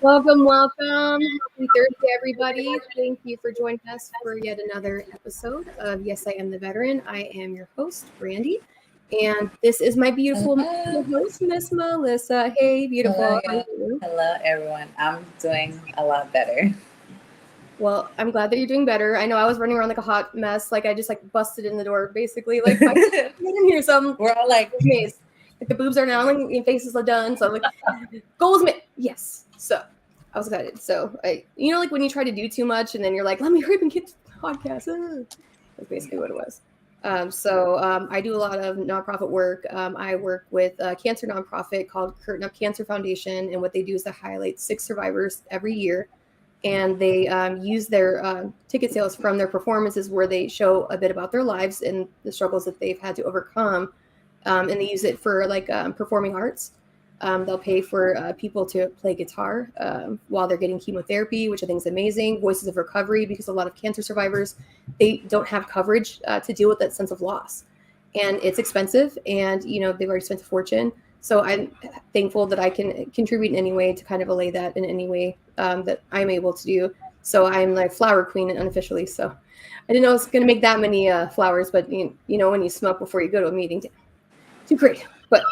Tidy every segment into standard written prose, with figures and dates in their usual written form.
Welcome. Happy Thursday, everybody. Thank you for joining us for yet another episode of Yes, I Am the Veteran. I am your host, Brandy, and this is my beautiful host, Miss Melissa. Hey, beautiful. Hello, everyone. I'm doing a lot better. Well, I'm glad that you're doing better. I know I was running around like a hot mess. Like I just busted in the door, basically. Like I didn't hear something. We're all like, the boobs are now, and faces are done. So I'm like, goals met. Yes. So I was excited. So like when you try to do too much and then you're like, let me hurry up and get to the podcast. That's basically what it was. I do a lot of nonprofit work. I work with a cancer nonprofit called Curtain Up Cancer Foundation. And what they do is to highlight 6 survivors every year. And they use their ticket sales from their performances where they show a bit about their lives and the struggles that they've had to overcome. And they use it for performing arts. They'll pay for people to play guitar while they're getting chemotherapy, which I think is amazing. Voices of recovery, because a lot of cancer survivors, they don't have coverage to deal with that sense of loss. And it's expensive, and they've already spent a fortune. So I'm thankful that I can contribute in any way to kind of allay that in any way that I'm able to do. So I'm like flower queen unofficially. So I didn't know I was going to make that many flowers, but when you smoke before you go to a meeting, too great. But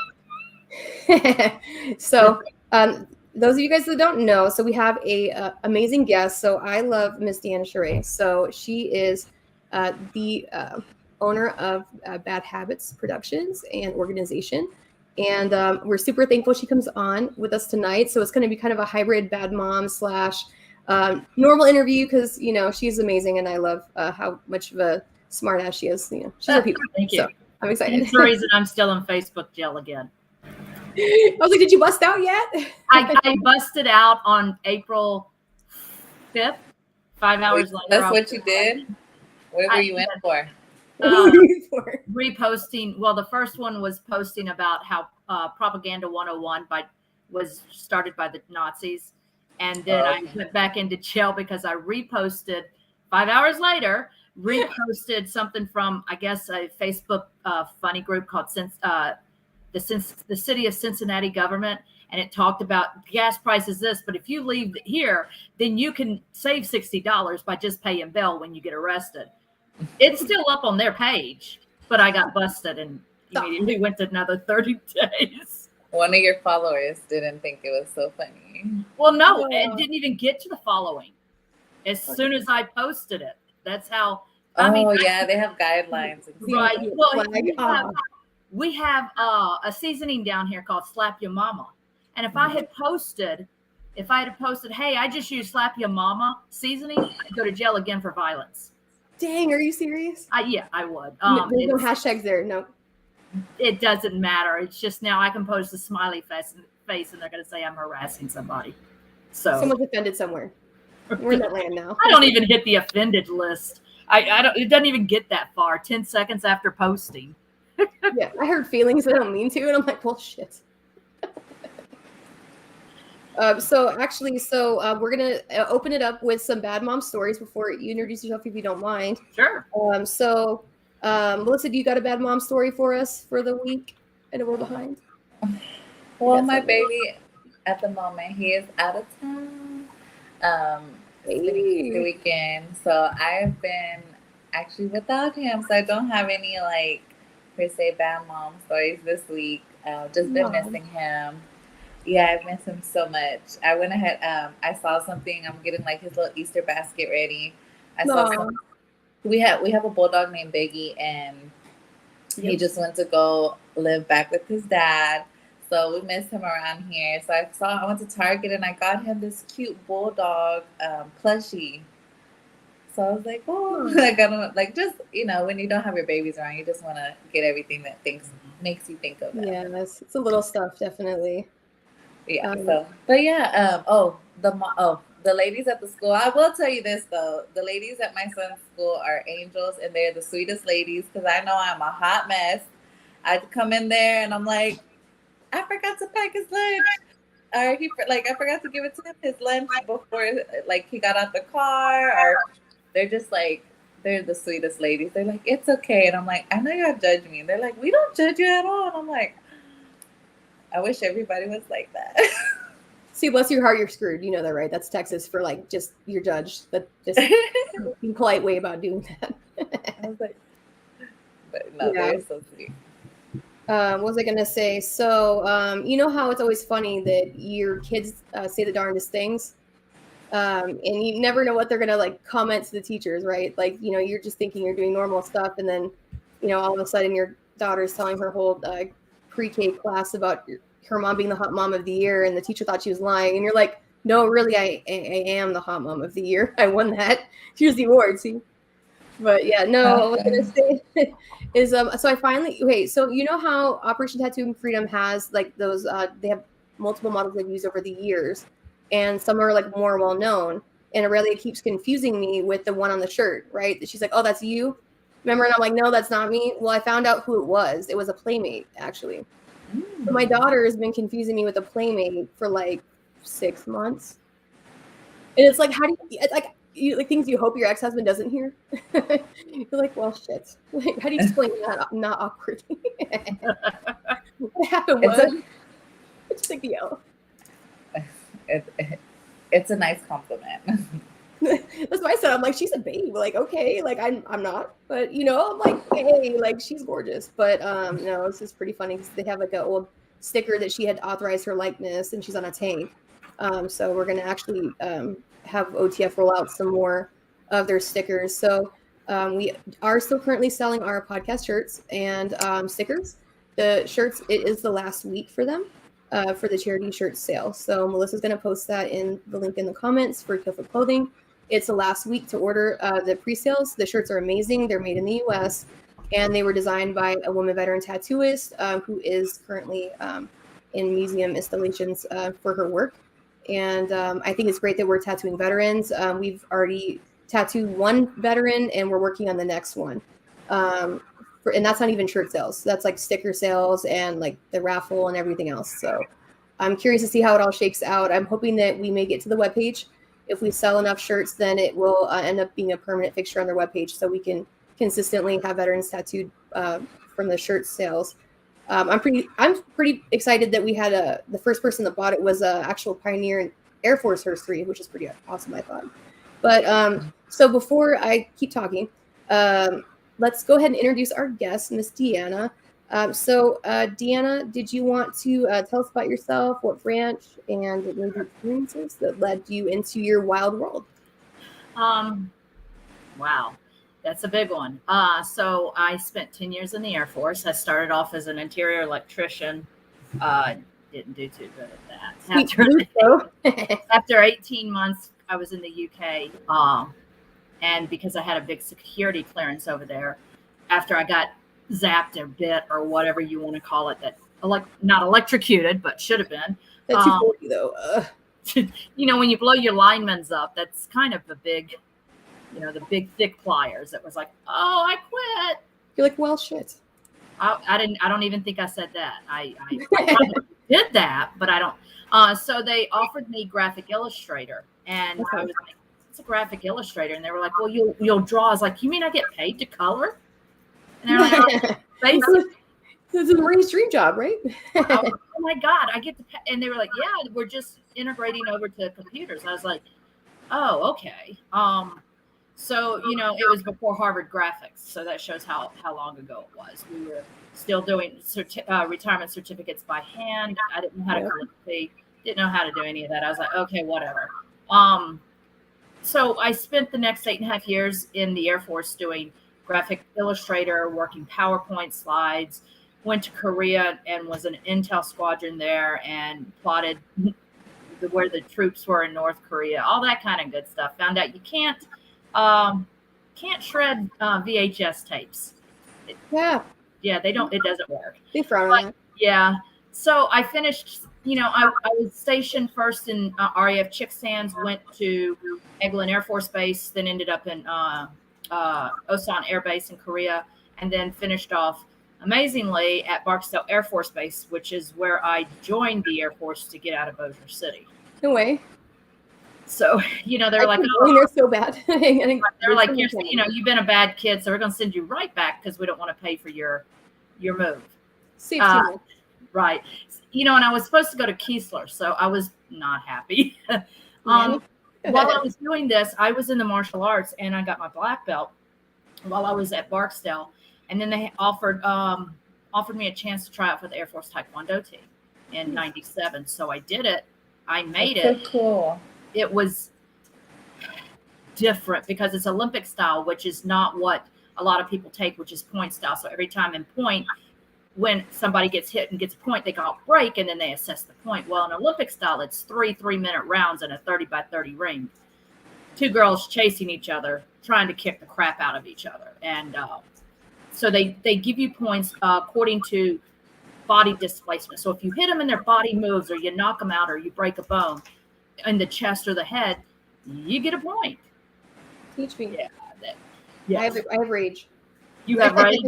so those of you guys that don't know, so we have a amazing guest. So I love Miss DeAnna Charett. So she is the owner of Bad Habitz Productions and Organization. And we're super thankful she comes on with us tonight. So it's going to be kind of a hybrid bad mom / normal interview because, she's amazing. And I love how much of a smart ass she is. She's a people. Thank you. So I'm excited. That's the reason I'm still in Facebook jail again. I was like, did you bust out yet? I busted out on April 5th, 5 hours later. That's what you did? What were you in for? Reposting. Well, the first one was posting about how Propaganda 101 was started by the Nazis. And then I went back into jail because I reposted 5 hours later, something from, I guess, a Facebook funny group called the City of Cincinnati Government. And it talked about gas prices this, but if you leave here, then you can save $60 by just paying bail when you get arrested. It's still up on their page, but I got busted and immediately went to another 30 days. One of your followers didn't think it was so funny. Well, no, it didn't even get to the following. As soon as I posted it, that's how. They have guidelines. Right. Well, we have a seasoning down here called Slap Your Mama, and if I had posted, hey, I just used Slap Your Mama seasoning, I'd go to jail again for violence. Dang, are you serious? Yeah, I would. There's no hashtags there. No. It doesn't matter. It's just now I can post a smiley face and they're going to say I'm harassing somebody. So someone's offended somewhere. We're in that land now. I don't even hit the offended list. I don't. It doesn't even get that far. 10 seconds after posting. Yeah, I heard feelings I don't mean to, and I'm like, bullshit. So we're going to open it up with some bad mom stories before you introduce yourself, if you don't mind. Sure. Melissa, do you got a bad mom story for us for the week? I know we're behind. Well, my baby at the moment, he is out of town. The weekend. So I've been actually without him. So I don't have any per se bad mom stories this week. Just been missing him. Yeah, I miss him so much. I went ahead. I saw something. I'm getting his little Easter basket ready. I saw something. We have a bulldog named Biggie, and he just went to go live back with his dad. So we miss him around here. So I went to Target and I got him this cute bulldog plushie. So I was like, oh, I got him just when you don't have your babies around, you just want to get everything that makes you think of them. Yeah, it's the little stuff, definitely. Yeah. The ladies at the school. I will tell you this though, the ladies at my son's school are angels, and they're the sweetest ladies because I know I'm a hot mess. I'd come in there and I'm like, I forgot to pack his lunch. Or I forgot to give it to him his lunch before he got out the car. Or they're just they're the sweetest ladies. They're like, it's okay. And I'm like, I know y'all judge me. And they're like, we don't judge you at all. And I'm like, I wish everybody was like that. See, bless your heart, you're screwed. You know that, right? That's Texas for like just your judge. That just being polite way about doing that. I was like, but no, Yeah. they're so sweet. What was I gonna say? So, you know how it's always funny that your kids say the darndest things, and you never know what they're gonna like comment to the teachers, right? Like, you know, you're just thinking you're doing normal stuff, and then, you know, all of a sudden your daughter's telling her whole pre-K class about her mom being the hot mom of the year, and the teacher thought she was lying, and you're like, no, really, I am the hot mom of the year. I won that. Here's the award. See. But yeah, no, I was gonna say is so I finally so you know how Operation Tattoo Freedom has like those they have multiple models they've used over the years, and some are like more well known, and Aurelia keeps confusing me with the one on the shirt, right? She's like, oh, that's you, remember? And I'm like, no, that's not me. Well, I found out who it was. It was a playmate, actually. So my daughter has been confusing me with a playmate for like 6 months, and it's like, how do you, it's like things you hope your ex-husband doesn't hear. You're like, well, shit. Like, how do you explain that not awkwardly? What happened was it's a big deal. It's a nice compliment. That's why I said, I'm like, she's a babe. Like, okay, like I'm not, but you know, I'm like, hey, like she's gorgeous. But no, it's just pretty funny because they have like an old sticker that she had authorized her likeness, and she's on a tank. So we're gonna actually have OTF roll out some more of their stickers. So we are still currently selling our podcast shirts and stickers. The shirts, it is the last week for them for the charity shirt sale. So Melissa's going to post that in the link in the comments for Kill for Clothing. It's the last week to order the pre-sales. The shirts are amazing. They're made in the US, and they were designed by a woman veteran tattooist who is currently in museum installations for her work. And I think it's great that we're tattooing veterans. We've already tattooed one veteran, and we're working on the next one. And that's not even shirt sales. That's like sticker sales and like the raffle and everything else. So I'm curious to see how it all shakes out. I'm hoping that we may get to the webpage. If we sell enough shirts, then it will end up being a permanent fixture on their webpage, so we can consistently have veterans tattooed from the shirt sales. I'm pretty excited that we had the first person that bought it was a actual pioneer in Air Force history, which is pretty awesome, I thought. But so before I keep talking, let's go ahead and introduce our guest, Miss DeAnna. DeAnna, did you want to tell us about yourself, what branch, and maybe experiences that led you into your wild world? Wow. That's a big one. So I spent 10 years in the Air Force. I started off as an interior electrician. Didn't do too good at that. After 18 months, I was in the UK. And because I had a big security clearance over there, after I got zapped or bit or whatever you want to call it, that not electrocuted, but should have been. That's 240 though. You know, when you blow your linemen's up, that's kind of the big, you know, the big thick pliers. It was like, oh, I quit. You're like, well, shit. I don't even think I said that. I did that, but I don't. So they offered me graphic illustrator, and I was like, it's a graphic illustrator, and they were like, well, you'll draw. I was like, you mean I get paid to color? And they're like, basically. This is a Marie's dream job, right? Oh my God, I get to pay. And they were like, yeah, we're just integrating over to computers. I was like, oh, okay. So, you know, it was before Harvard graphics. So that shows how long ago it was. We were still doing retirement certificates by hand. I didn't know how to calligraphy, didn't know how to do any of that. I was like, okay, whatever. So I spent the next 8.5 years in the Air Force doing graphic illustrator, working PowerPoint slides, went to Korea and was an intel squadron there and plotted where the troops were in North Korea, all that kind of good stuff. Found out you can't shred VHS tapes. Yeah, they don't. It doesn't work. They frown on that. Yeah. So I finished. You know, I was stationed first in RAF Chicksands, went to Eglin Air Force Base, then ended up in Osan Air Base in Korea, and then finished off amazingly at Barksdale Air Force Base, which is where I joined the Air Force to get out of Bossier City. No way. So, you know, they're like, oh, they're so bad. They're like, you know, you've been a bad kid, so we're going to send you right back because we don't want to pay for your move. Safety. Right. and I was supposed to go to Keesler, so I was not happy. While I was doing this, I was in the martial arts, and I got my black belt while I was at Barksdale, and then they offered me a chance to try out for the Air Force Taekwondo team in '97. So I did it. I made it. So cool. It was different because it's Olympic style, which is not what a lot of people take, which is point style. So every time in point, when somebody gets hit and gets a point, they call break, and then they assess the point. Well, in Olympic style, it's 3 3-minute rounds in a 30-by-30 ring. 2 girls chasing each other, trying to kick the crap out of each other. And so they give you points according to body displacement. So if you hit them and their body moves, or you knock them out, or you break a bone in the chest or the head, you get a point. Teach me. Yeah. I have rage. You have rage.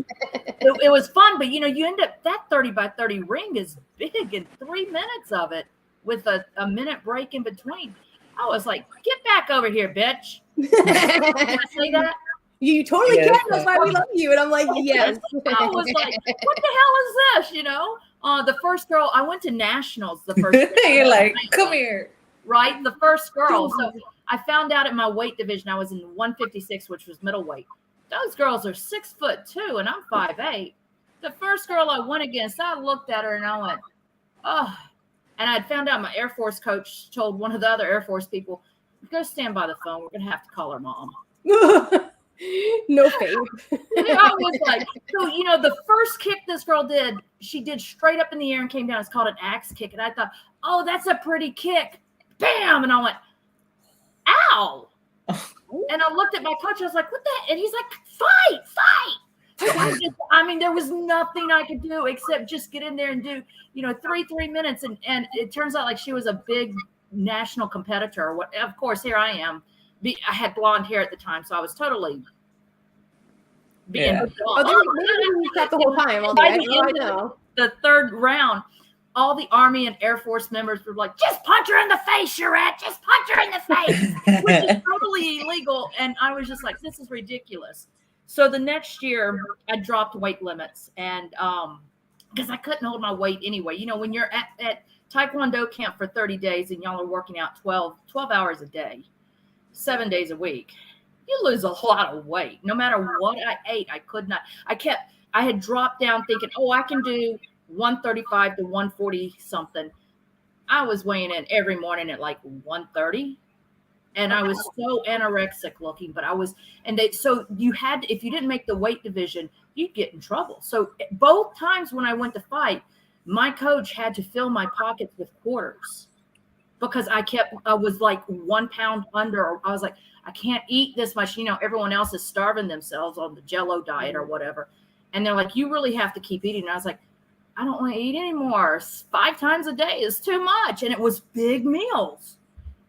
It was fun, but you end up, that 30-by-30 ring is big, and 3 minutes of it with a minute break in between. I was like, get back over here, bitch. Can I say that? You totally can. That's why we love you. And I'm like, yes. I was like, what the hell is this? The first girl, I went to nationals the first year. You're like, come here. Right? The first girl. So I found out in my weight division, I was in 156, which was middleweight. Those girls are 6'2", and I'm 5'8". The first girl I went against, I looked at her and I went, oh. And I'd found out my Air Force coach told one of the other Air Force people, go stand by the phone. We're going to have to call her mom. No faith. I was like, so, the first kick this girl did, she did straight up in the air and came down. It's called an axe kick. And I thought, oh, that's a pretty kick. Bam. And I went, ow. And I looked at my coach. I was like, what the heck? And he's like, fight. So there was nothing I could do except just get in there and do, 3 minutes. And it turns out like she was a big national competitor. Of course, here I am. I had blonde hair at the time, so I was totally being you the whole time. I know. The third round, all the Army and Air Force members were like, just punch her in the face, Charett. Just punch her in the face, which is totally illegal. And I was just like, this is ridiculous. So the next year, I dropped weight limits, and because I couldn't hold my weight anyway. When you're at Taekwondo camp for 30 days and y'all are working out 12 hours a day, 7 days a week, you lose a lot of weight. No matter what I ate, I could not. I had dropped down thinking, I can do 135 to 140 something. I was weighing in every morning at like 130. And I was so anorexic looking, but so you had, if you didn't make the weight division, you'd get in trouble. So both times when I went to fight, my coach had to fill my pockets with quarters because I was like 1 pound under. I was like, I can't eat this much. Everyone else is starving themselves on the Jell-O diet or whatever. And they're like, you really have to keep eating. And I was like, I don't want to eat anymore. 5 times a day is too much. And it was big meals.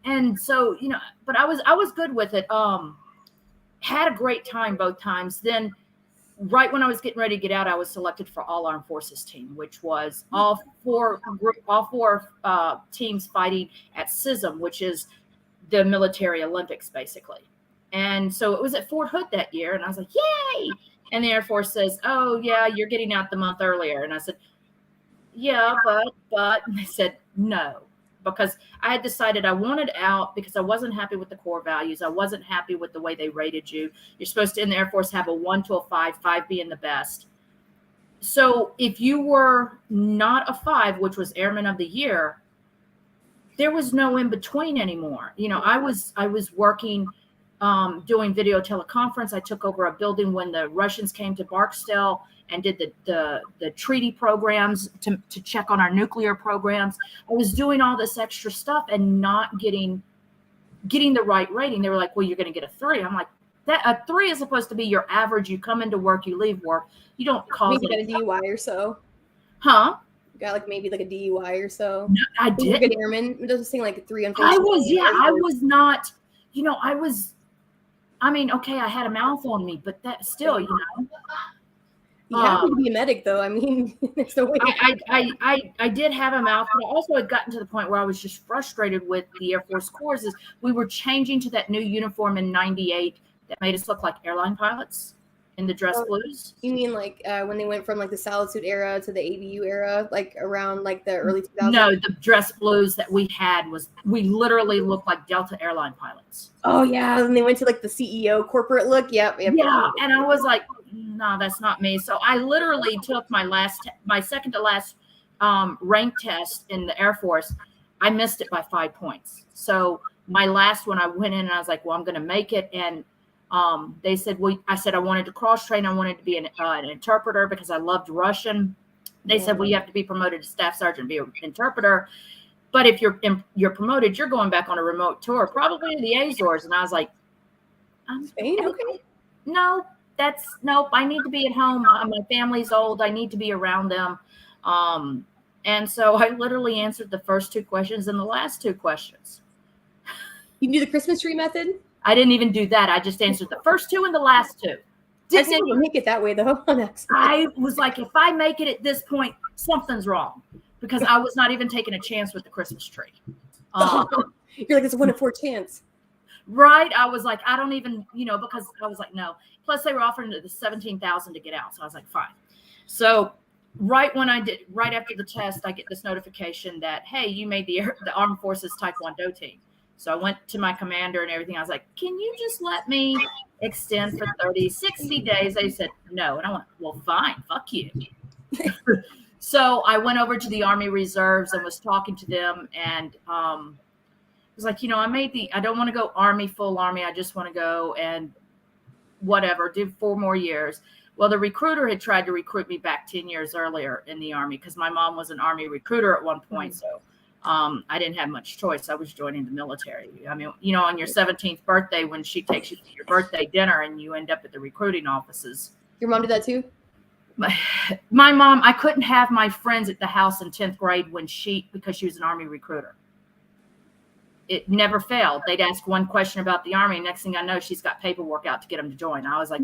And so, but I was good with it. Had a great time both times. Then right when I was getting ready to get out, I was selected for all Armed Forces team, which was all four teams fighting at CISM, which is the military Olympics, basically. And so it was at Fort Hood that year. And I was like, yay. And the Air Force says, oh, yeah, you're getting out the month earlier. And I said, yeah, but and they said, no. Because I had decided I wanted out because I wasn't happy with the core values. I wasn't happy with the way they rated you. You're supposed to, in the Air Force, have a 1 to a 5, 5 being the best. So if you were not a 5, which was Airman of the Year, there was no in between anymore. I was working, doing video teleconference. I took over a building when the Russians came to Barksdale and did the treaty programs to check on our nuclear programs. I was doing all this extra stuff and not getting the right rating. They were like, well, you're going to get a 3. I'm like, that a 3 is supposed to be your average. You come into work, you leave work. You don't cause maybe a DUI or so. Huh? You got maybe a DUI or so. No, I did. Good airman. It doesn't seem like a 3 on Facebook. I was not, okay, I had a mouth on me, but that still, You have to be a medic, though. There's no way. I did have a mouth, but I also had gotten to the point where I was just frustrated with the Air Force Corps. Is we were changing to that new uniform in '98 that made us look like airline pilots in the dress blues. You mean like when they went from like the salad suit era to the ABU era, like around like the early 2000s? No, the dress blues that we had we literally looked like Delta airline pilots. Oh yeah, and they went to like the CEO corporate look. Yep. Yeah, and I was like, no, that's not me. So I literally took my second to last rank test in the Air Force. I missed it by 5 points. So my last one, I went in and I was like, well, I'm going to make it. And they said, I said I wanted to cross train. I wanted to be an interpreter because I loved Russian. They said, well, you have to be promoted to staff sergeant, be an interpreter. But if you're promoted, you're going back on a remote tour, probably to the Azores. And I was like, Spain? Okay. No, nope. I need to be at home. My family's old. I need to be around them. And so I literally answered the first 2 questions and the last 2 questions. You can do the Christmas tree method? I didn't even do that. I just answered the first 2 and the last 2. Didn't even make it that way though. I was like, if I make it at this point, something's wrong, because I was not even taking a chance with the Christmas tree. You're like, it's a 1 in 4 chance. Right. I was like, I don't even, because I was like, no. Plus they were offering the $17,000 to get out. So I was like, fine. So right after the test, I get this notification that, hey, you made the Armed Forces Taekwondo team. So I went to my commander and everything. I was like, can you just let me extend for 30, 60 days? They said, no. And I went, well, fine. Fuck you. So I went over to the Army Reserves and was talking to them. And was like, I don't want to go Army, full Army. I just want to go and whatever, do 4 more years. Well, the recruiter had tried to recruit me back 10 years earlier in the Army because my mom was an Army recruiter at one point. So I didn't have much choice. I was joining the military. I mean, on your 17th birthday, when she takes you to your birthday dinner and you end up at the recruiting offices. Your mom did that too? My mom, I couldn't have my friends at the house in 10th grade because she was an Army recruiter. It never failed. They'd ask one question about the Army. Next thing I know, she's got paperwork out to get them to join. I was like,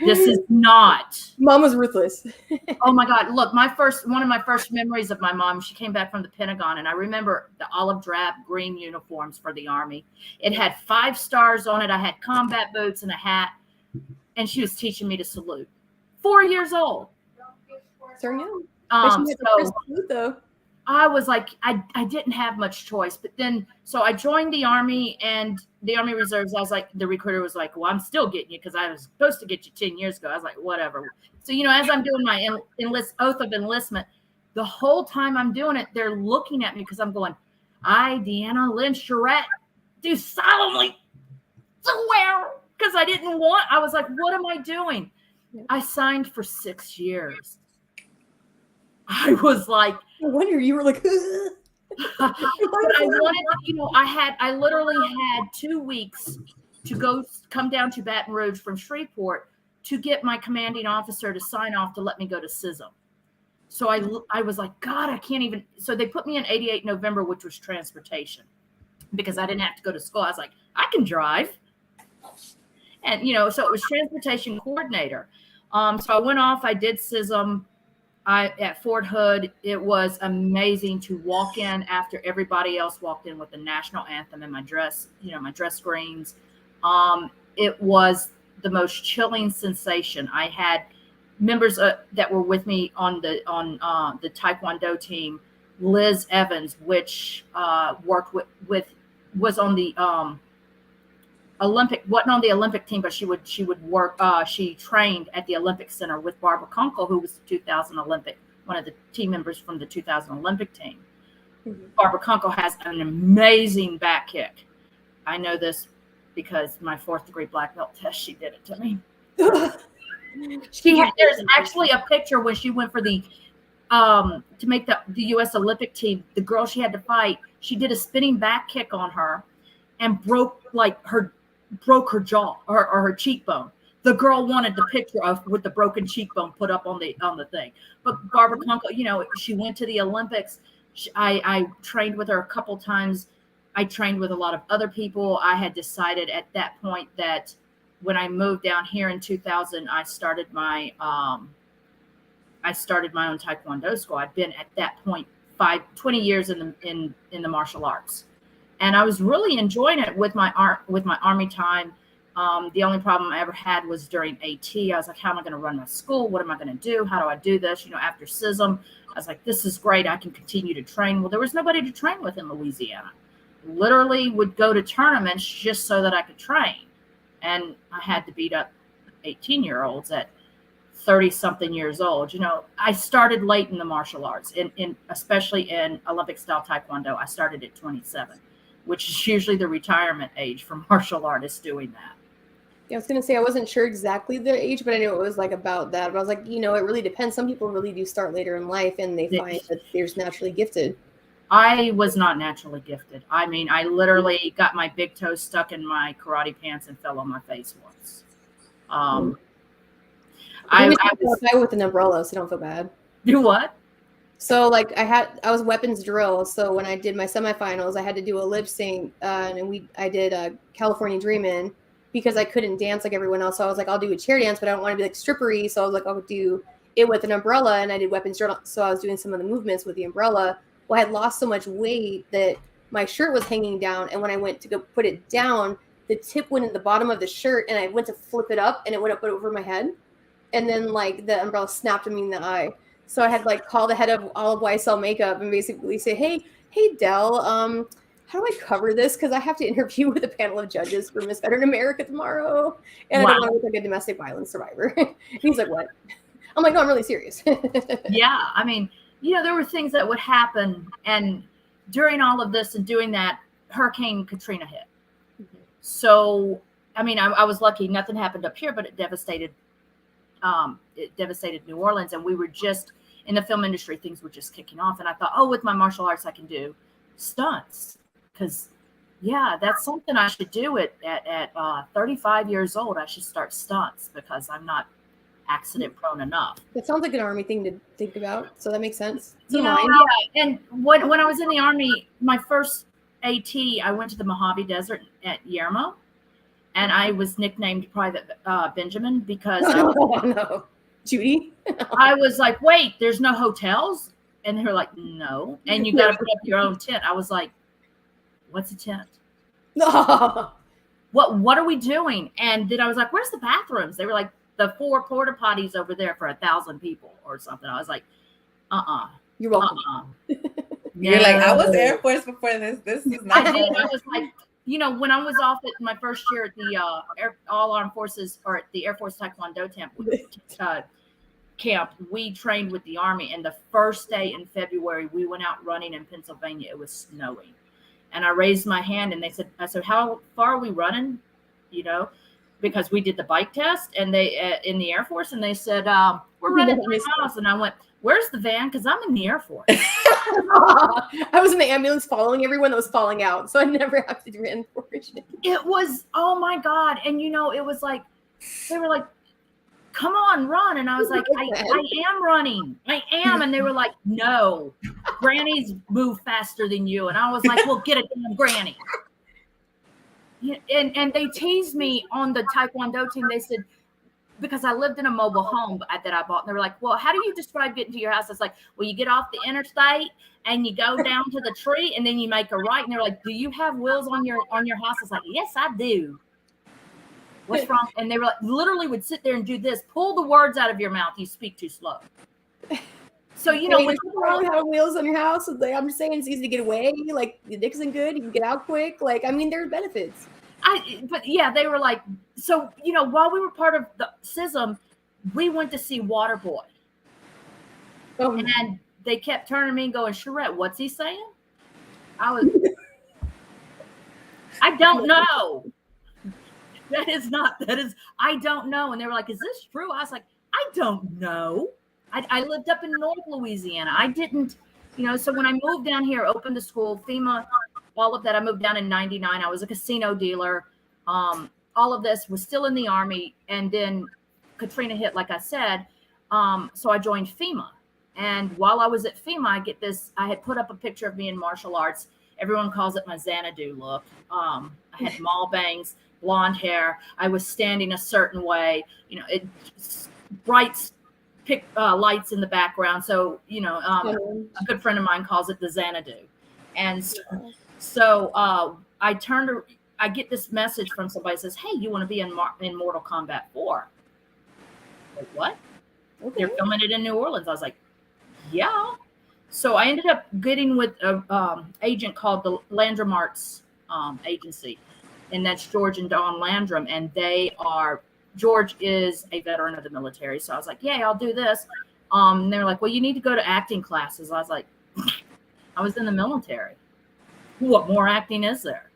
this is not. Mom was ruthless. Oh my God. Look, one of my first memories of my mom, she came back from the Pentagon, and I remember the olive drab green uniforms for the Army. It had 5 stars on it. I had combat boots and a hat, and she was teaching me to salute. 4 years old. So young. Though. I was like, I didn't have much choice. But then, so I joined the Army and the Army Reserves. I was like, the recruiter was like, well, I'm still getting you because I was supposed to get you 10 years ago. I was like, whatever. So, as I'm doing my oath of enlistment, the whole time I'm doing it, they're looking at me because I'm going, I, DeAnna Charett, do solemnly swear, because I was like, what am I doing? I signed for 6 years. I was like, I wonder, you were like, but I wanted, I literally had 2 weeks to come down to Baton Rouge from Shreveport to get my commanding officer to sign off to let me go to CISM. So I was like, God, I can't even. So they put me in 88 November, which was transportation, because I didn't have to go to school. I was like, I can drive. And, so it was transportation coordinator. So I went off, I did CISM. At Fort Hood, it was amazing to walk in after everybody else walked in with the national anthem and my dress, my dress screens. It was the most chilling sensation. I had members that were with me on the Taekwondo team. Liz Evans, which worked was on the wasn't on the Olympic team, but she would work. She trained at the Olympic Center with Barbara Kunkel, who was the 2000 Olympic, one of the team members from the 2000 Olympic team. Mm-hmm. Barbara Kunkel has an amazing back kick. I know this because my 4th degree black belt test, she did it to me. There's actually a picture when she went for the to make the U.S. Olympic team. The girl she had to fight, she did a spinning back kick on her and broke her jaw or her cheekbone. The girl wanted the picture with the broken cheekbone put up on the thing. But Barbara Kunkel, she went to the Olympics. I trained with her a couple times. I trained with a lot of other people. I had decided at that point that when I moved down here in 2000, I started my own Taekwondo school. I'd been at that point 20 years in the martial arts. And I was really enjoying it with my Army time. The only problem I ever had was during AT. I was like, how am I going to run my school? What am I going to do? How do I do this? After SISM, I was like, this is great. I can continue to train. Well, there was nobody to train with in Louisiana. Literally would go to tournaments just so that I could train. And I had to beat up 18-year-olds at 30-something years old. I started late in the martial arts, especially in Olympic-style Taekwondo. I started at 27, which is usually the retirement age for martial artists doing that. Yeah, I was going to say, I wasn't sure exactly the age, but I knew it was like about that. But I was like, it really depends. Some people really do start later in life and they find that they're just naturally gifted. I was not naturally gifted. I mean, I literally got my big toe stuck in my karate pants and fell on my face once. I was with an umbrella, so don't feel bad. Do what? So like I was weapons drill. So when I did my semifinals, I had to do a lip sync, and I did California Dreamin'. Because I couldn't dance like everyone else. So I was like, I'll do a chair dance, but I don't want to be like strippery. So I was like, I'll do it with an umbrella. And I did weapons drill. So I was doing some of the movements with the umbrella. Well, I had lost so much weight that my shirt was hanging down. And when I went to go put it down, the tip went in the bottom of the shirt and I went to flip it up and it went up over my head. And then like the umbrella snapped me in the eye. So I had like call the head of all of YSL makeup and basically say, hey, Del, how do I cover this? Because I have to interview with a panel of judges for Miss Veteran America tomorrow. And I don't want to look like a domestic violence survivor. And he's like, what? I'm like, no, I'm really serious. Yeah. I mean, there were things that would happen. And during all of this and doing that, Hurricane Katrina hit. Mm-hmm. So, I mean, I was lucky. Nothing happened up here, but it devastated New Orleans. And we were just in the film industry, things were just kicking off. And I thought, with my martial arts, I can do stunts. Because, that's something I should do at 35 years old. I should start stunts because I'm not accident prone enough. That sounds like an Army thing to think about. So that makes sense. And when I was in the Army, my first AT, I went to the Mojave Desert at Yermo, and I was nicknamed Private Benjamin because no, Judy. I was like, wait, there's no hotels? And they were like, no. And you got to put up your own tent. I was like, what's a tent? What are we doing? And then I was like, where's the bathrooms? They were like, the 4 porta potties over there for 1,000 people or something. I was like, You're welcome. You're like, I was Air Force before this. This is not. I did. I was like, when I was off at my first year at the All Armed Forces or at the Air Force Taekwondo camp, we trained with the Army. And the first day in February, we went out running in Pennsylvania. It was snowing. And I raised my hand and I said, how far are we running? Because we did the bike test and they in the Air Force, and they said, we're running 3 miles. And I went, where's the van? Because I'm in the Air Force. I was in the ambulance following everyone that was falling out. So I never have to do reinforcement. It was, oh my God. And it was like, they were like, come on, run. And I was like, I am running. I am. And they were like, no, grannies move faster than you. And I was like, well, get a damn granny. And they teased me on the Taekwondo team. They said, because I lived in a mobile home that I bought. And they were like, well, how do you describe getting to your house? I was like, well, you get off the interstate and you go down to the tree and then you make a right. And they're like, do you have wheels on your house? I was like, yes, I do. What's wrong? And they were like, literally would sit there and do this. Pull the words out of your mouth. You speak too slow. So, when you have wheels on your house, like, I'm just saying it's easy to get away. Like, the dick isn't good. You can get out quick. Like, I mean, there are benefits. But they were like, so, while we were part of the SISM, we went to see Waterboy. Oh. And they kept turning to me and going, Charett, what's he saying? I don't know. I don't know. And they were like, is this true? I was like, I don't know. I lived up in North Louisiana. I didn't, so when I moved down here, opened the school, FEMA, all of that, I moved down in 99. I was a casino dealer. All of this was still in the Army. And then Katrina hit, like I said. So I joined FEMA. And while I was at FEMA, I had put up a picture of me in martial arts. Everyone calls it my Xanadu look. I had mall bangs, blonde hair. I was standing a certain way, bright lights in the background. So, a good friend of mine calls it the Xanadu. And so I I get this message from somebody that says, hey, you want to be in Mortal Kombat 4? Like, what? Okay. They're filming it in New Orleans. I was like, yeah. So I ended up getting with a agent called the Landrum Arts agency, and that's George and Dawn Landrum, and George is a veteran of the military. So I was like, yeah, I'll do this. And they were like, well, you need to go to acting classes. I was like, I was in the military. What more acting is there?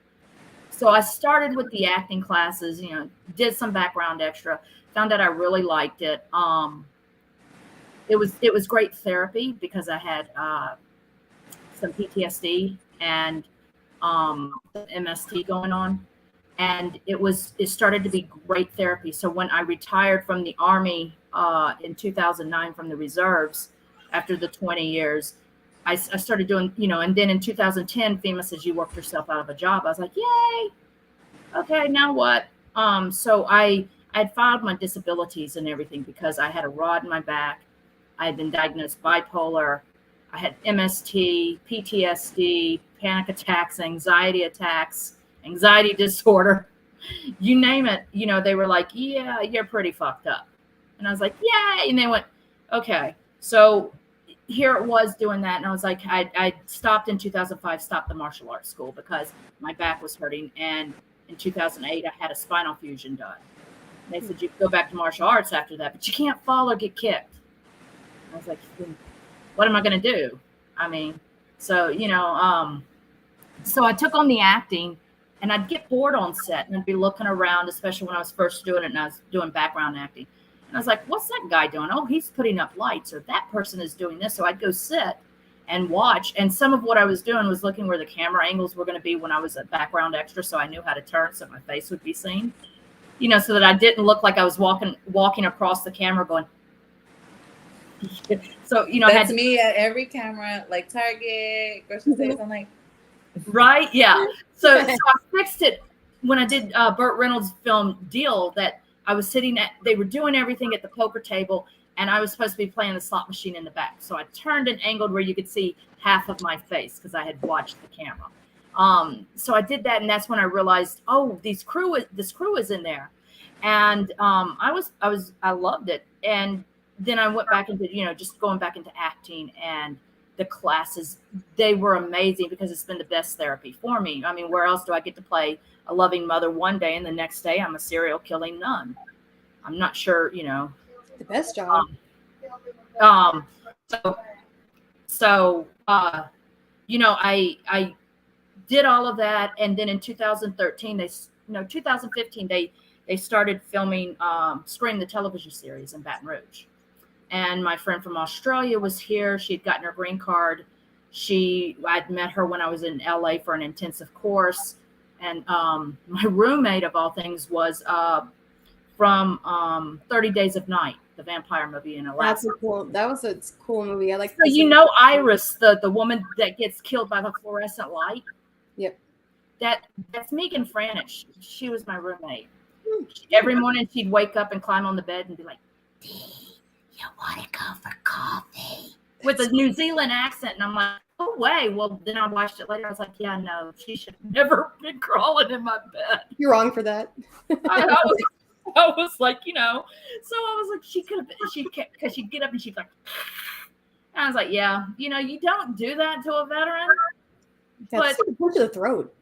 So I started with the acting classes, did some background extra, found out I really liked it. It was great therapy because I had some PTSD and MST going on. And it started to be great therapy. So when I retired from the Army in 2009 from the reserves, after the 20 years, I started doing, and then in 2010, FEMA says you worked yourself out of a job. I was like, yay. Okay, now what? So I had filed my disabilities and everything because I had a rod in my back. I had been diagnosed bipolar. I had MST, PTSD, panic attacks, anxiety disorder, you name it. They were like, yeah, you're pretty fucked up. And I was like, yay. And they went, okay. So here it was doing that. And I was like, I stopped in 2005, stopped the martial arts school because my back was hurting. And in 2008, I had a spinal fusion done. And they said, you can go back to martial arts after that, but you can't fall or get kicked. I was like, what am I going to do? I mean, so, so I took on the acting. And I'd get bored on set and I'd be looking around, especially when I was first doing it and I was doing background acting. And I was like, what's that guy doing? Oh, he's putting up lights, or that person is doing this. So I'd go sit and watch. And some of what I was doing was looking where the camera angles were going to be when I was a background extra. So I knew how to turn so my face would be seen, so that I didn't look like I was walking across the camera going. So, that's me at every camera, like Target, grocery stores. I'm like, right. Yeah. So I fixed it when I did Burt Reynolds' film Deal, that I was they were doing everything at the poker table and I was supposed to be playing the slot machine in the back. So I turned and angled where you could see half of my face because I had watched the camera. So I did that. And that's when I realized, oh, this crew is in there. And I loved it. And then I went back into, just going back into acting, and the classes, they were amazing because it's been the best therapy for me. I mean, where else do I get to play a loving mother one day and the next day I'm a serial killing nun? I'm not sure, The best job. I did all of that. And then in 2015, they started filming Scream, the television series in Baton Rouge. And my friend from Australia was here. She had gotten her green card. I'd met her when I was in LA for an intensive course. And my roommate, of all things, was from 30 Days of Night, the vampire movie in Alaska. That was a cool movie. I like. So Iris, the woman that gets killed by the fluorescent light. Yep. That's Megan Franish. She was my roommate. Every morning she'd wake up and climb on the bed and be like, you want to go for coffee? With a New Zealand accent. And I'm like, no way. Well, then I watched it later. I was like, yeah, no, she should have never been crawling in my bed. You're wrong for that. I was like, so I was like, because she'd get up and she'd like, and I was like, yeah, you don't do that to a veteran. That's a punch to the throat.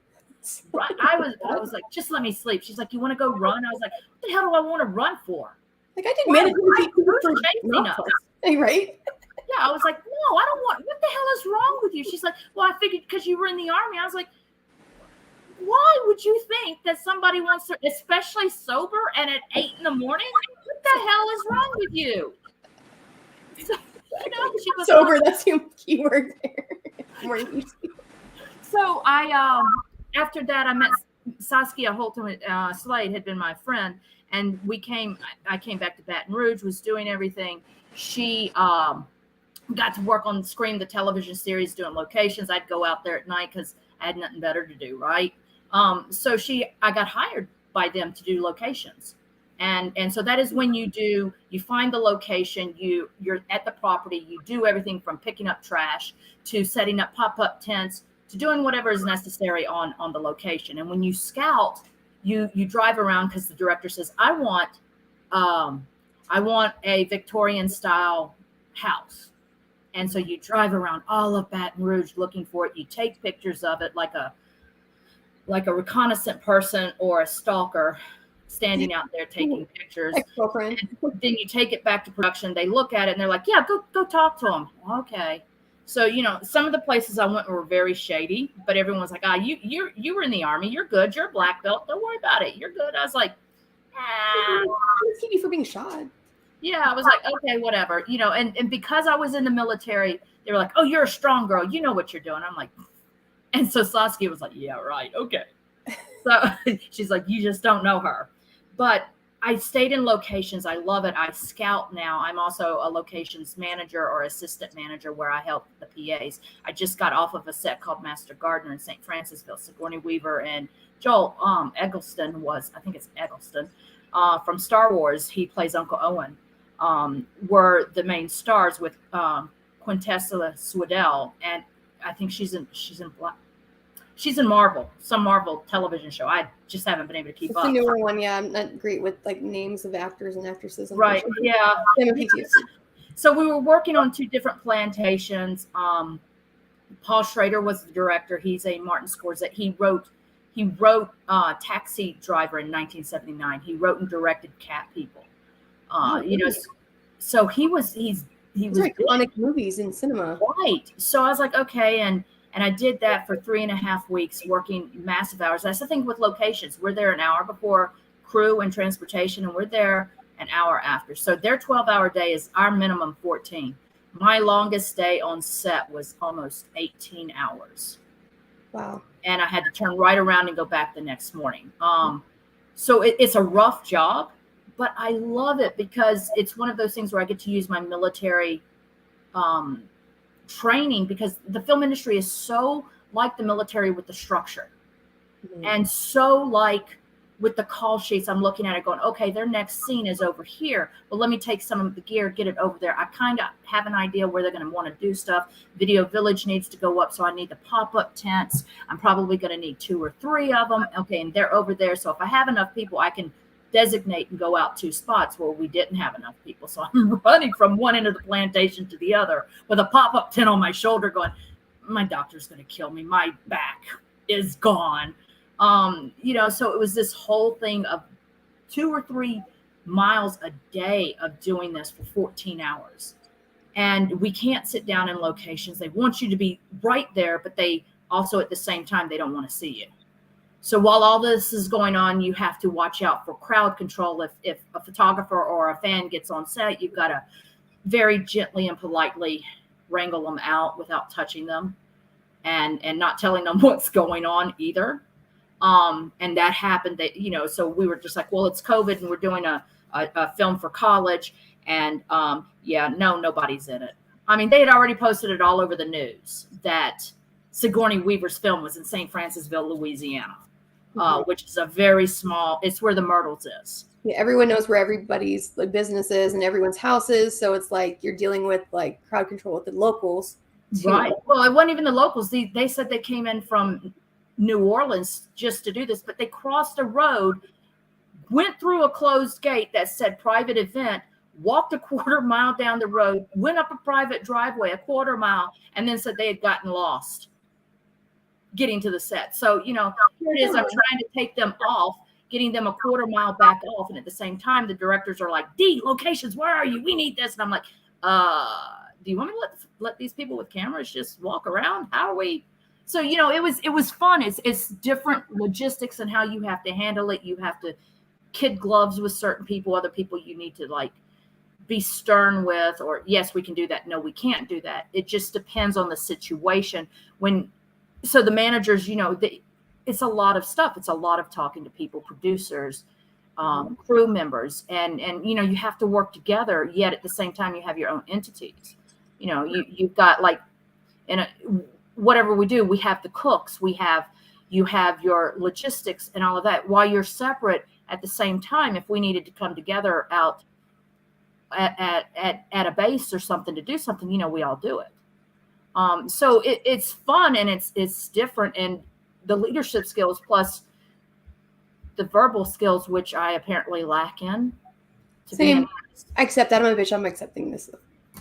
Right. I was like, just let me sleep. She's like, you want to go run? I was like, what the hell do I want to run for? Like, I did manage right? Yeah, I was like, no, I don't want. What the hell is wrong with you? She's like, well, I figured because you were in the Army. I was like, why would you think that somebody wants to, especially sober and at 8 a.m? What the hell is wrong with you? So, she was sober. That's your keyword there. So after that, I met Saskia Holton. Slade had been my friend. And I came back to Baton Rouge, was doing everything. She got to work on Scream, the television series, doing locations. I'd go out there at night because I had nothing better to do, right? So I got hired by them to do locations. And so that is when you find the location, you're at the property, you do everything from picking up trash to setting up pop-up tents to doing whatever is necessary on the location. And when you scout, you drive around because the director says, I want a Victorian style house. And so you drive around all of Baton Rouge looking for it. You take pictures of it like a reconnaissance person or a stalker standing out there taking pictures. Ex-girlfriend. And then you take it back to production. They look at it and they're like, yeah, go talk to them. Okay. So, some of the places I went were very shady, but everyone's like, you were in the Army. You're good. You're a black belt. Don't worry about it. You're good. I was like, I'm gonna keep you for being shot. yeah, I was like, okay, whatever, and because I was in the military, they were like, oh, you're a strong girl. You know what you're doing. I'm like, and so Saskia was like, yeah, right. Okay. So she's like, you just don't know her. But I stayed in locations. I love it. I scout now. I'm also a locations manager or assistant manager where I help the PAs. I just got off of a set called Master Gardener in St. Francisville. Sigourney Weaver and Joel Eggleston from Star Wars. He plays Uncle Owen. Were the main stars with Quintessa Swindell, and I think she's in Marvel, some Marvel television show. I just haven't been able to keep up. It's a newer one, yeah. I'm not great with like names of actors and actresses. Right, yeah. So we were working on 2 different plantations. Paul Schrader was the director. He's a Martin Scorsese. He wrote Taxi Driver in 1979. He wrote and directed Cat People. So he was iconic movies in cinema. Right. So I was like, okay. And I did that for 3.5 weeks, working massive hours. That's the thing with locations. We're there an hour before crew and transportation, and we're there an hour after. So their 12-hour day is our minimum 14. My longest day on set was almost 18 hours. Wow. And I had to turn right around and go back the next morning. So it's a rough job, but I love it because it's one of those things where I get to use my military training, because the film industry is so like the military with the structure, and so like with the call sheets. I'm looking at it going, okay, their next scene is over here. Well, let me take some of the gear, get it over there. I kind of have an idea where they're going to want to do stuff. Video Village needs to go up, so I need the pop-up tents. I'm probably going to need 2 or 3 of them. Okay, and they're over there. So if I have enough people, I can designate and go out 2 spots where we didn't have enough people. So I'm running from one end of the plantation to the other with a pop-up tent on my shoulder going, my doctor's going to kill me. My back is gone. So it was this whole thing of 2 or 3 miles a day of doing this for 14 hours. And we can't sit down in locations. They want you to be right there, but they also at the same time, they don't want to see you. So while all this is going on, you have to watch out for crowd control. If a photographer or a fan gets on set, you've got to very gently and politely wrangle them out without touching them and not telling them what's going on either. And that happened so we were just like, well, it's COVID and we're doing a film for college. And nobody's in it. I mean, they had already posted it all over the news that Sigourney Weaver's film was in St. Francisville, Louisiana, which is a very small, it's where the Myrtles is. Yeah, everyone knows where everybody's like business is and everyone's house is. So it's like you're dealing with like crowd control with the locals. Too. Right. Well, it wasn't even the locals. They said they came in from New Orleans just to do this, but they crossed a road, went through a closed gate that said private event, walked a quarter mile down the road, went up a private driveway a quarter mile, and then said they had gotten lost getting to the set. So, here it is. I'm trying to take them off, getting them a quarter mile back off. And at the same time, the directors are like, D, locations, where are you? We need this. And I'm like, do you want me to let these people with cameras just walk around? How are we? So, it was fun. It's different logistics and how you have to handle it. You have to kid gloves with certain people, other people you need to like be stern with, or yes, we can do that. No, we can't do that. It just depends on the situation. So the managers, it's a lot of stuff. It's a lot of talking to people, producers, crew members, and you have to work together. Yet at the same time, you have your own entities. You've got like whatever we do, we have the cooks, you have your logistics and all of that. While you're separate, at the same time, if we needed to come together out at a base or something to do something, we all do it. So it's fun and it's different, and the leadership skills plus the verbal skills, which I apparently lack in. Same. I accept that. I'm a bitch. I'm accepting this.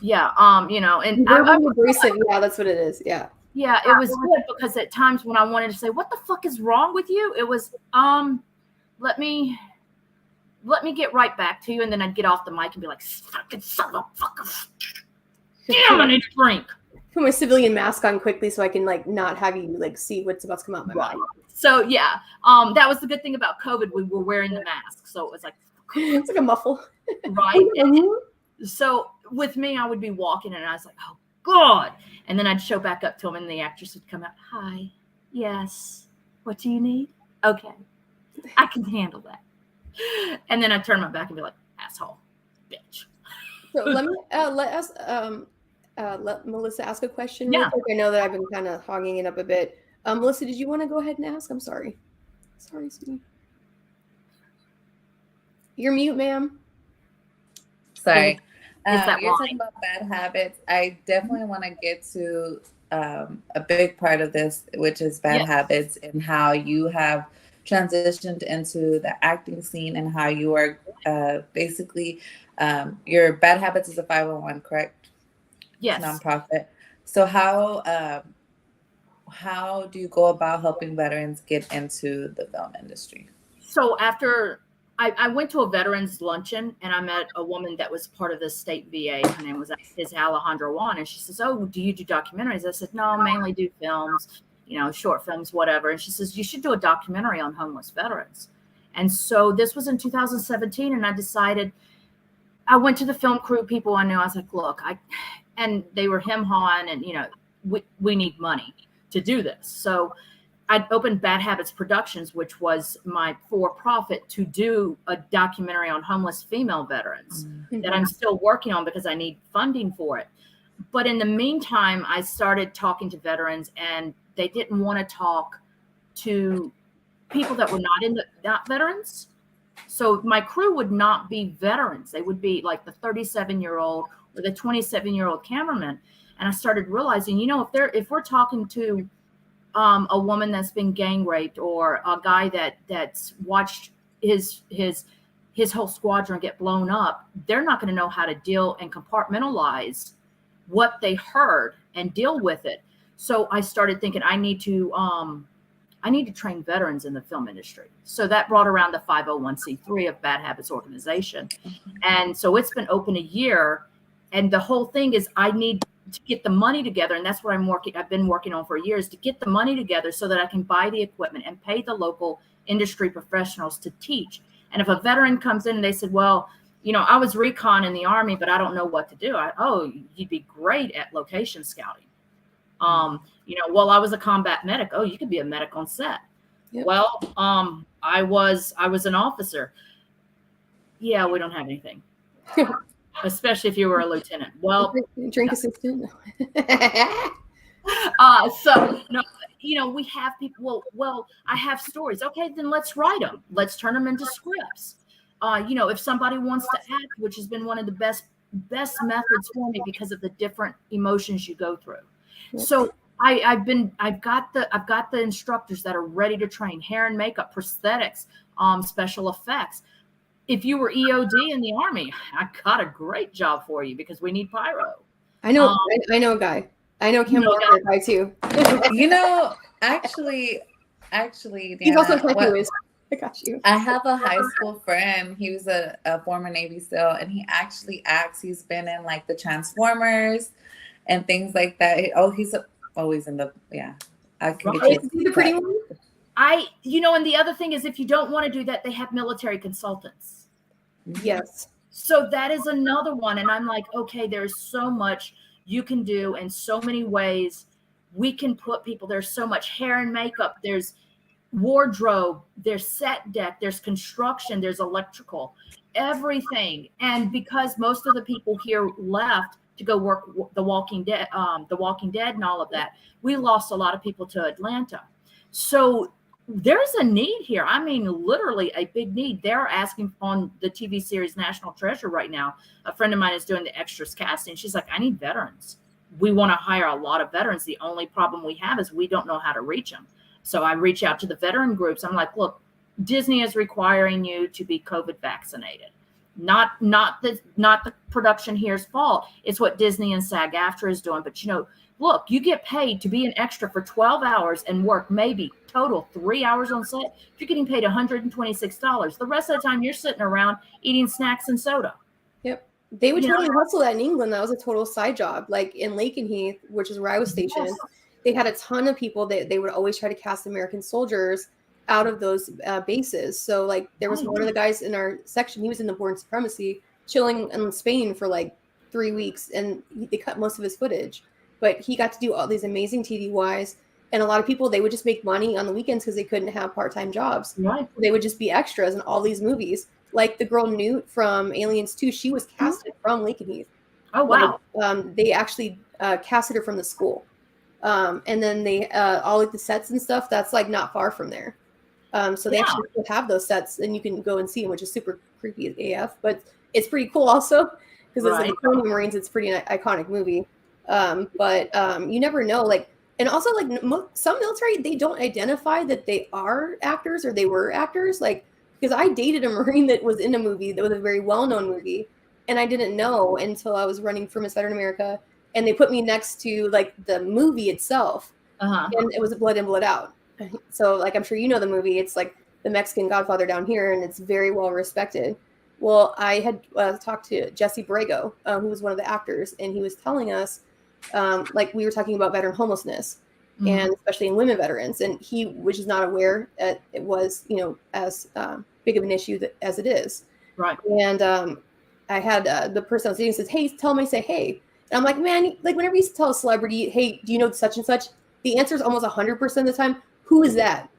Yeah. And verbally abrasive. Yeah, that's what it is. Yeah. Yeah, it was good because at times when I wanted to say, "What the fuck is wrong with you?" It was, let me get right back to you, and then I'd get off the mic and be like, "Fucking son of a fucker, damn, I need a drink." Put my civilian mask on quickly so I can like not have you like see what's about to come out my mouth. So yeah, that was the good thing about COVID. We were wearing the mask, so it was like it's like a muffle, right? So with me, I would be walking, and I was like, "Oh God." And then I'd show back up to him, and the actress would come out. "Hi, yes. What do you need? Okay, I can handle that." And then I'd turn my back and be like, "Asshole, bitch." So let me let Melissa ask a question. Yeah. Real quick. I know that I've been kind of hogging it up a bit. Melissa, did you want to go ahead and ask? I'm sorry. Sorry, sweetie. You're mute, ma'am. Sorry. Is that you're wrong? talking about bad habits. I definitely want to get to a big part of this, which is bad habits, and how you have transitioned into the acting scene, and how you are basically your Bad Habits is a 501, correct? Yes. Nonprofit. So how do you go about helping veterans get into the film industry? So after I went to a veterans luncheon, and I met a woman that was part of the state VA. Her name was Alejandra Juan, and she says, "Oh, do you do documentaries?" I said, "No, I mainly do films, short films, whatever." And she says, "You should do a documentary on homeless veterans." And so this was in 2017, and I decided. I went to the film crew people I knew. I was like, "Look, and they were hawing, and we need money to do this." So I'd opened Bad Habitz Productions, which was my for-profit to do a documentary on homeless female veterans that I'm still working on because I need funding for it. But in the meantime, I started talking to veterans, and they didn't want to talk to people that were not veterans. So my crew would not be veterans. They would be like the 37-year-old or the 27-year-old cameraman. And I started realizing, if we're talking to a woman that's been gang raped, or a guy that's watched his whole squadron get blown up, they're not going to know how to deal and compartmentalize what they heard and deal with it. So I started thinking I need to train veterans in the film industry. So that brought around the 501c3 of Bad Habitz Organization. And so it's been open a year, and the whole thing is I need to get the money together, and that's what I've been working on for years, to get the money together so that I can buy the equipment and pay the local industry professionals to teach. And if a veteran comes in and they said, "Well, I was recon in the Army, but I don't know what to do." You'd be great at location scouting. Well, I was a combat medic. Oh, you could be a medic on set. Yep. Well, I was an officer. Yeah, we don't have anything. Especially if you were a lieutenant. Well, drink assistant. So no, we have people. Well, I have stories. Okay, then let's write them. Let's turn them into scripts. If somebody wants to act, which has been one of the best methods for me because of the different emotions you go through. Yep. So I've got the instructors that are ready to train, hair and makeup, prosthetics, special effects. If you were EOD in the Army, I got a great job for you because we need pyro. I know a guy. I know Kim Walker guy too. Actually, DeAnna, he's also tattooist. I got you. I have a high school friend. He was a former Navy SEAL, and he actually acts. He's been in like the Transformers and things like that. He's always in the I can get you the pretty one. And the other thing is, if you don't want to do that, they have military consultants. Yes. So that is another one. And I'm like, okay, there's so much you can do in so many ways. We can put people, there's so much hair and makeup. There's wardrobe, there's set deck, there's construction, there's electrical, everything. And because most of the people here left to go work The Walking Dead and all of that, we lost a lot of people to Atlanta. So there's a need here. I mean, literally a big need. They're asking on the TV series National Treasure right now. A friend of mine is doing the extras casting. She's like, "I need veterans. we want to hire a lot of veterans. The only problem we have is we don't know how to reach them. So I reach out to the veteran groups. I'm like, look, Disney is requiring you to be COVID vaccinated. Not the production here's fault. It's what Disney and SAG-AFTRA is doing. But, look, you get paid to be an extra for 12 hours and work maybe total 3 hours on set. You're getting paid $126. The rest of the time you're sitting around eating snacks and soda. Yep. They would totally hustle that in England. That was a total side job. Like in Lakenheath, which is where I was stationed, they had a ton of people that they would always try to cast American soldiers out of those bases. So like there was one of the guys in our section, he was in the Born Supremacy, chilling in Spain for like 3 weeks, and they cut most of his footage. But he got to do all these amazing TDYs. And a lot of people, they would just make money on the weekends because they couldn't have part-time jobs. Right. They would just be extras in all these movies. Like the girl Newt from Aliens 2, she was casted from Lakenheath. Oh, wow. They actually casted her from the school. And then they, all like the sets and stuff, that's like not far from there. So they actually have those sets and you can go and see them, which is super creepy AF. But it's pretty cool also because it's like the Marines, it's pretty iconic movie. But you never know, like, and also like some military, they don't identify that they are actors or they were actors. Like, because I dated a Marine that was in a movie that was a very well-known movie, and I didn't know until I was running for Miss Veteran America, and they put me next to like the movie itself, and it was Blood In, Blood Out. So like, I'm sure you know the movie. It's like the Mexican Godfather down here, and it's very well respected. Well, I had talked to Jesse Borrego, who was one of the actors, and he was telling us, like we were talking about veteran homelessness, and especially in women veterans, and he, which is not aware that it was, as big of an issue as it is. Right. And I had the person I was dating says, "Hey, tell him I say hey." And I'm like, man, like whenever you tell a celebrity, "Hey, do you know such and such?" The answer is almost 100% of the time, "Who is that?"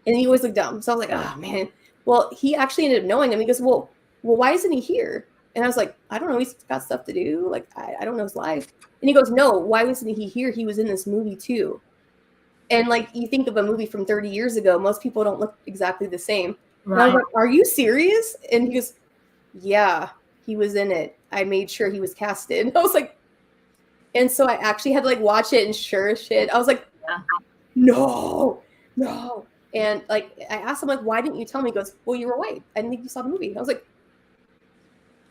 And he always looked dumb. So I was like, oh man. Well, he actually ended up knowing him. He goes, well, why isn't he here? And I was like, I don't know. He's got stuff to do. Like, I don't know his life. And he goes, no, why wasn't he here? He was in this movie too. And like, you think of a movie from 30 years ago, most people don't look exactly the same. Right. And I was like, are you serious? And he goes, yeah, he was in it. I made sure he was casted. I was like, and so I actually had to like watch it, and sure as shit, I was like, no. And like, I asked him like, why didn't you tell me? He goes, well, you were white. I didn't think you saw the movie. I was like,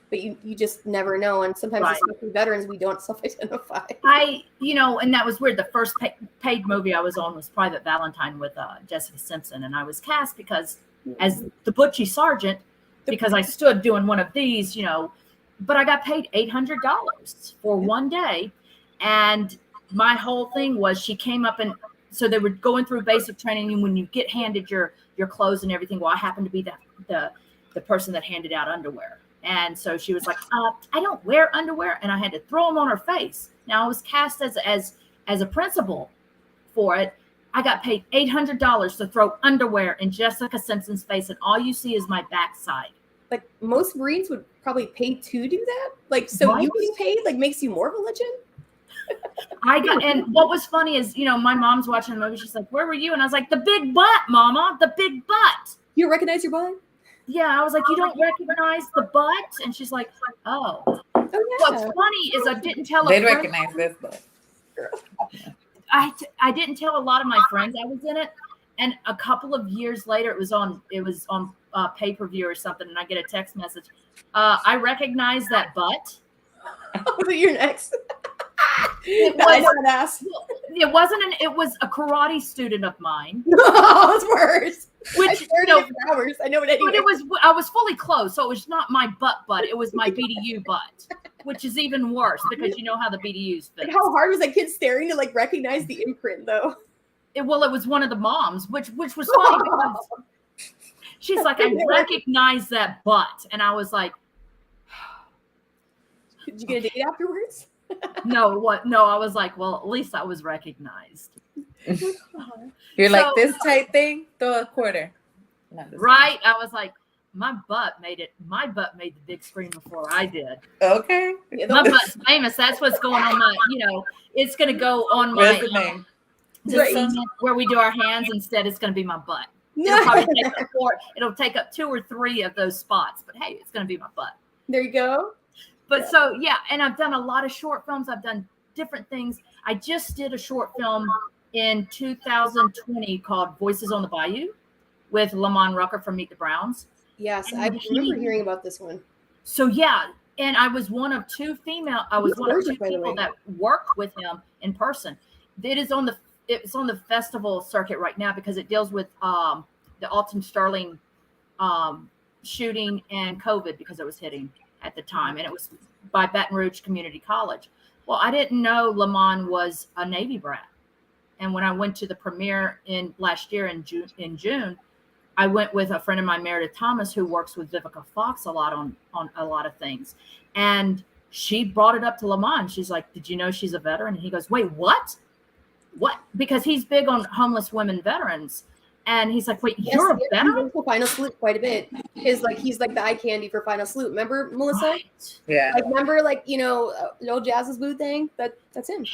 but you just never know. And sometimes especially veterans, we don't self-identify. And that was weird. The first paid movie I was on was Private Valentine with Jessica Simpson. And I was cast because as the Butchie Sergeant, because I stood doing one of these, but I got paid $800 for one day. And my whole thing was she came up and so they were going through basic training. And when you get handed your clothes and everything, well, I happened to be the person that handed out underwear. And so she was like, I don't wear underwear. And I had to throw them on her face. Now I was cast as a principal for it. I got paid $800 to throw underwear in Jessica Simpson's face. And all you see is my backside. Like most Marines would probably pay to do that. Like, so you getting paid like makes you more of a legend. And what was funny is, my mom's watching the movie. She's like, where were you? And I was like, the big butt, mama, the big butt. You recognize your butt? Yeah, I was like, you don't recognize the butt? And she's like, oh. Yeah. What's funny is I didn't tell They'd recognize this butt. I didn't tell a lot of my friends I was in it. And a couple of years later, it was on pay-per-view or something, and I get a text message. I recognize that butt. Was it your next? It was a karate student of mine. No, it's worse. Which hours. I know what it is. But I was fully clothed, so it was not my butt. It was my BDU butt, which is even worse because you know how the BDUs fit. Like how hard was that kid staring to like recognize the imprint though? It was one of the moms, which was funny because she's like, I recognize that butt, and I was like, did you get a date afterwards? No, I was like, well, at least I was recognized. You're like, this tight thing, throw a quarter. Right? I was like, my butt made the big screen before I did. Okay. My butt's famous. That's what's going on my, it's going to go on my resume. Where we do our hands. Instead, it's going to be my butt. It'll take up 2 or 3 of those spots. But hey, it's going to be my butt. There you go. But so, yeah, and I've done a lot of short films. I've done different things. I just did a short film in 2020 called Voices on the Bayou with Lamont Rucker from Meet the Browns. Yes, I remember hearing about this one. So yeah, and I was one of two female. I was one of two people that worked with him in person. It's on the festival circuit right now because it deals with the Alton Sterling shooting and COVID because it was hitting at the time, and it was by Baton Rouge Community College. Well, I didn't know Lamont was a Navy brat, and when I went to the premiere last year in June, I went with a friend of mine, Meredith Thomas, who works with Vivica Fox a lot on a lot of things. And she brought it up to Lamont. She's like, did you know she's a veteran? And he goes, wait, what? What? Because he's big on homeless women veterans. And he's like, wait, you're a veteran? Final Salute quite a bit. He's like the eye candy for Final Salute. Remember, Melissa? Right. Yeah. Like, remember, like, you know, the old Jazz's booth thing? That's him.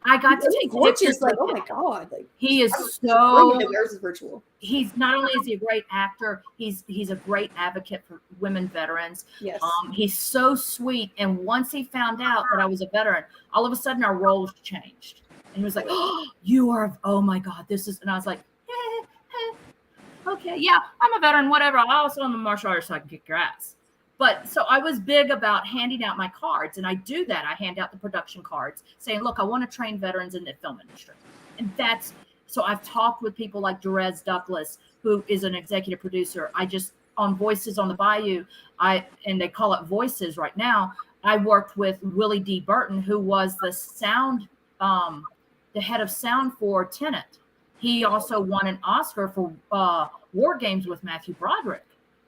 I got to take pictures. Like, oh my God. Like, he is so. Where's his virtual? He's not only is he a great actor, he's a great advocate for women veterans. Yes. He's so sweet. And once he found out that I was a veteran, all of a sudden our roles changed. And he was like, oh, you are, oh my God, this is, and I was like, okay, yeah, I'm a veteran, whatever. I also am a martial artist, so I can kick your ass. But so I was big about handing out my cards, and I do that. I hand out the production cards saying, look, I want to train veterans in the film industry. And so I've talked with people like Jerez Douglas, who is an executive producer. I just, on Voices on the Bayou, and they call it Voices right now, I worked with Willie D. Burton, who was the head of sound for Tenet. He also won an Oscar for War Games with Matthew Broderick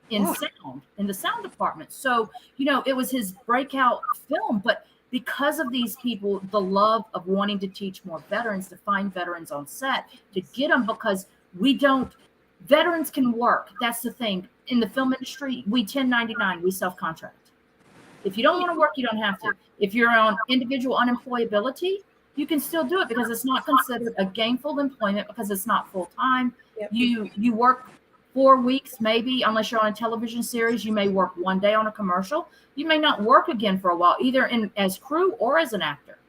in sound, in the sound department. So, you know, it was his breakout film. But because of these people, the love of wanting to teach more veterans, to find veterans on set, to get them, because veterans can work. That's the thing. In the film industry, we 1099, we self-contract. If you don't want to work, you don't have to. If you're on individual unemployability, you can still do it because it's not considered a gainful employment because it's not full time. Yep. You work 4 weeks, maybe, unless you're on a television series. You may work one day on a commercial. You may not work again for a while, either as crew or as an actor.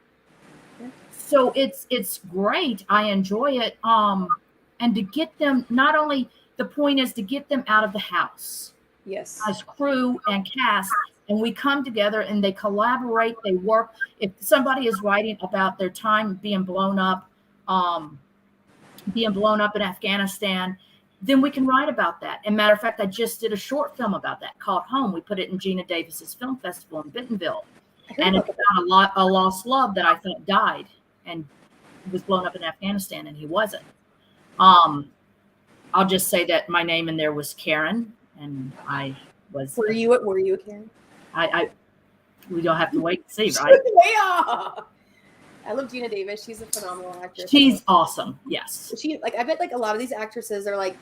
Yep. So it's great. I enjoy it. And to get them, not only the point is to get them out of the house. Yes. As crew and cast. And we come together and they collaborate, they work. If somebody is writing about their time being blown up in Afghanistan, then we can write about that. And matter of fact, I just did a short film about that called Home. We put it in Gina Davis's film festival in Bentonville. And it's about a lost love that I thought died and was blown up in Afghanistan, and he wasn't. I'll just say that my name in there was Karen, and I was. Were you a Karen? We don't have to wait to see, right? Yeah. I love Gina Davis. She's a phenomenal actress. She's awesome. Yes. I bet like a lot of these actresses are like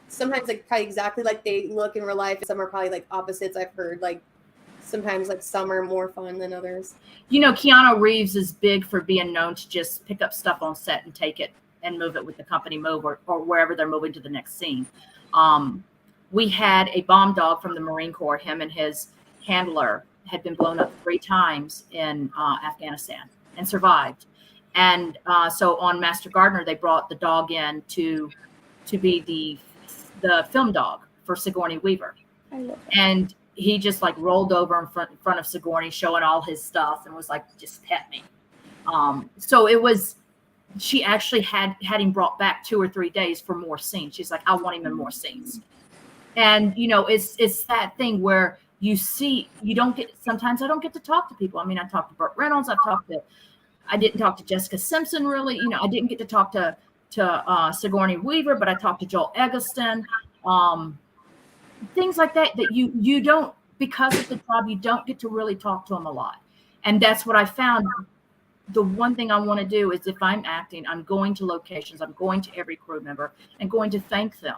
sometimes like probably exactly like they look in real life. Some are probably like opposites. I've heard like sometimes like some are more fun than others. You know, Keanu Reeves is big for being known to just pick up stuff on set and take it and move it with the company move or wherever they're moving to the next scene. We had a bomb dog from the Marine Corps. Him and his handler had been blown up 3 times in Afghanistan and survived. And so on Master Gardener, they brought the dog in to be the film dog for Sigourney Weaver. I love that. And he just like rolled over in front of Sigourney, showing all his stuff, and was like, just pet me. So it was, she actually had him brought back 2 or 3 days for more scenes. She's like, I want him in more scenes. And, you know, it's that thing where sometimes I don't get to talk to people. I mean, I talked to Burt Reynolds. I didn't talk to Jessica Simpson really. You know, I didn't get to talk to Sigourney Weaver, but I talked to Joel Eggleston. Things like that you don't, because of the job, you don't get to really talk to them a lot. And that's what I found. The one thing I want to do is if I'm acting, I'm going to locations, I'm going to every crew member and going to thank them.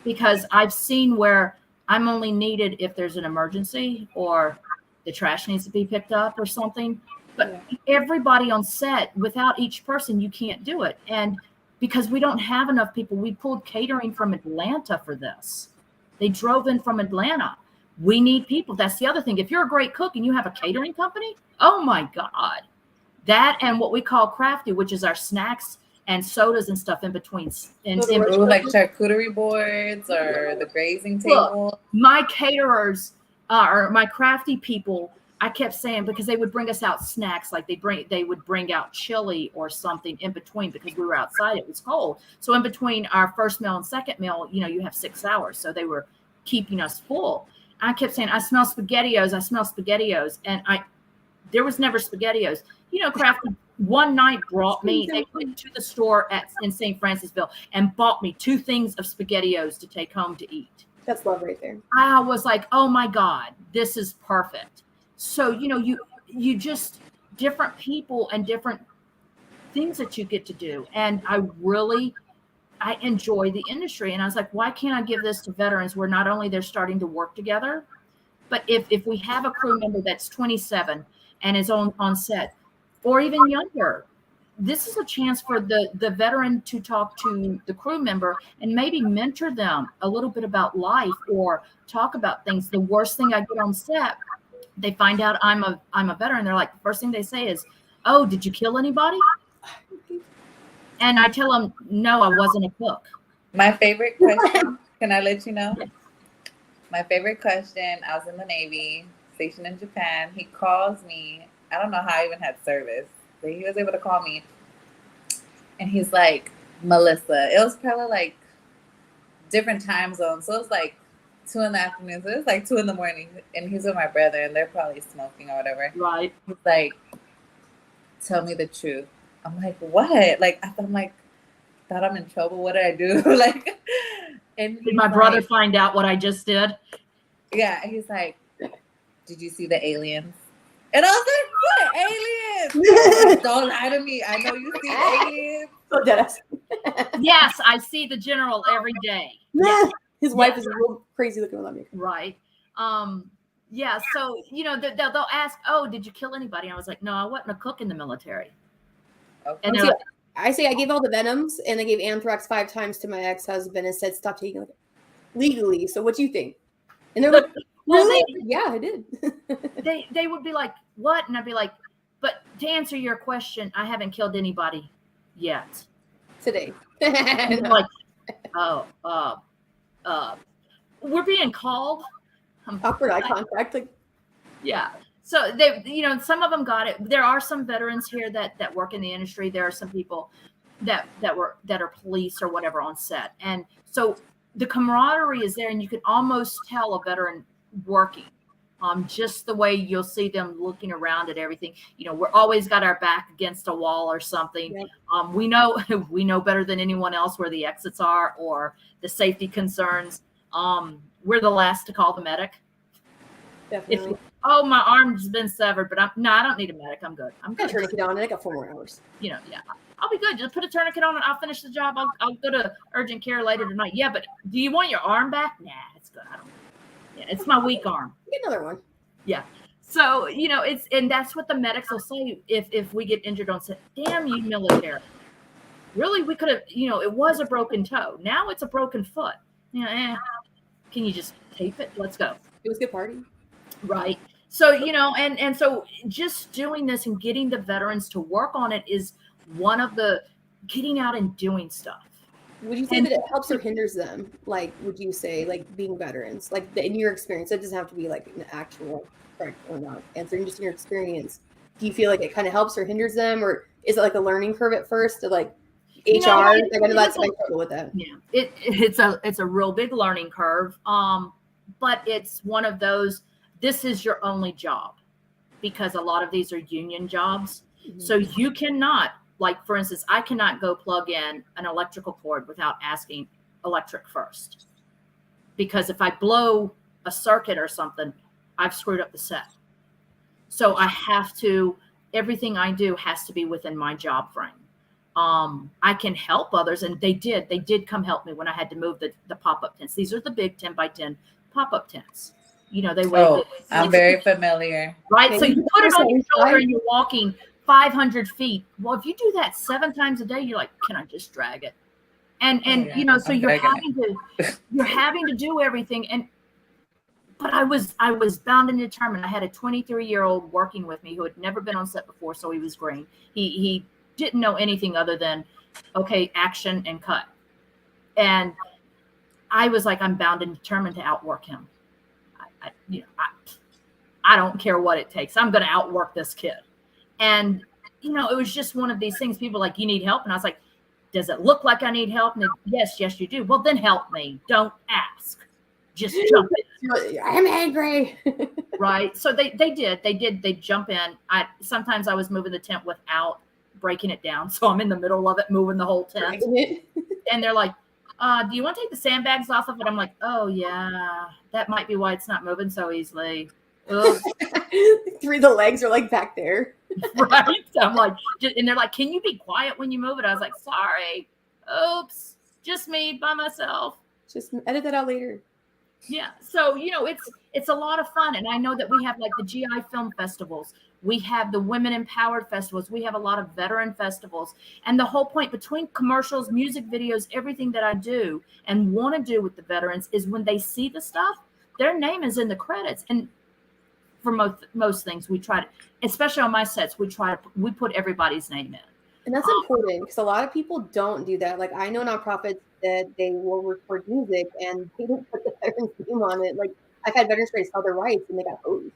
Because I've seen where I'm only needed if there's an emergency or the trash needs to be picked up or something. But everybody on set, without each person, you can't do it. And because we don't have enough people, we pulled catering from Atlanta for this. They drove in from Atlanta. We need people. That's the other thing. If you're a great cook and you have a catering company, oh my God, That and what we call crafty, which is our snacks and sodas and stuff in between. Ooh, like charcuterie boards or the grazing table. Look, my caterers or my crafty people, I kept saying, because they would bring us out snacks, like they would bring out chili or something in between, because we were outside, it was cold. So in between our first meal and second meal, you have 6 hours. So they were keeping us full. I kept saying, I smell SpaghettiOs. And there was never SpaghettiOs. Crafty one night they went to the store in St. Francisville and bought me 2 things of SpaghettiOs to take home to eat. That's love right there. I was like, oh my God, this is perfect. So, you just different people and different things that you get to do. And I enjoy the industry. And I was like, why can't I give this to veterans where not only they're starting to work together, but if we have a crew member that's 27 and is on set, or even younger, this is a chance for the veteran to talk to the crew member and maybe mentor them a little bit about life or talk about things. The worst thing I get on set, they find out I'm a veteran. They're like, the first thing they say is, oh, did you kill anybody? And I tell them, no, I wasn't a cook. My favorite question, can I let you know? My favorite question, I was in the Navy, stationed in Japan. He calls me. I don't know how I even had service, but he was able to call me. And he's like, Melissa, it was probably like different time zones. So it was like 2 in the afternoon. So it was like 2 in the morning. And he's with my brother and they're probably smoking or whatever. Right. He's like, tell me the truth. I'm like, what? Like, I'm like, thought I'm in trouble. What did I do? Like, and did my brother find out what I just did? Yeah. He's like, did you see the aliens? And I was like, what aliens? Don't lie to me. I know you see aliens. So deadass. Yes, I see the general every day. Yeah. His wife is a real crazy looking with me. Right. Yeah. So, they'll ask, oh, did you kill anybody? And I was like, no, I wasn't a cook in the military. Okay. And they're like, I say I gave all the venoms, and I gave anthrax 5 times to my ex-husband and said, stop taking it legally. So what do you think? And they're like, really? Yeah, I did. they would be like, what? And I'd be like, but to answer your question, I haven't killed anybody yet. Today. And they're like, oh, we're being called. Awkward eye contact. Like, yeah. So they, some of them got it. There are some veterans here that work in the industry. There are some people that are police or whatever on set. And so the camaraderie is there, and you can almost tell a veteran working. Just the way you'll see them looking around at everything. We're always got our back against a wall or something. Yep. We know better than anyone else where the exits are or the safety concerns. We're the last to call the medic. Definitely. My arm's been severed, but I don't need a medic. I'm good. I'm good. Tourniquet on, and I got 4 more hours. Yeah, I'll be good. Just put a tourniquet on and I'll finish the job. I'll go to urgent care later tonight. Yeah, but do you want your arm back? Nah, it's good. I don't. Yeah, it's my weak arm. Get another one. Yeah. So, and that's what the medics will say if we get injured on set. Damn you, military. Really, we could have, it was a broken toe. Now it's a broken foot. Can you just tape it? Let's go. It was a good party. Right. So, and so just doing this and getting the veterans to work on it is one of the getting out and doing stuff. Would you say that it helps or hinders them? Like, would you say, like, being veterans? Like, in your experience, it doesn't have to be, like, an actual correct or not answering, just in your experience. Do you feel like it kind of helps or hinders them? Or is it, like, a learning curve at first to, like, HR? I know that's my struggle with that. Yeah. It's a real big learning curve. But it's one of those, this is your only job. Because a lot of these are union jobs. Mm-hmm. So you cannot, like, for instance, I cannot go plug in an electrical cord without asking electric first. Because if I blow a circuit or something, I've screwed up the set. So I have to, everything I do has to be within my job frame. I can help others, and they did come help me when I had to move the pop-up tents. These are the big 10x10 pop-up tents. They weigh. Oh, I'm very familiar. Right? Okay. So you put it on your shoulder and you're walking 500 feet. Well, if you do that 7 times a day, you're like, can I just drag it? And so you're having to do everything. And but I was bound and determined. I had a 23-year-old working with me who had never been on set before, so he was green. He didn't know anything other than, okay, action and cut. And I was like, I'm bound and determined to outwork him. I don't care what it takes. I'm going to outwork this kid. And, it was just one of these things. People were like, you need help? And I was like, does it look like I need help? And yes, you do. Well, then help me. Don't ask. Just jump in. I'm angry. Right. So they did. They jump in. Sometimes I was moving the tent without breaking it down. So I'm in the middle of it, moving the whole tent. And they're like, do you want to take the sandbags off of it? I'm like, oh yeah, that might be why it's not moving so easily. Three of the legs are like back there. Right. So I'm like, and they're like, can you be quiet when you move it? I was like, sorry. Oops. Just me by myself. Just edit that out later. Yeah. So, it's a lot of fun. And I know that we have like the GI film festivals. We have the Women Empowered festivals. We have a lot of veteran festivals. And the whole point between commercials, music videos, everything that I do and want to do with the veterans is when they see the stuff, their name is in the credits. And for most things, we try to, especially on my sets, we put everybody's name in. And that's important because a lot of people don't do that. Like I know nonprofits that they will record music and they don't put the veterans name on it. Like I've had veterans try to sell their rights and they got hosed.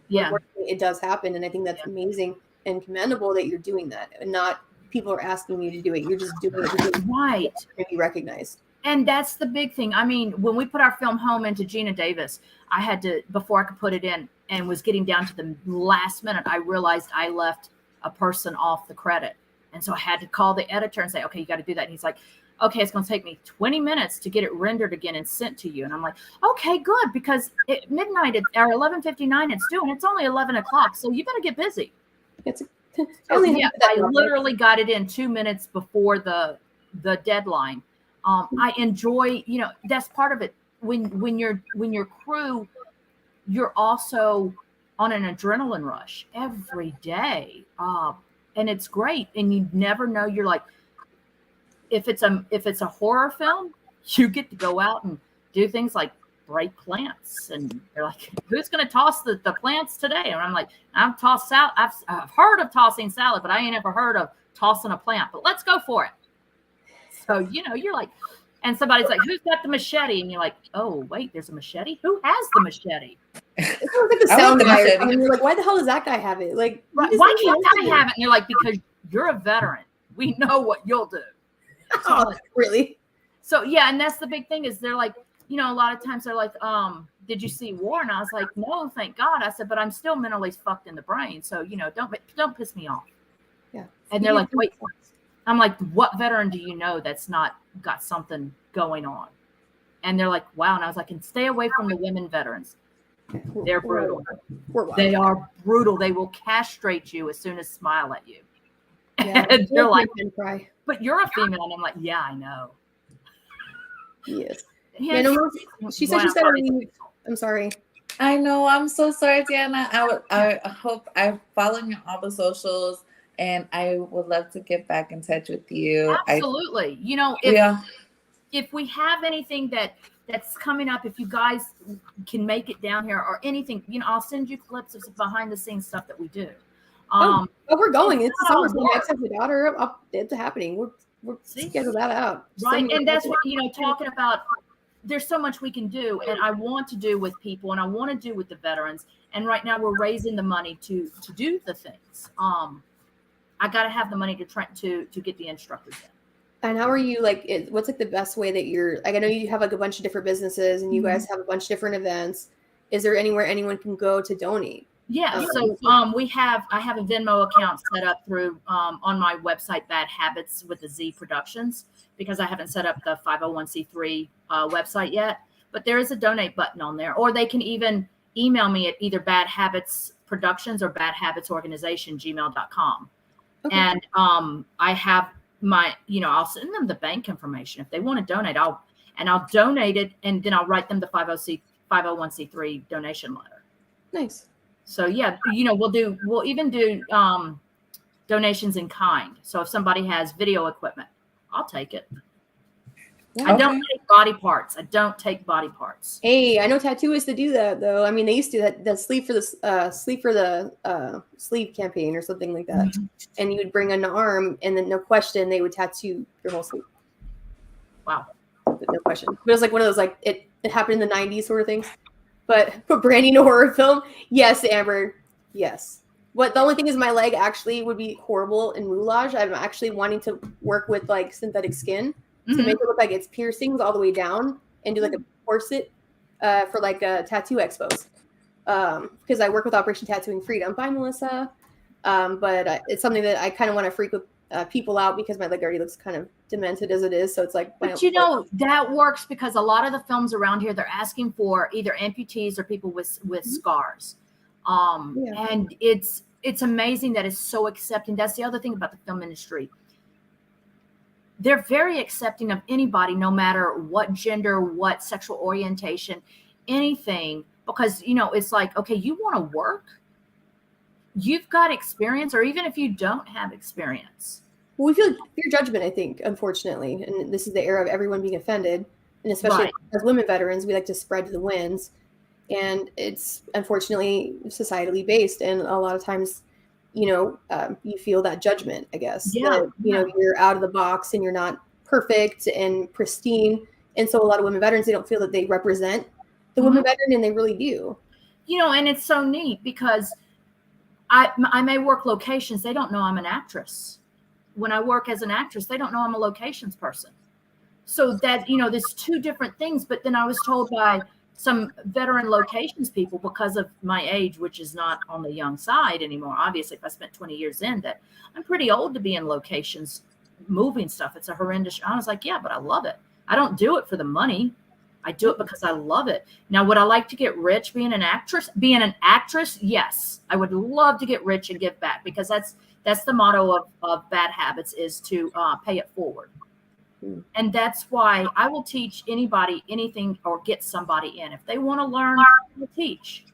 Yeah, it does happen, and I think that's amazing and commendable that you're doing that, and not people are asking you to do it. You're just doing it right to be recognized. And that's the big thing. I mean, when we put our film home into Gina Davis, I had to, before I could put it in and was getting down to the last minute, I realized I left a person off the credit. And so I had to call the editor and say, okay, you got to do that. And he's like, okay, it's going to take me 20 minutes to get it rendered again and sent to you. And I'm like, okay, good. Because at midnight or 11:59 it's due and it's only 11 o'clock. So you better get busy. I literally got it in 2 minutes before the deadline. I enjoy, that's part of it. When your crew, you're also on an adrenaline rush every day. And it's great. And you never know. You're like, if it's a horror film, you get to go out and do things like break plants. And they're like, who's going to toss the plants today? And I'm like, I've heard of tossing salad, but I ain't ever heard of tossing a plant, but let's go for it. So, you're like, and somebody's like, who's got the machete? And you're like, oh, wait, there's a machete? Who has the machete? It sounds like the sound guy. And you're like, why the hell does that guy have it? Like, why can't I have it? And you're like, because you're a veteran. We know what you'll do. Oh, really? So, yeah, and that's the big thing is they're like, a lot of times they're like, did you see War? And I was like, no, thank God. I said, but I'm still mentally fucked in the brain. So, don't piss me off. Yeah. And they're like, wait. I'm like, what veteran do you know that's not got something going on? And they're like, wow. And I was like, and stay away from the women veterans. They're brutal. They are brutal. They will castrate you as soon as smile at you. Yeah, and they're like, cry. But you're a female. And I'm like, yeah, I know. Yes. Yeah, she said she's got to leave. I'm sorry. I know. I'm so sorry, DeAnna. I hope I'm following all the socials. And I would love to get back in touch with you. Absolutely. If we have anything that's coming up, if you guys can make it down here or anything, I'll send you clips of behind the scenes stuff that we do. We're going. It's the summer. So next time my daughter, it's happening. We're schedule that out. Right. And that's what, talking about, there's so much we can do and I want to do with people and I want to do with the veterans. And right now we're raising the money to do the things. I got to have the money to get the instructors in. And how are you what's the best way that you're I know you have a bunch of different businesses and you guys have a bunch of different events. Is there anywhere anyone can go to donate? Yeah. So I have a Venmo account set up through on my website, Bad Habitz with the Z Productions, because I haven't set up the 501c3 website yet, but there is a donate button on there, or they can even email me at either Bad Habitz Productions or Bad Habitz Organization gmail.com. Okay. And I have my, I'll send them the bank information. If they want to donate, I'll donate it and then I'll write them the 501c3 donation letter. Nice. So yeah, we'll even do donations in kind. So if somebody has video equipment, I'll take it. I don't take body parts. I don't take body parts. Hey, I know tattooists that do that though. I mean, they used to do that sleeve for the sleeve campaign or something like that. Mm-hmm. And you would bring an arm, and then no question they would tattoo your whole sleeve. Wow, but no question. But it was like one of those like it happened in the '90s sort of things. But for branding a horror film, yes, Amber, yes. What the only thing is, my leg actually would be horrible in moulage. I'm actually wanting to work with like synthetic skin. To make it look like it's piercings all the way down and do like a corset for like tattoo expos. Because I work with Operation Tattooing Freedom. Bye, Melissa. But it's something that I kind of want to freak with people out because my leg already looks kind of demented as it is. So it's like, but you know, that works because a lot of the films around here, they're asking for either amputees or people with scars. And it's amazing that it's so accepting. That's the other thing about the film industry. They're very accepting of anybody, no matter what gender, what sexual orientation, anything, because, you know, it's like, okay, you want to work, you've got experience, or even if you don't have experience. Well, we feel fear judgment, I think, unfortunately, and this is the era of everyone being offended, and especially as women veterans, we like to spread to the winds, and it's unfortunately societally based, and a lot of times, you know, you feel that judgment, I guess. Yeah. That, you know, you're out of the box and you're not perfect and pristine. And so a lot of women veterans, they don't feel that they represent the women veteran, and they really do. You know, and it's so neat because I may work locations. They don't know I'm an actress. When I work as an actress, they don't know I'm a locations person. So that, you know, there's two different things. But then I was told by some veteran locations people, because of my age, which is not on the young side anymore. Obviously, if I spent 20 years in that, I'm pretty old to be in locations moving stuff. It's a horrendous. I was like, yeah, but I love it. I don't do it for the money. I do it because I love it. Now, would I like to get rich being an actress? Yes, I would love to get rich and give back, because that's the motto of Bad Habitz, is to pay it forward. And that's why I will teach anybody anything, or get somebody in. If they want to learn, I will teach.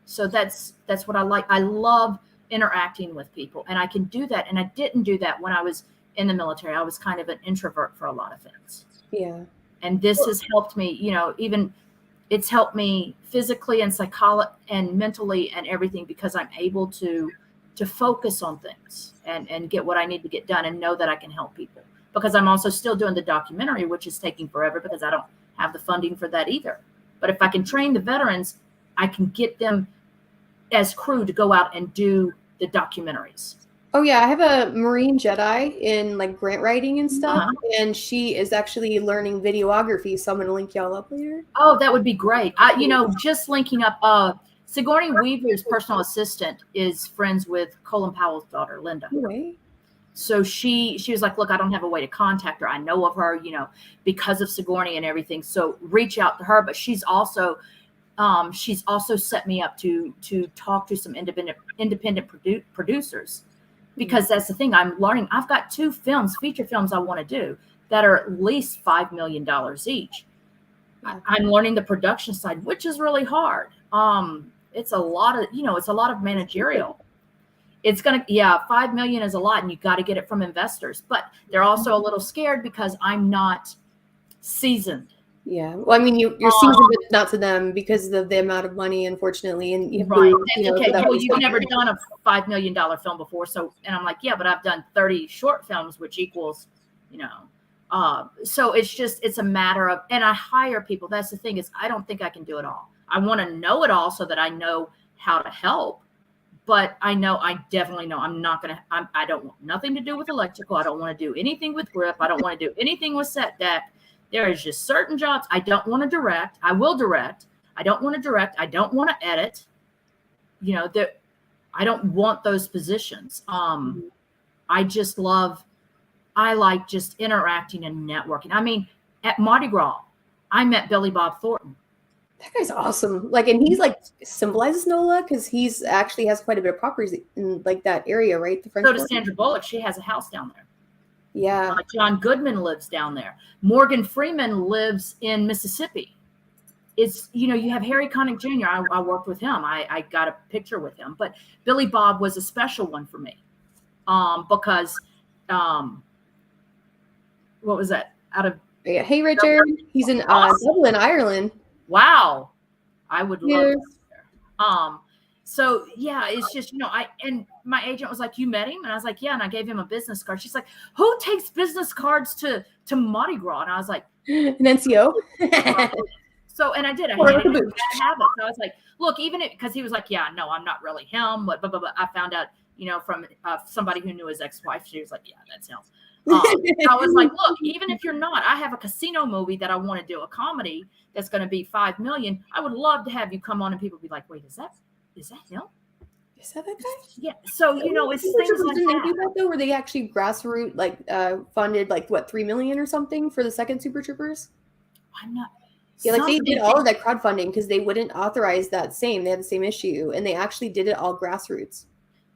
So that's what I like. I love interacting with people, and I can do that. And I didn't do that when I was in the military. I was kind of an introvert for a lot of things. Yeah. And this has helped me, you know, even it's helped me physically and psychologically and mentally and everything, because I'm able to focus on things and get what I need to get done, and know that I can help people. Because I'm also still doing the documentary, which is taking forever because I don't have the funding for that either. But if I can train the veterans, I can get them as crew to go out and do the documentaries. Oh yeah, I have a Marine Jedi in like grant writing and stuff, and she is actually learning videography. So I'm going to link y'all up later. Oh, that would be great. You know, just linking up. Sigourney Weaver's personal assistant is friends with Colin Powell's daughter, Linda. Anyway. So she was like, look, I don't have a way to contact her. I know of her, you know, because of Sigourney and everything. So reach out to her. But she's also set me up to talk to some independent producers, because that's the thing I'm learning. I've got 2 feature films I want to do that are at least $5 million each. I'm learning the production side, which is really hard. It's a lot of managerial. It's $5 million is a lot, and you got to get it from investors, but they're also a little scared because I'm not seasoned. Yeah. Well, I mean, you're seasoned, but not to them because of the amount of money, unfortunately. And you've never done a $5 million film before. So, and I'm like, yeah, but I've done 30 short films, which equals, you know, so it's a matter of, and I hire people. That's the thing, is I don't think I can do it all. I want to know it all so that I know how to help. But I definitely know I don't want nothing to do with electrical. I don't want to do anything with grip. I don't want to do anything with set deck. There is just certain jobs I don't want to direct. I will direct. I don't want to direct. I don't want to edit. You know, I don't want those positions. I like just interacting and networking. I mean, at Mardi Gras, I met Billy Bob Thornton. That guy's awesome. Like, and he's like symbolizes NOLA because he's actually has quite a bit of properties in like that area, right? The French. So does Sandra Bullock. She has a house down there. Yeah. John Goodman lives down there. Morgan Freeman lives in Mississippi. It's, you know, you have Harry Connick Jr. I worked with him. I got a picture with him. But Billy Bob was a special one for me, because what was that? Yeah. Hey, Richard. He's in Dublin, Ireland. Wow. I would love Cheers. to. So yeah, it's just, and my agent was like, you met him? And I was like, yeah. And I gave him a business card. She's like, who takes business cards to Mardi Gras? And I was like, an NCO. So, and I did. I handed him Bad Habitz. I was like, look, even because he was like, yeah, no, I'm not really him. But I found out, from somebody who knew his ex-wife. She was like, yeah, that's him. I was like, look, even if you're not, I have a casino movie that I want to do, a comedy that's going to be $5 million. I would love to have you come on and people be like, wait, is that him? Is that that guy? Yeah. So, it's things like Didn't that. they do that though? Where they actually grassroots funded $3 million or something for the second Super Troopers? I'm not. Yeah, they did all of that crowdfunding because they wouldn't authorize that same. They had the same issue, and they actually did it all grassroots.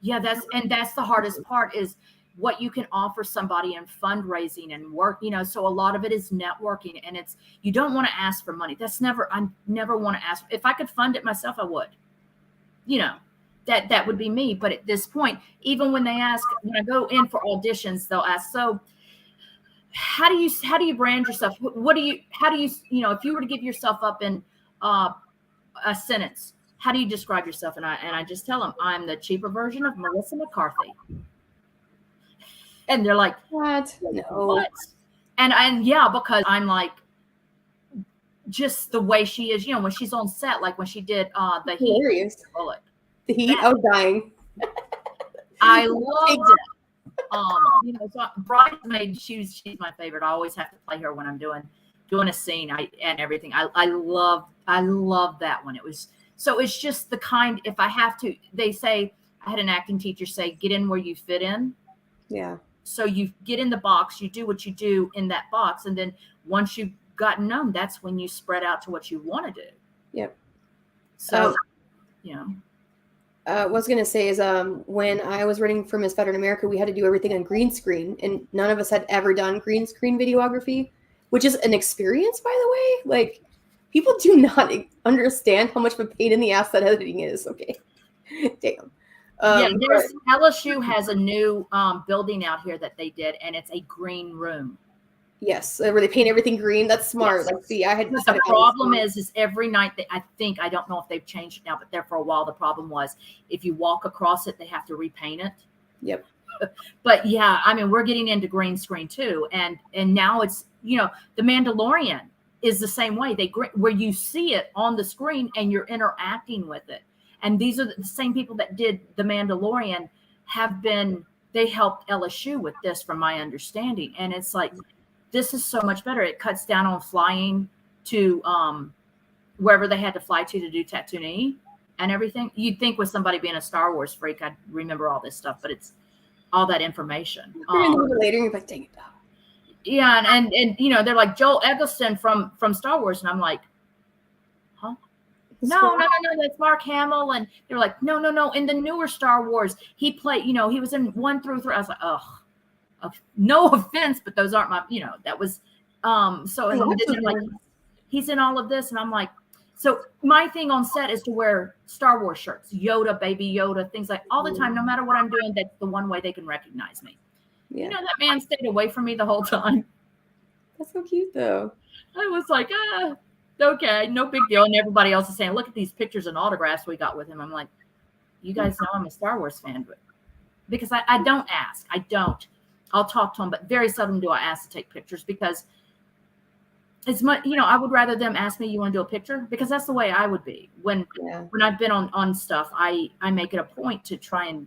Yeah, that's the hardest part is what you can offer somebody in fundraising and work. So a lot of it is networking, and you don't want to ask for money. I never want to ask. If I could fund it myself, I would. That would be me. But at this point, even when I go in for auditions, they'll ask, so how do you brand yourself? If you were to give yourself up in a sentence, how do you describe yourself? And I just tell them, I'm the cheaper version of Melissa McCarthy. And they're like, what? No. What? And yeah, because I'm like, just the way she is, when she's on set, like when she did the Heat. The Heat? I was dying. I loved it. So Bridesmaid, she's my favorite. I always have to play her when I'm doing a scene and everything. I love that one. It's just the kind, if I have to, they say, I had an acting teacher say, get in where you fit in. Yeah. So you get in the box, you do what you do in that box. And then once you've gotten known, that's when you spread out to what you want to do. Yep. So, what I was going to say is when I was running for Miss Veteran America, we had to do everything on green screen, and none of us had ever done green screen videography, which is an experience, by the way. People do not understand how much of a pain in the ass that editing is. Okay. Damn. LSU has a new building out here that they did, and it's a green room. Yes, where they paint everything green. That's smart. Yes. The problem is every night I don't know if they've changed it now, but there for a while the problem was if you walk across it, they have to repaint it. Yep. But yeah, we're getting into green screen too, and now it's The Mandalorian is the same way. Where you see it on the screen and you're interacting with it. And these are the same people that did The Mandalorian they helped LSU with this, from my understanding, and it's like. This is so much better. It cuts down on flying to wherever they had to fly to do Tatooine and everything. You'd think with somebody being a Star Wars freak, I'd remember all this stuff, but it's all that information. Later, you're like, dang it. Yeah, and they're like Joel Eggleston from Star Wars, and I'm like, huh? No, that's Mark Hamill, and they're like, no. In the newer Star Wars, he played. He was in 1 through 3. I was like, ugh. No offense, but those aren't my, that was, so and then like, he's in all of this. And I'm like, so my thing on set is to wear Star Wars shirts, Yoda, baby Yoda, things like all the time, no matter what I'm doing, that's the one way they can recognize me. Yeah. That man stayed away from me the whole time. That's so cute though. I was like, okay, no big deal. And everybody else is saying, look at these pictures and autographs we got with him. I'm like, you guys know I'm a Star Wars fan, but because I don't ask, I'll talk to them, but very seldom do I ask to take pictures because it's much, I would rather them ask me, you want to do a picture? Because that's the way I would be. When I've been on stuff, I make it a point to try and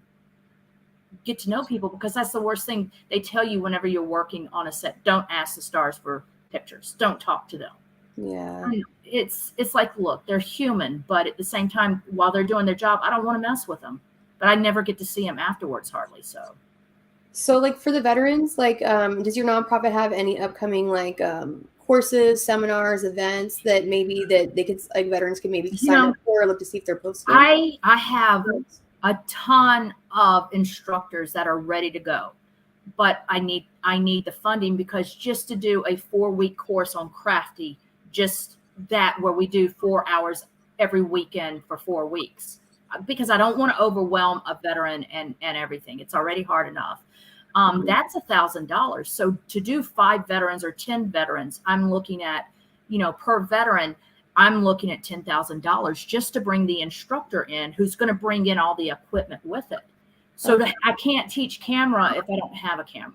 get to know people, because that's the worst thing they tell you whenever you're working on a set. Don't ask the stars for pictures. Don't talk to them. Yeah. It's like, look, they're human, but at the same time, while they're doing their job, I don't want to mess with them, but I never get to see them afterwards hardly. So for the veterans, does your nonprofit have any upcoming courses, seminars, events that maybe that they could veterans could maybe sign up for or look to see if they're posted? I have a ton of instructors that are ready to go, but I need the funding, because just to do a 4-week course on Crafty, just that where we do 4 hours every weekend for 4 weeks, because I don't want to overwhelm a veteran and everything. It's already hard enough. That's $1,000. So to do 5 veterans or 10 veterans, I'm looking at, per veteran, I'm looking at $10,000 just to bring the instructor in who's going to bring in all the equipment with it. So I can't teach camera if I don't have a camera.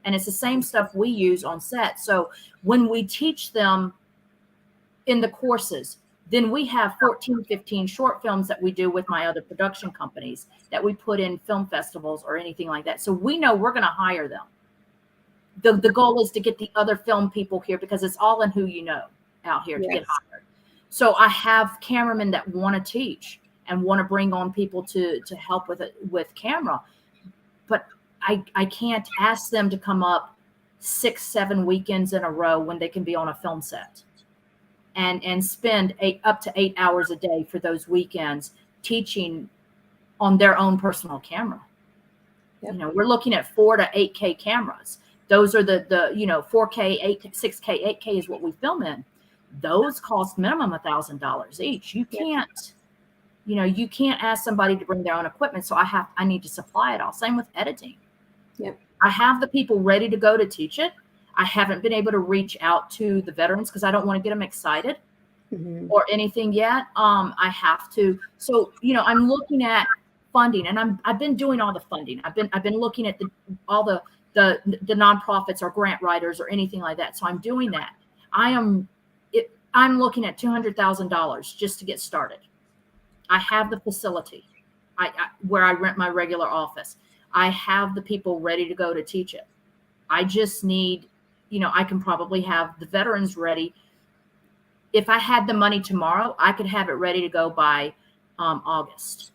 And it's the same stuff we use on set. So when we teach them in the courses, then we have 14, 15 short films that we do with my other production companies that we put in film festivals or anything like that. So we know we're going to hire them. The goal is to get the other film people here because it's all in who you know out here to get hired. So I have cameramen that want to teach and want to bring on people to help with camera. But I can't ask them to come up 6-7 weekends in a row when they can be on a film set and spend up to 8 hours a day for those weekends teaching on their own personal camera. Yep. We're looking at 4 to 8K cameras. Those are the 4K, 6K, 8K is what we film in. Those cost minimum $1,000 each. You can't, you can't ask somebody to bring their own equipment. So I need to supply it all. Same with editing. Yep. I have the people ready to go to teach it. I haven't been able to reach out to the veterans because I don't want to get them excited or anything yet. I have to. So, I'm looking at funding, and I've been doing all the funding. I've been looking at all the nonprofits or grant writers or anything like that. So I'm doing that. I'm looking at $200,000 just to get started. I have the facility where I rent my regular office. I have the people ready to go to teach it. I just need, I can probably have the veterans ready. If I had the money tomorrow, I could have it ready to go by August.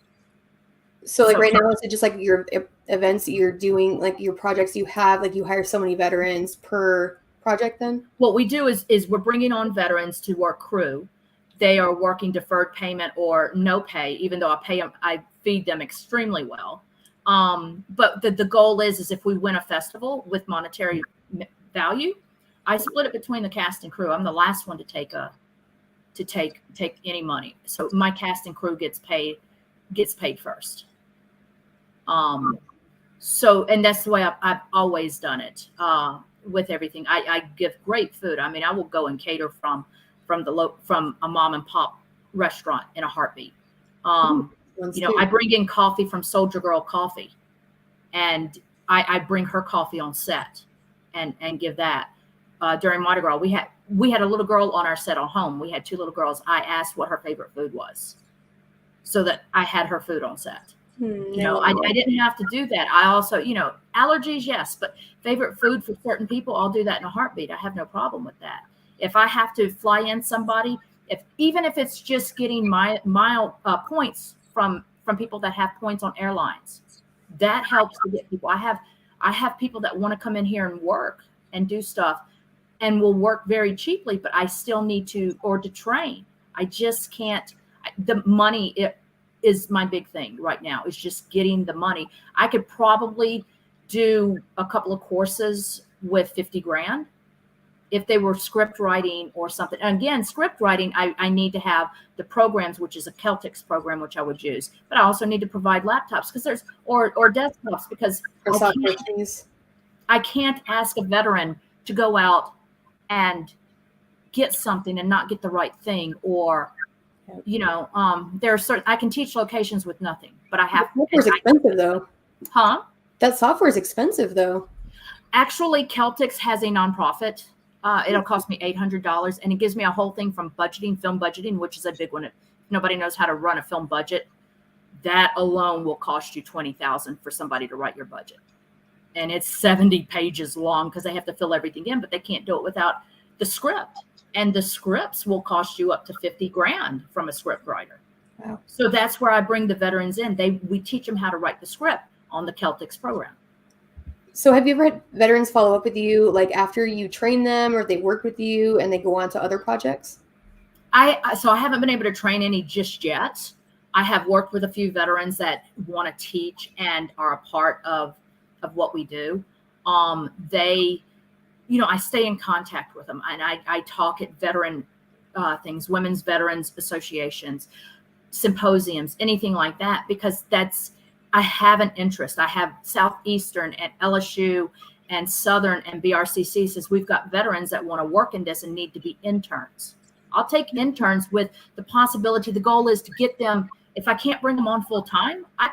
So right now, is it just like your events that you're doing, like your projects you have, like you hire so many veterans per project then? What we do is we're bringing on veterans to work crew. They are working deferred payment or no pay, even though I feed them extremely well. But the goal is if we win a festival with monetary value, I split it between the cast and crew. I'm the last one to take any money. So my cast and crew gets paid first. And that's the way I've always done it. With everything, I give great food. I mean, I will go and cater from a mom and pop restaurant in a heartbeat. I bring in coffee from Soldier Girl Coffee, and I bring her coffee on set and give that. During Mardi Gras, we had a little girl on our set on home. We had 2 little girls. I asked what her favorite food was, so that I had her food on set. I didn't have to do that. I also, allergies, yes, but favorite food for certain people, I'll do that in a heartbeat. I have no problem with that. If I have to fly in somebody, even if it's just getting mile points from people that have points on airlines, that helps to get people. I have people that want to come in here and work and do stuff and will work very cheaply, but I still need to train. I just can't. The money, is my big thing right now, is just getting the money. I could probably do a couple of courses with $50,000 if they were script writing or something. And again, script writing, I need to have the programs, which is a Celtics program, which I would use, but I also need to provide laptops because or desktops because I can't ask a veteran to go out and get something and not get the right thing, or there are certain, I can teach locations with nothing, but I have. Software's expensive though. Huh? That software is expensive though. Actually, Celtics has a nonprofit. It'll cost me $800, and it gives me a whole thing from budgeting, film budgeting, which is a big one. If nobody knows how to run a film budget, that alone will cost you $20,000 for somebody to write your budget, and it's 70 pages long because they have to fill everything in, but they can't do it without the script. And the scripts will cost you up to $50,000 from a script writer. Wow. So that's where I bring the veterans in. We teach them how to write the script on the Celtics program. So have you ever had veterans follow up with you, like after you train them or they work with you and they go on to other projects? So I haven't been able to train any just yet. I have worked with a few veterans that want to teach and are a part of what we do. I stay in contact with them, and I talk at veteran things, women's veterans associations, symposiums, anything like that, because I have an interest. I have Southeastern and LSU and Southern and BRCC says we've got veterans that want to work in this and need to be interns. I'll take interns with the possibility. The goal is to get them. If I can't bring them on full time, I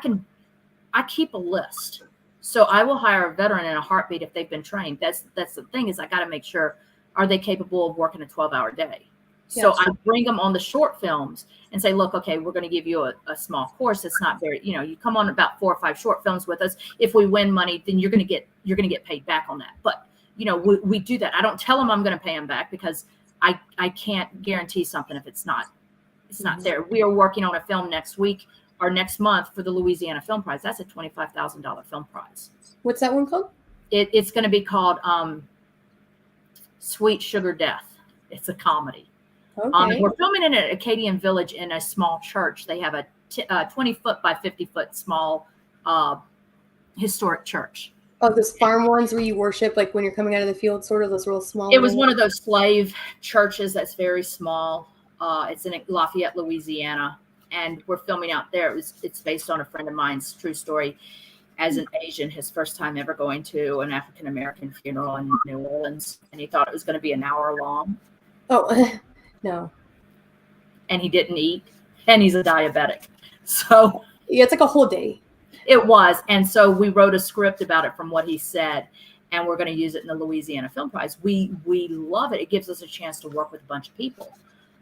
keep a list. So I will hire a veteran in a heartbeat if they've been trained. That's the thing is I got to make sure, are they capable of working a 12-hour day? So I bring them on the short films and say, look, okay, we're going to give you a small course. It's not very, you come on about 4 or 5 short films with us. If we win money, then you're going to get paid back on that. But, we do that. I don't tell them I'm going to pay them back because I can't guarantee something if it's not there. We are working on a film next week or next month for the Louisiana Film Prize. That's a $25,000 film prize. What's that one called? It's going to be called Sweet Sugar Death. It's a comedy. Okay. We're filming in an Acadian village in a small church. They have a 20-foot by 50-foot small historic church. Oh, those farm ones where you worship, like when you're coming out of the field, sort of those real small. It was one of those slave churches that's very small. It's in Lafayette, Louisiana, and we're filming out there. It's based on a friend of mine's true story. As an Asian, his first time ever going to an African American funeral in New Orleans, and he thought it was going to be an hour long. Oh. No. And he didn't eat, and he's a diabetic. So yeah, it's like a whole day. It was. And so we wrote a script about it from what he said, and we're going to use it in the Louisiana Film Prize. We love it. It gives us a chance to work with a bunch of people.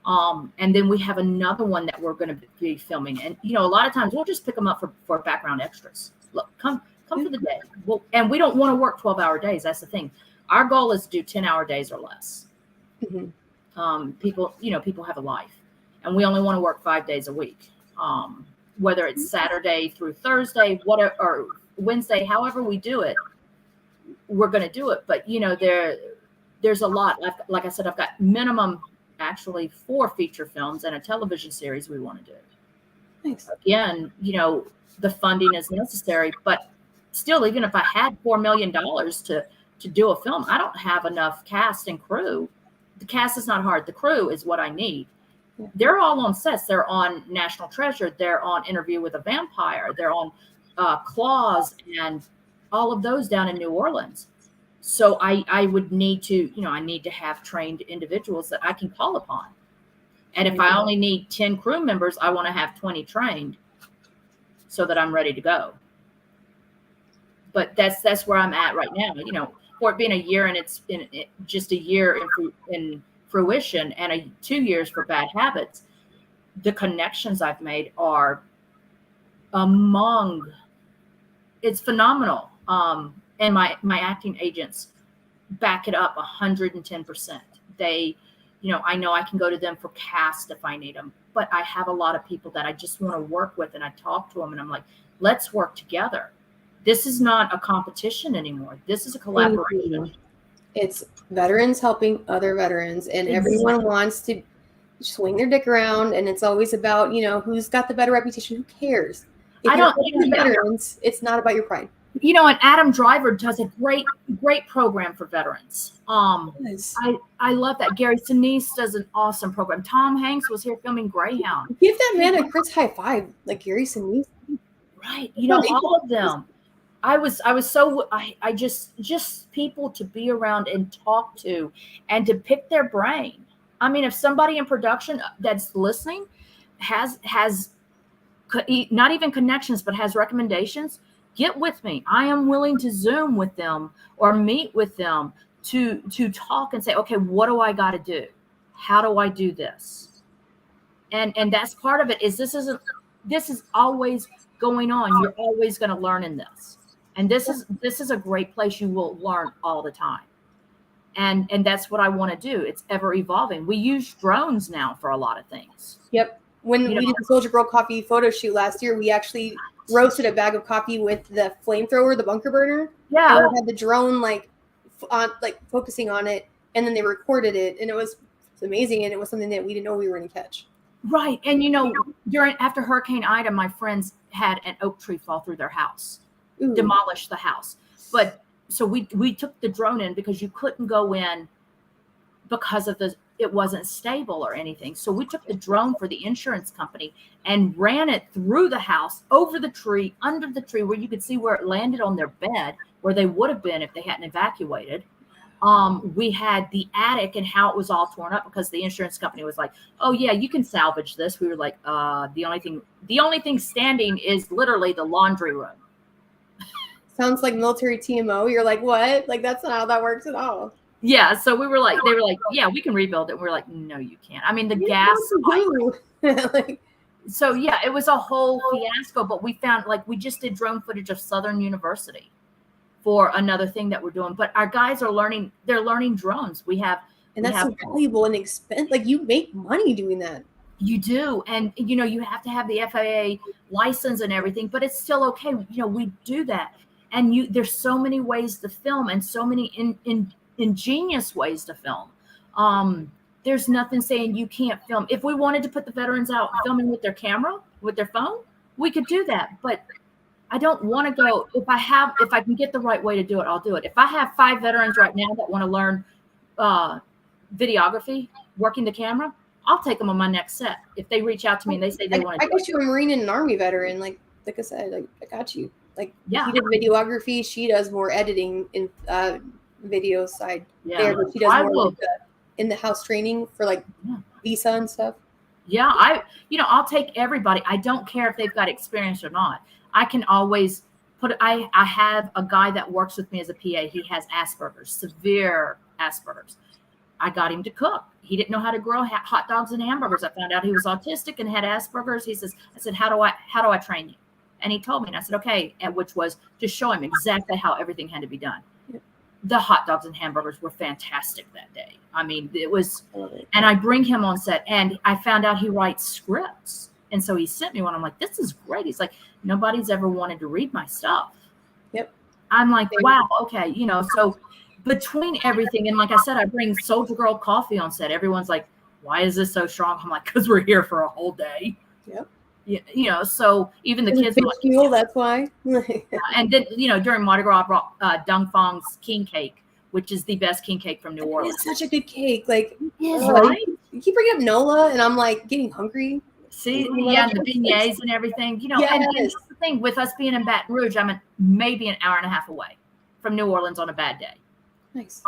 And then we have another one that we're going to be filming. And, a lot of times we'll just pick them up for background extras. Look, come for the day. And we don't want to work 12-hour days. That's the thing. Our goal is to do 10-hour days or less. Mm-hmm. People have a life, and we only want to work 5 days a week. Whether it's Saturday through Thursday, whatever, or Wednesday, however we do it, we're going to do it. But there's a lot. Like I said, I've got minimum actually 4 feature films and a television series we want to do. Nice. Again, the funding is necessary, but still, even if I had $4 million to do a film, I don't have enough cast and crew. The cast is not hard. The crew is what I need. Yeah. They're all on sets. They're on National Treasure. They're on Interview with a Vampire. They're on Claws and all of those down in New Orleans. So I would need to, I need to have trained individuals that I can call upon. And if I only need 10 crew members, I want to have 20 trained so that I'm ready to go. But that's where I'm at right now. For it being a year and it's just a year in fruition and 2 years for Bad Habitz, the connections I've made are it's phenomenal. And my acting agents back it up 110%. They, I know I can go to them for cast if I need them, but I have a lot of people that I just want to work with, and I talk to them and I'm like, let's work together. This is not a competition anymore. This is a collaboration. It's veterans helping other veterans, and everyone wants to swing their dick around, and it's always about, who's got the better reputation. Who cares? If you're veterans, it's not about your pride. And Adam Driver does a great program for veterans. Yes. I love that. Gary Sinise does an awesome program. Tom Hanks was here filming Greyhound. Give that man a Chris high five, like Gary Sinise. Right. All of them. I just people to be around and talk to and to pick their brain. I mean, if somebody in production that's listening has not even connections, but has recommendations, get with me. I am willing to Zoom with them or meet with them to talk and say, okay, what do I got to do? How do I do this? And that's part of it. This is always going on. You're always going to learn in this. And this is a great place. You will learn all the time. And that's what I want to do. It's ever evolving. We use drones now for a lot of things. Yep. When we did the Soldier Girl coffee photo shoot last year, we actually roasted a bag of coffee with the flamethrower, the bunker burner. Yeah. And we had the drone focusing on it, and then they recorded it, and it was amazing, and it was something that we didn't know we were going to catch. Right. And after Hurricane Ida, my friends had an oak tree fall through their house. Ooh. Demolish the house. But so we took the drone in because you couldn't go in because of it wasn't stable or anything. So we took the drone for the insurance company and ran it through the house, over the tree, under the tree, where you could see where it landed on their bed, where they would have been if they hadn't evacuated. We had the attic and how it was all torn up because the insurance company was like, "Oh yeah, you can salvage this." We were like, the only thing standing is literally the laundry room." Sounds like military TMO. You're like, what? Like, that's not how that works at all. Yeah. So we were like, they were like, "Yeah, we can rebuild it." And we're like, "No, you can't." I mean, the gas. Like, So yeah, it was a whole fiasco, but we found, like, we just did drone footage of Southern University for another thing that we're doing. But our guys are learning, they're learning drones. And that's so valuable and expensive. Like, you make money doing that. You do. And, you know, you have to have the FAA license and everything, but it's still okay. You know, we do that. And there's so many ways to film and so many ingenious ways to film. There's nothing saying you can't film. If we wanted to put the veterans out filming with their camera, with their phone, we could do that. But I don't want to go. If I can get the right way to do it, I'll do it. If I have 5 veterans right now that want to learn videography, working the camera, I'll take them on my next set. If they reach out to me and they say they want to, I guess you're a Marine and an Army veteran. Like I said, like, I got you. Like, yeah, he did videography. She does more editing in video side. Yeah, there, but she does more like in the house training for like visa and stuff. Yeah, I'll take everybody. I don't care if they've got experience or not. I can always I have a guy that works with me as a PA. He has Asperger's, severe Asperger's. I got him to cook. He didn't know how to grill hot dogs and hamburgers. I found out he was autistic and had Asperger's. I said, how do I train you? And he told me, and I said, okay. And which was to show him exactly how everything had to be done. Yep. The hot dogs and hamburgers were fantastic that day. I mean, it was, and I bring him on set, and I found out he writes scripts. And so he sent me one. I'm like, this is great. He's like, nobody's ever wanted to read my stuff. Yep. I'm like, wow, okay. So between everything, and like I said, I bring Soldier Girl coffee on set. Everyone's like, why is this so strong? I'm like, because we're here for a whole day. Yep. Yeah, so even the kids were like, fuel, that's why. And then, during Mardi Gras, I brought Dung Fong's king cake, which is the best king cake from New Orleans. It's such a good cake. Like, right? You keep bringing up NOLA, and I'm like getting hungry. See, yeah, and the beignets and everything. Yes. And that's the thing with us being in Baton Rouge. I'm maybe an hour and a half away from New Orleans on a bad day. Nice.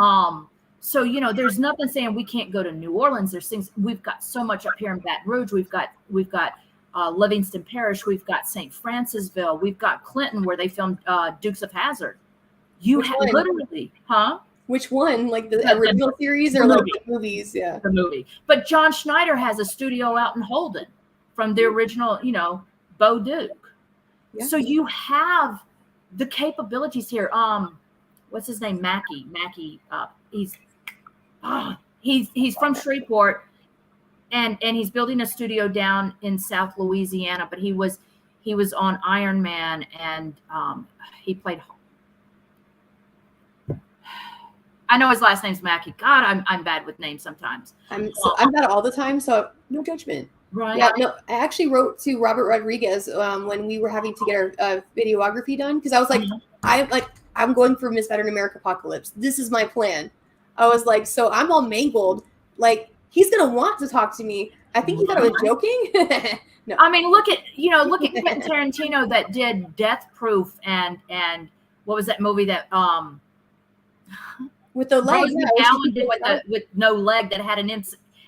So there's nothing saying we can't go to New Orleans. There's things, we've got so much up here in Baton Rouge. We've got Livingston Parish. We've got St. Francisville. We've got Clinton, where they filmed Dukes of Hazzard. Literally, huh? Which one? Like the original series or like the movies? Yeah, the movie. But John Schneider has a studio out in Holden from the original, Bo Duke. Yeah. So you have the capabilities here. What's his name? Mackie. He's from Shreveport, and he's building a studio down in South Louisiana. But he was on Iron Man, and he played. I know his last name's Mackie. God, I'm bad with names sometimes. I'm bad all the time, so no judgment. Right. Yeah. No, I actually wrote to Robert Rodriguez when we were having to get our videography done, because I was like, I'm going for Miss Veteran America Apocalypse. This is my plan. I was like, so I'm all mangled. Like, he's gonna want to talk to me. I think he thought I was joking. No. I mean, look at Quentin Tarantino that did Death Proof and what was that movie that with the leg? With no leg that had an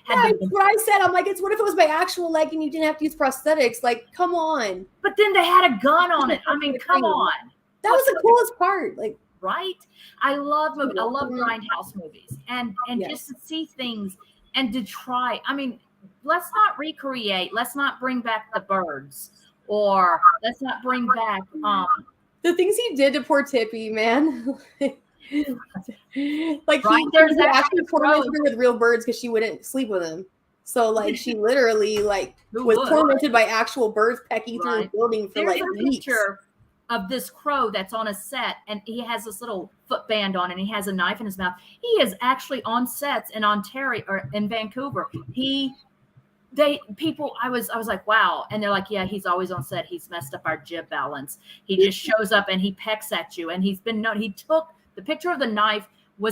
what I said. I'm like, what if it was my actual leg and you didn't have to use prosthetics? Like, come on. But then they had a gun on it. I mean, come on. That was the coolest part. Like, right? I love movies. I love grindhouse movies, and yes. Just to see things and to try. I mean, let's not recreate. Let's not bring back the birds, or let's not bring back the things he did to poor Tippy, man. Like, right? He actually tormented her with real birds because she wouldn't sleep with him. So like, she literally was tormented by actual birds pecking through the building for There's a weeks. Picture of this crow that's on a set, and he has this little footband on, and he has a knife in his mouth. He is actually on sets in Ontario or in Vancouver. I was like, wow. And they're like, yeah, he's always on set. He's messed up our jib balance. He just shows up and he pecks at you. And he's been known. He took the picture of the knife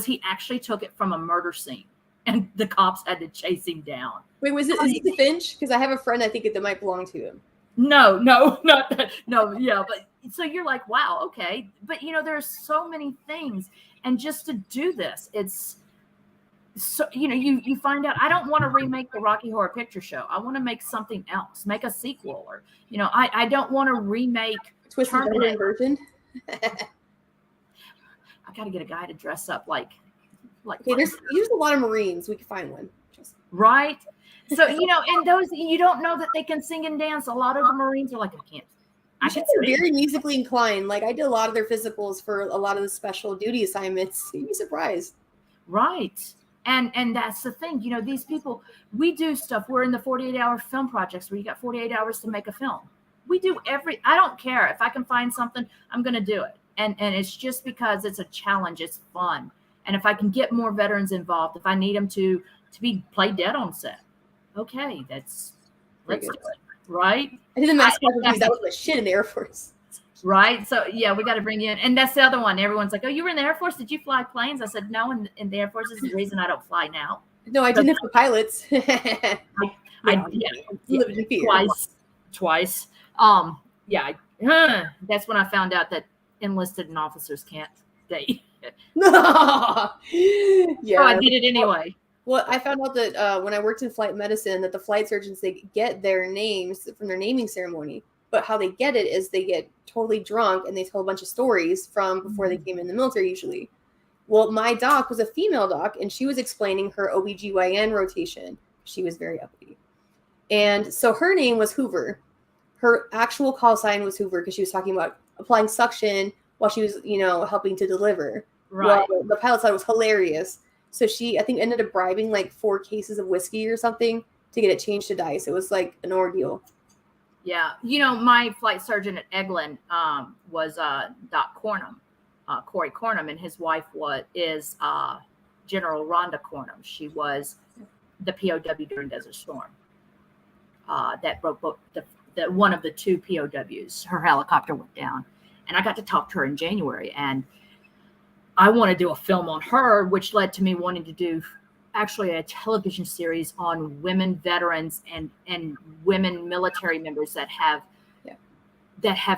he actually took it from a murder scene. and the cops had to chase him down. Wait, is it the Finch? Because I have a friend I think that might belong to him. No, not that. No, yeah, but so you're like, wow, okay, but there's so many things, and just to do this, it's so you find out. I don't want to remake the Rocky Horror Picture Show. I want to make something else, make a sequel, or I don't want to remake Twisted Metal version. I got to get a guy to dress up like. Okay, there's a lot of Marines. We can find one. Right. So, and those, you don't know that they can sing and dance. A lot of the Marines are like, I can't. They're very musically inclined. Like I did a lot of their physicals for a lot of the special duty assignments. You'd be surprised. Right. And that's the thing. These people, we do stuff. We're in the 48-hour film projects where you got 48 hours to make a film. We do I don't care. If I can find something, I'm going to do it. And it's just because it's a challenge. It's fun. And if I can get more veterans involved, if I need them to play dead on set, okay, let's do it, right? I did the mass because that was the shit in the Air Force. Right. So yeah, we got to bring you in. And that's the other one. Everyone's like, oh, you were in the Air Force? Did you fly planes? I said, no, in the Air Force is the reason I don't fly now. No, I didn't have the pilots. I twice. That's when I found out that enlisted and officers can't date. Yeah. So I did it anyway. Well, I found out that when I worked in flight medicine, that the flight surgeons, they get their names from their naming ceremony. But how they get it is they get totally drunk and they tell a bunch of stories from before they came in the military usually. Well, my doc was a female doc, and she was explaining her OBGYN rotation. She was very uppity. And so her name was Hoover. Her actual call sign was Hoover because she was talking about applying suction while she was, helping to deliver. Right. Well, the pilot thought it was hilarious. So she, I think, ended up bribing like 4 cases of whiskey or something to get it changed to dice. It was like an ordeal. Yeah. My flight surgeon at Eglin was Doc Cornum, Corey Cornum, and his wife is General Rhonda Cornum. She was the POW during Desert Storm. That broke the one of the 2 POWs. Her helicopter went down. And I got to talk to her in January, and I want to do a film on her, which led to me wanting to do actually a television series on women veterans and women military members that have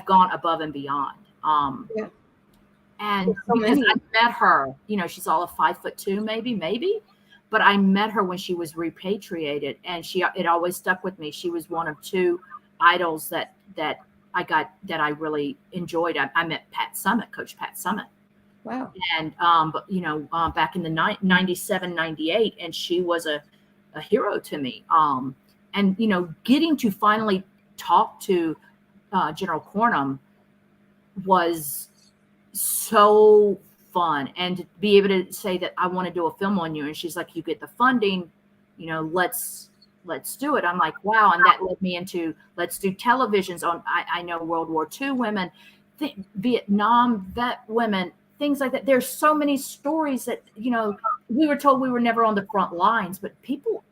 gone above and beyond. And so because I met her, she's all of 5'2", maybe, but I met her when she was repatriated, and it always stuck with me. She was one of 2 idols that I really enjoyed. I met Coach Pat Summitt. Wow. And, back in the 97, 98, and she was a hero to me. And, getting to finally talk to General Cornum was so fun. And to be able to say that I want to do a film on you. And she's like, you get the funding, let's do it. I'm like, wow. And that led me into, let's do televisions on, I know World War II women, Vietnam vet women, things like that. There's so many stories that, we were told we were never on the front lines, but people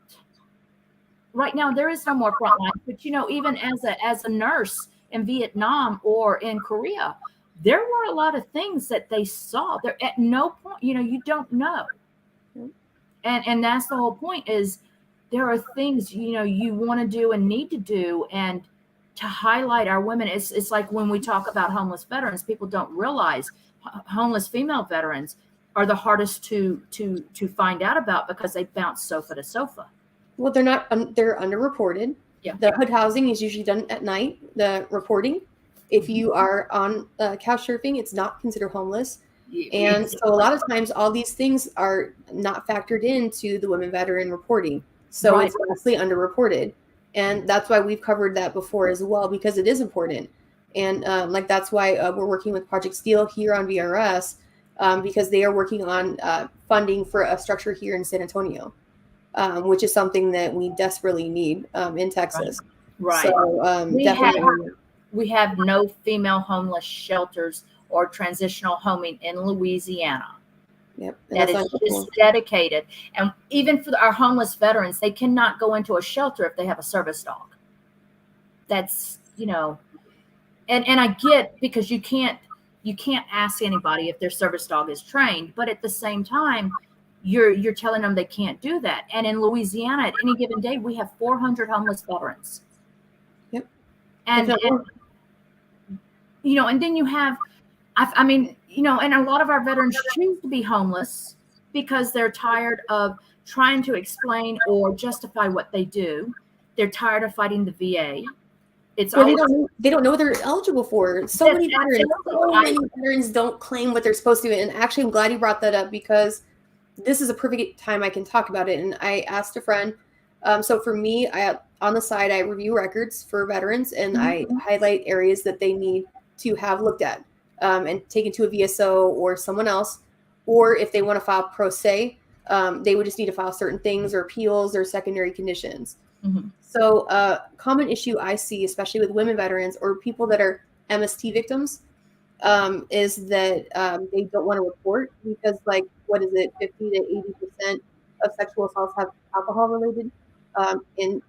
right now, there is no more front lines. But, even as a nurse in Vietnam or in Korea, there were a lot of things that they saw there at no point, you don't know. And that's the whole point is there are things, you want to do and need to do. And to highlight our women, it's like when we talk about homeless veterans, people don't realize homeless female veterans are the hardest to find out about because they bounce sofa to sofa. Well, they're not. They're underreported. Yeah. The HUD housing is usually done at night. The reporting. If you are on couch surfing, it's not considered homeless. And so a lot of times, all these things are not factored into the women veteran reporting. So It's vastly underreported, and that's why we've covered that before as well because it is important. And that's why we're working with Project Steel here on VRS because they are working on funding for a structure here in San Antonio, which is something that we desperately need in Texas. Right. So we have no female homeless shelters or transitional homing in Louisiana. Yep. That is just dedicated. And even for our homeless veterans, they cannot go into a shelter if they have a service dog. That's, and I get because you can't ask anybody if their service dog is trained, but at the same time, you're telling them they can't do that. And in Louisiana, at any given day, we have 400 homeless veterans. Yep. And you know, and then you have, I mean, you know, and a lot of our veterans choose to be homeless because they're tired of trying to explain or justify what they do. They're tired of fighting the VA. It's or they don't know what they're eligible for. So many veterans don't claim what they're supposed to. And actually, I'm glad you brought that up, because this is a perfect time I can talk about it. And I asked a friend. So for me, on the side, I review records for veterans, and I highlight areas that they need to have looked at and taken to a VSO or someone else. Or if they want to file pro se, they would just need to file certain things or appeals or secondary conditions. Mm-hmm. So common issue I see, especially with women veterans or people that are MST victims, is that they don't want to report because, like, what is it, 50 to 80% of sexual assaults have alcohol related in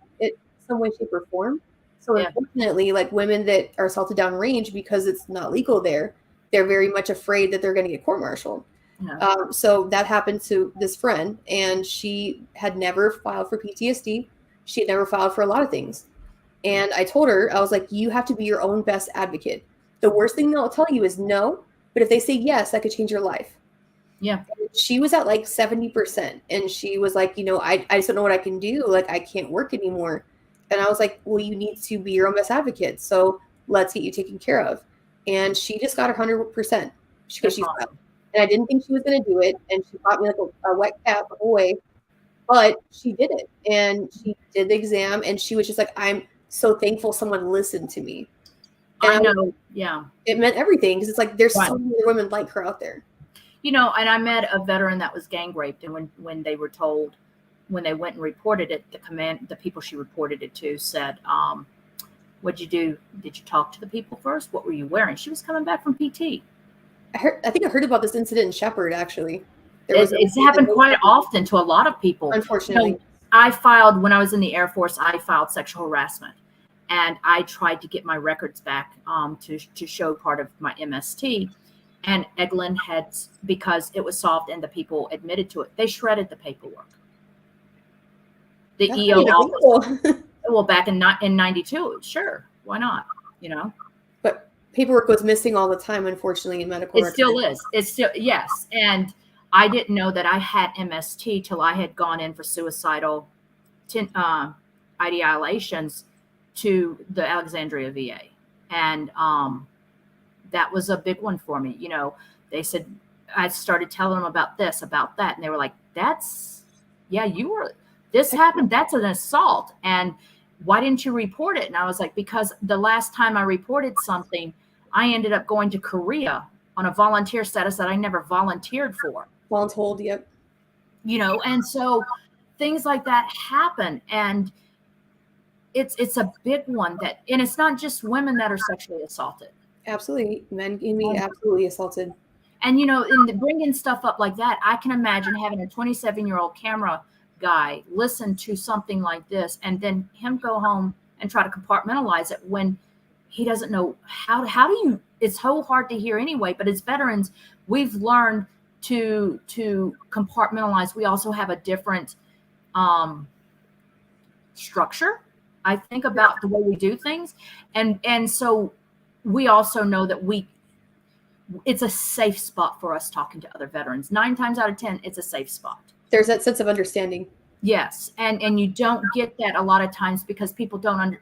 some way, shape, or form. So unfortunately, like, women that are assaulted downrange, because it's not legal there, they're very much afraid that they're going to get court-martialed. Yeah. So that happened to this friend, and she had never filed for PTSD. She had never filed for a lot of things. And I told her, I was like, you have to be your own best advocate. The worst thing they'll tell you is no, but if they say yes, that could change your life. Yeah. And she was at like 70%. And she was like, you know, I just don't know what I can do. Like, I can't work anymore. And I was like, well, you need to be your own best advocate. So let's get you taken care of. And she just got 100% because she filed. And I didn't think she was going to do it. And she fought me like a wet cat the whole way. But she did it. And she did the exam. And she was just like, I'm so thankful someone listened to me. And I know. Yeah. It meant everything, because it's like there's so many women like her out there. You know, and I met a veteran that was gang raped. And when they were told, when they went and reported it, the people she reported it to said, what'd you do? Did you talk to the people first? What were you wearing? She was coming back from PT. I think I heard about this incident in Shepherd, actually. It's happened quite often to a lot of people. Unfortunately. You know, I filed, when I was in the Air Force, I filed sexual harassment. And I tried to get my records back to show part of my MST. And Eglin had, because it was solved and the people admitted to it, they shredded the paperwork. The That's EO office, cool. well, back in 92, sure, why not? You know, but paperwork was missing all the time, unfortunately, in medical. It still is. It's still, yes. And I didn't know that I had MST till I had gone in for suicidal ideations to the Alexandria VA, and that was a big one for me. You know, they said, I started telling them about this, about that, and they were like, this happened, that's an assault, and why didn't you report it? And I was like, because the last time I reported something, I ended up going to Korea on a volunteer status that I never volunteered for. Voluntold, yep. You know, and so things like that happen, and it's a big one that, and it's not just women that are sexually assaulted. Absolutely, men can be absolutely assaulted. And you know, in bringing stuff up like that, I can imagine having a 27-year-old camera guy listen to something like this, and then him go home and try to compartmentalize it when he doesn't know how do you. It's so hard to hear anyway. But as veterans, we've learned to compartmentalize. We also have a different structure, I think, about the way we do things, and so we also know that it's a safe spot for us talking to other veterans. 9 times out of 10, it's a safe spot. There's that sense of understanding. Yes, and you don't get that a lot of times because people don't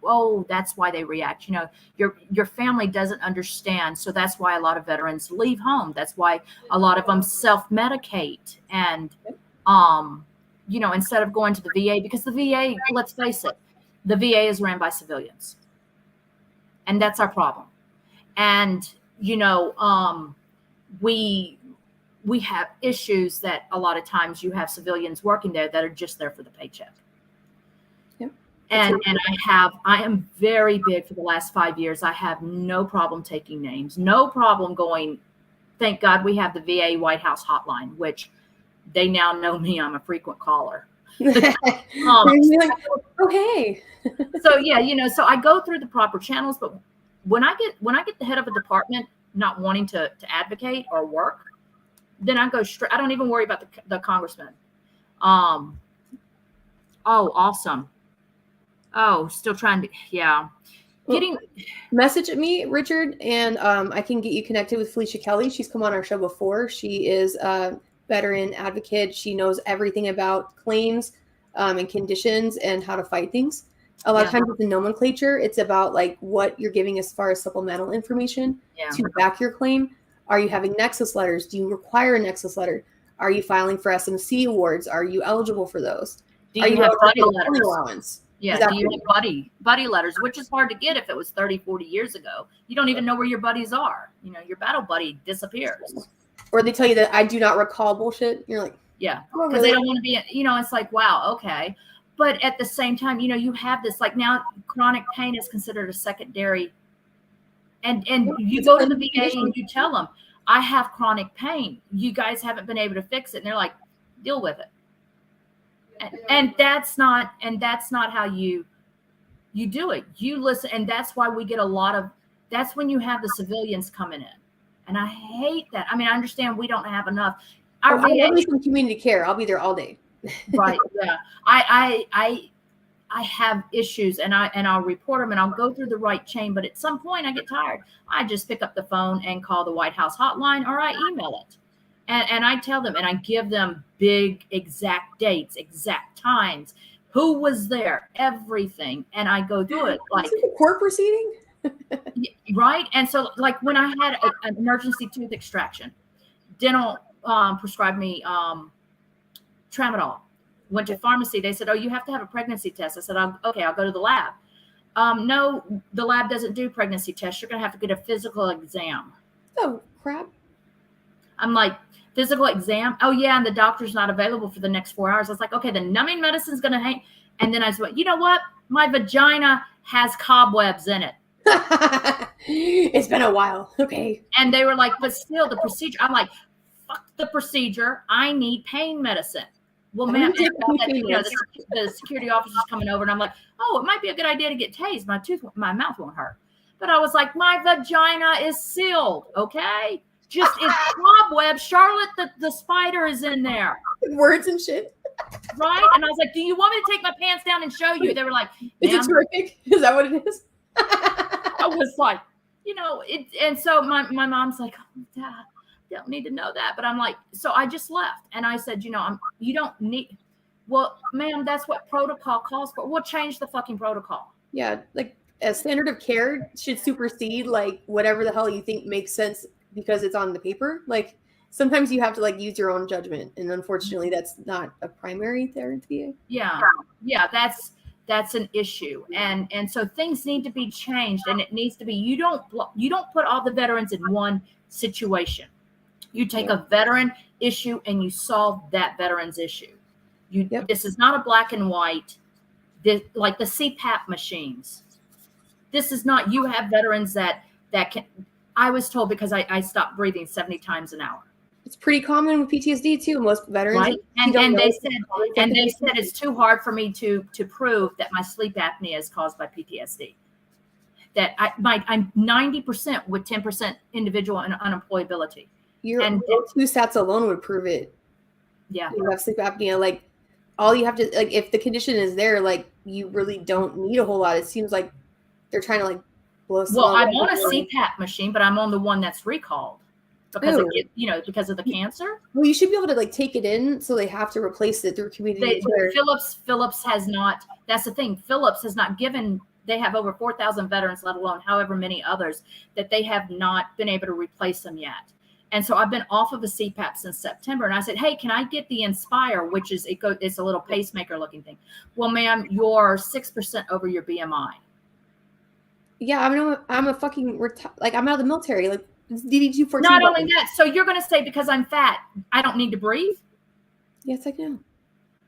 that's why they react. You know, your family doesn't understand, so that's why a lot of veterans leave home. That's why a lot of them self-medicate, and you know, instead of going to the VA, because the VA, let's face it, the VA is ran by civilians, and that's our problem. And you know, we have issues that a lot of times you have civilians working there that are just there for the paycheck. Yep. And I am very big for the last 5 years. I have no problem taking names, no problem going, thank God we have the VA White House hotline, which they now know me. I'm a frequent caller. Like, okay. So yeah, you know, so I go through the proper channels, but when I get the head of a department not wanting to advocate or work, then I go straight. I don't even worry about the congressman. Oh, awesome. Oh, still trying to, yeah. Getting message at me, Richard, and I can get you connected with Felicia Kelly. She's come on our show before. She is a veteran advocate. She knows everything about claims and conditions and how to fight things. A lot of times with the nomenclature, it's about like what you're giving as far as supplemental information to back your claim. Are you having nexus letters? Do you require a nexus letter? Are you filing for SMC awards? Are you eligible for those? Do you have buddy letters? Allowance? Yeah, exactly. Do you have buddy letters, which is hard to get if it was 30, 40 years ago. You don't even know where your buddies are. You know, your battle buddy disappears. Or they tell you that I do not recall bullshit. You're like, yeah, because they don't want to be, you know, it's like, wow, okay. But at the same time, you know, you have this, like now chronic pain is considered a secondary. And you go to the VA and you tell them, I have chronic pain. You guys haven't been able to fix it. And they're like, deal with it. And that's not how you do it. You listen. And that's why we get a lot of, that's when you have the civilians coming in. And I hate that. I mean, I understand we don't have enough. I need some community care. I'll be there all day. Right. Yeah. I have issues and I'll report them and I'll go through the right chain. But at some point I get tired. I just pick up the phone and call the White House hotline or I email it. And I tell them and I give them big exact dates, exact times, who was there, everything. And I go through it like a court proceeding. Right. And so like when I had an emergency tooth extraction, dental prescribed me tramadol. Went to pharmacy. They said, oh, you have to have a pregnancy test. I said, okay, I'll go to the lab. No, the lab doesn't do pregnancy tests. You're going to have to get a physical exam. Oh, crap. I'm like, physical exam? Oh, yeah, and the doctor's not available for the next 4 hours. I was like, okay, the numbing medicine's going to hang. And then I said, you know what? My vagina has cobwebs in it. It's been a while. Okay. And they were like, but still, the procedure. I'm like, fuck the procedure. I need pain medicine. Well, ma'am, the security officer's coming over, and I'm like, oh, it might be a good idea to get tased. My mouth won't hurt. But I was like, my vagina is sealed, okay? Just it's cobweb. Charlotte, the spider is in there. Words and shit. Right? And I was like, do you want me to take my pants down and show you? They were like, is it terrific? Is that what it is? I was like, you know, and so my mom's like, oh, Dad, don't need to know that. But I'm like, so I just left. And I said, you know, you don't need, well, ma'am, that's what protocol calls for. We'll change the fucking protocol. Yeah. Like a standard of care should supersede like whatever the hell you think makes sense because it's on the paper. Like sometimes you have to like use your own judgment. And unfortunately that's not a primary therapy. Yeah. Yeah. That's an issue. And so things need to be changed and it needs to be, you don't put all the veterans in one situation. You take a veteran issue and you solve that veteran's issue. This is not a black and white, like the CPAP machines. This is not, you have veterans that can, I was told because I stopped breathing 70 times an hour. It's pretty common with PTSD too. Most veterans, right? And they said it's too hard for me to prove that my sleep apnea is caused by PTSD. That I'm 90% with 10% individual and unemployability. And two stats alone would prove it. Yeah, you have sleep apnea. Like all you have to like, if the condition is there, like you really don't need a whole lot. It seems like they're trying to like blow. Well, I'm on a CPAP machine, but I'm on the one that's recalled because because of the cancer. Well, you should be able to like take it in, so they have to replace it through community care. Philips has not. That's the thing. Philips has not given. They have over 4,000 veterans, let alone however many others that they have not been able to replace them yet. And so I've been off of a CPAP since September. And I said, hey, can I get the Inspire, which is it's a little pacemaker looking thing. Well, ma'am, you're 6% over your BMI. Yeah, I'm a fucking like I'm out of the military. Like DD-214. Not only that, so you're going to say because I'm fat, I don't need to breathe? Yes, I do.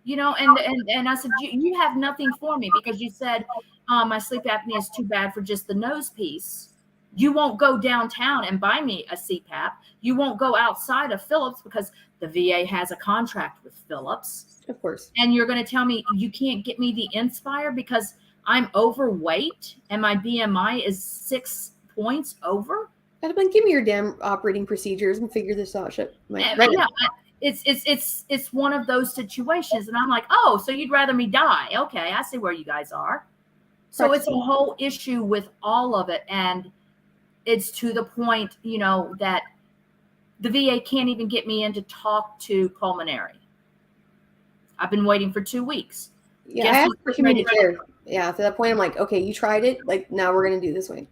You know, and I said, you have nothing for me because you said my sleep apnea is too bad for just the nose piece. You won't go downtown and buy me a CPAP. You won't go outside of Philips because the VA has a contract with Philips. Of course. And you're going to tell me you can't get me the Inspire because I'm overweight and my BMI is 6 points over? Give me your damn operating procedures and figure this out. Shit. it's one of those situations. And I'm like, oh, so you'd rather me die. Okay, I see where you guys are. So it's a whole issue with all of it. And it's to the point, that the VA can't even get me in to talk to pulmonary. I've been waiting for 2 weeks. Yeah, I asked for community care. Yeah, to that point, I'm like, okay, you tried it. Like, now we're going to do this way.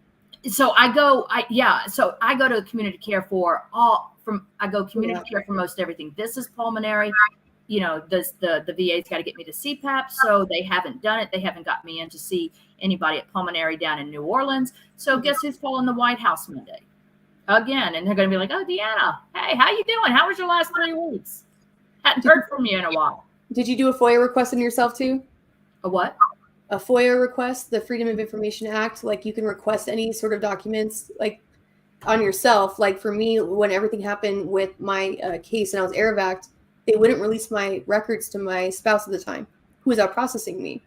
So I go to community care for care for most everything. This is pulmonary. The VA's got to get me to CPAP, so they haven't done it. They haven't got me in to see anybody at pulmonary down in New Orleans. So guess who's calling the White House Monday? Again, and they're going to be like, oh, DeAnna, hey, how you doing? How was your last 3 weeks? Hadn't heard from you in a while. Did you do a FOIA request on yourself too? A what? A FOIA request, the Freedom of Information Act. Like, you can request any sort of documents like on yourself. Like, for me, when everything happened with my case and I was air evac'd, they wouldn't release my records to my spouse at the time, who was out processing me.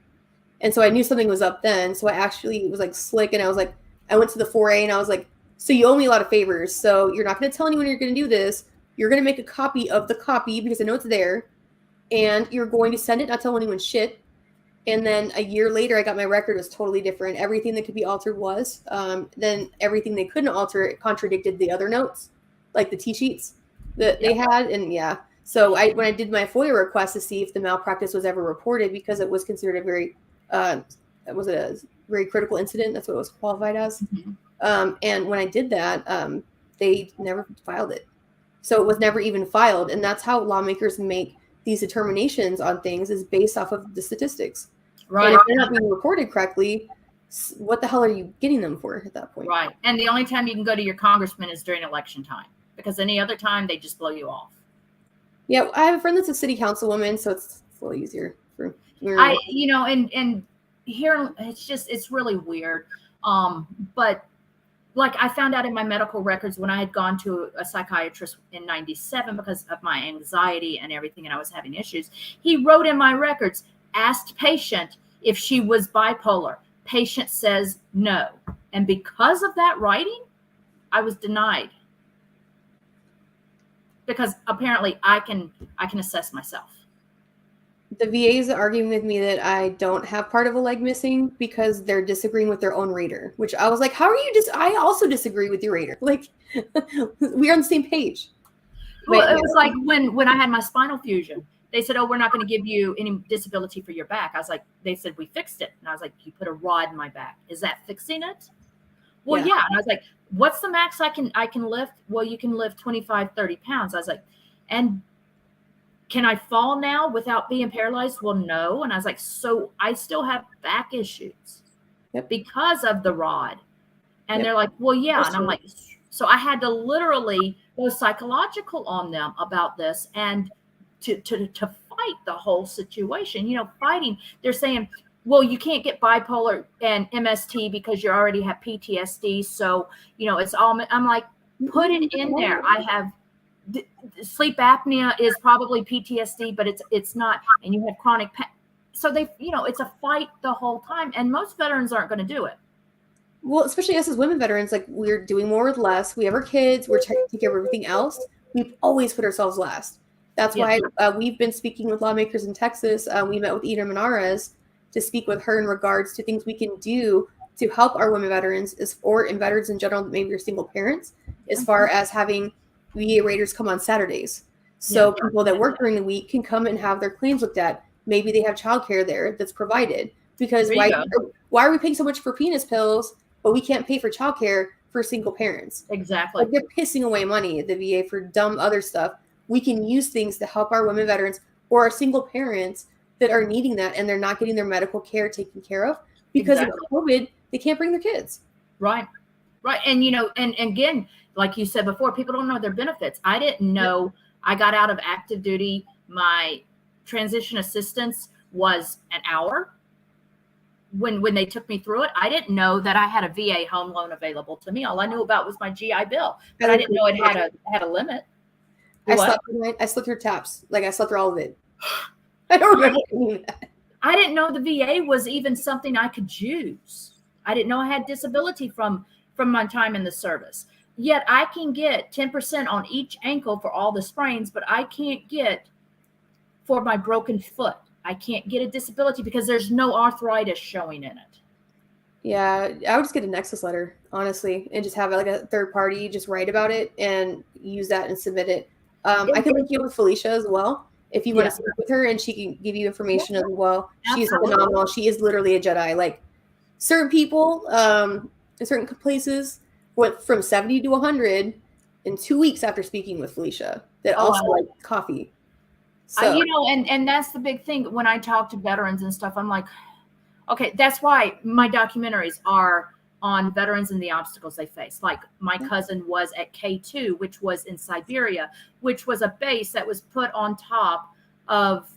And so I knew something was up then. So I actually was like slick, and I was like, I went to the 4A and I was like, so you owe me a lot of favors. So you're not going to tell anyone you're going to do this. You're going to make a copy of the copy because I know it's there. And you're going to send it, not tell anyone shit. And then a year later, I got my record was totally different. Everything that could be altered was. Then everything they couldn't alter, it contradicted the other notes, like the T-sheets that they had. And yeah. So when I did my FOIA request to see if the malpractice was ever reported, because it was considered a very, was it a very critical incident? That's what it was qualified as. Mm-hmm. And when I did that, they never filed it. So it was never even filed. And that's how lawmakers make these determinations on things, is based off of the statistics. Right. And if they're not being reported correctly, what the hell are you getting them for at that point? Right. And the only time you can go to your congressman is during election time, because any other time they just blow you off. Yeah, I have a friend that's a city councilwoman, so it's a little easier for me. And here it's really weird. But like, I found out in my medical records when I had gone to a psychiatrist in 97 because of my anxiety and everything, and I was having issues. He wrote in my records, asked patient if she was bipolar. Patient says no. And because of that writing, I was denied. Because apparently I can assess myself. The VA is arguing with me that I don't have part of a leg missing because they're disagreeing with their own rater, which I was like, how are you I also disagree with your rater. Like, we're on the same page. Well, it was like when I had my spinal fusion, they said, oh, we're not going to give you any disability for your back. I was like, they said, we fixed it. And I was like, you put a rod in my back. Is that fixing it? Well, yeah. And I was like, what's the max I can lift? Well, you can lift 25, 30 pounds. I was like, and can I fall now without being paralyzed? Well, no. And I was like, so I still have back issues because of the rod. And they're like, well, yeah. And I'm like, so I had to literally go psychological on them about this and to fight the whole situation, fighting. They're saying, well, you can't get bipolar and MST because you already have PTSD. So, it's all, I'm like, put it in there. I have sleep apnea is probably PTSD, but it's not. And you have chronic pain. So it's a fight the whole time. And most veterans aren't going to do it. Well, especially us as women veterans, like, we're doing more with less. We have our kids. We're trying to take care of everything else. We've always put ourselves last. That's why we've been speaking with lawmakers in Texas. We met with Ida Menares to speak with her in regards to things we can do to help our women veterans, or in veterans in general, maybe you're single parents, as far as having VA raters come on Saturdays. So people that work during the week can come and have their claims looked at. Maybe they have childcare there that's provided. Because why are we paying so much for penis pills, but we can't pay for childcare for single parents? Exactly. Like, they're pissing away money at the VA for dumb other stuff. We can use things to help our women veterans or our single parents that are needing that, and they're not getting their medical care taken care of because of COVID. They can't bring their kids. Right. And, and again, like you said before, people don't know their benefits. I didn't know. I got out of active duty. My transition assistance was an hour. When they took me through it, I didn't know that I had a VA home loan available to me. All I knew about was my GI Bill, but I didn't know it had a limit. I slept through TAPS. Like, I slept through all of it. I don't remember any of that. I didn't know the VA was even something I could use. I didn't know I had disability from my time in the service. Yet I can get 10% on each ankle for all the sprains, but I can't get for my broken foot. I can't get a disability because there's no arthritis showing in it. Yeah, I would just get a Nexus letter, honestly, and just have like a third party just write about it and use that and submit it. I can link you with Felicia as well if you want to speak with her, and she can give you information as well. She's phenomenal. She is literally a Jedi. Like certain people in certain places went from 70 to 100 in 2 weeks after speaking with Felicia that also like coffee. So, and that's the big thing. When I talk to veterans and stuff, I'm like, okay, that's why my documentaries are on veterans and the obstacles they face. Like my cousin was at K2, which was in Siberia, which was a base that was put on top of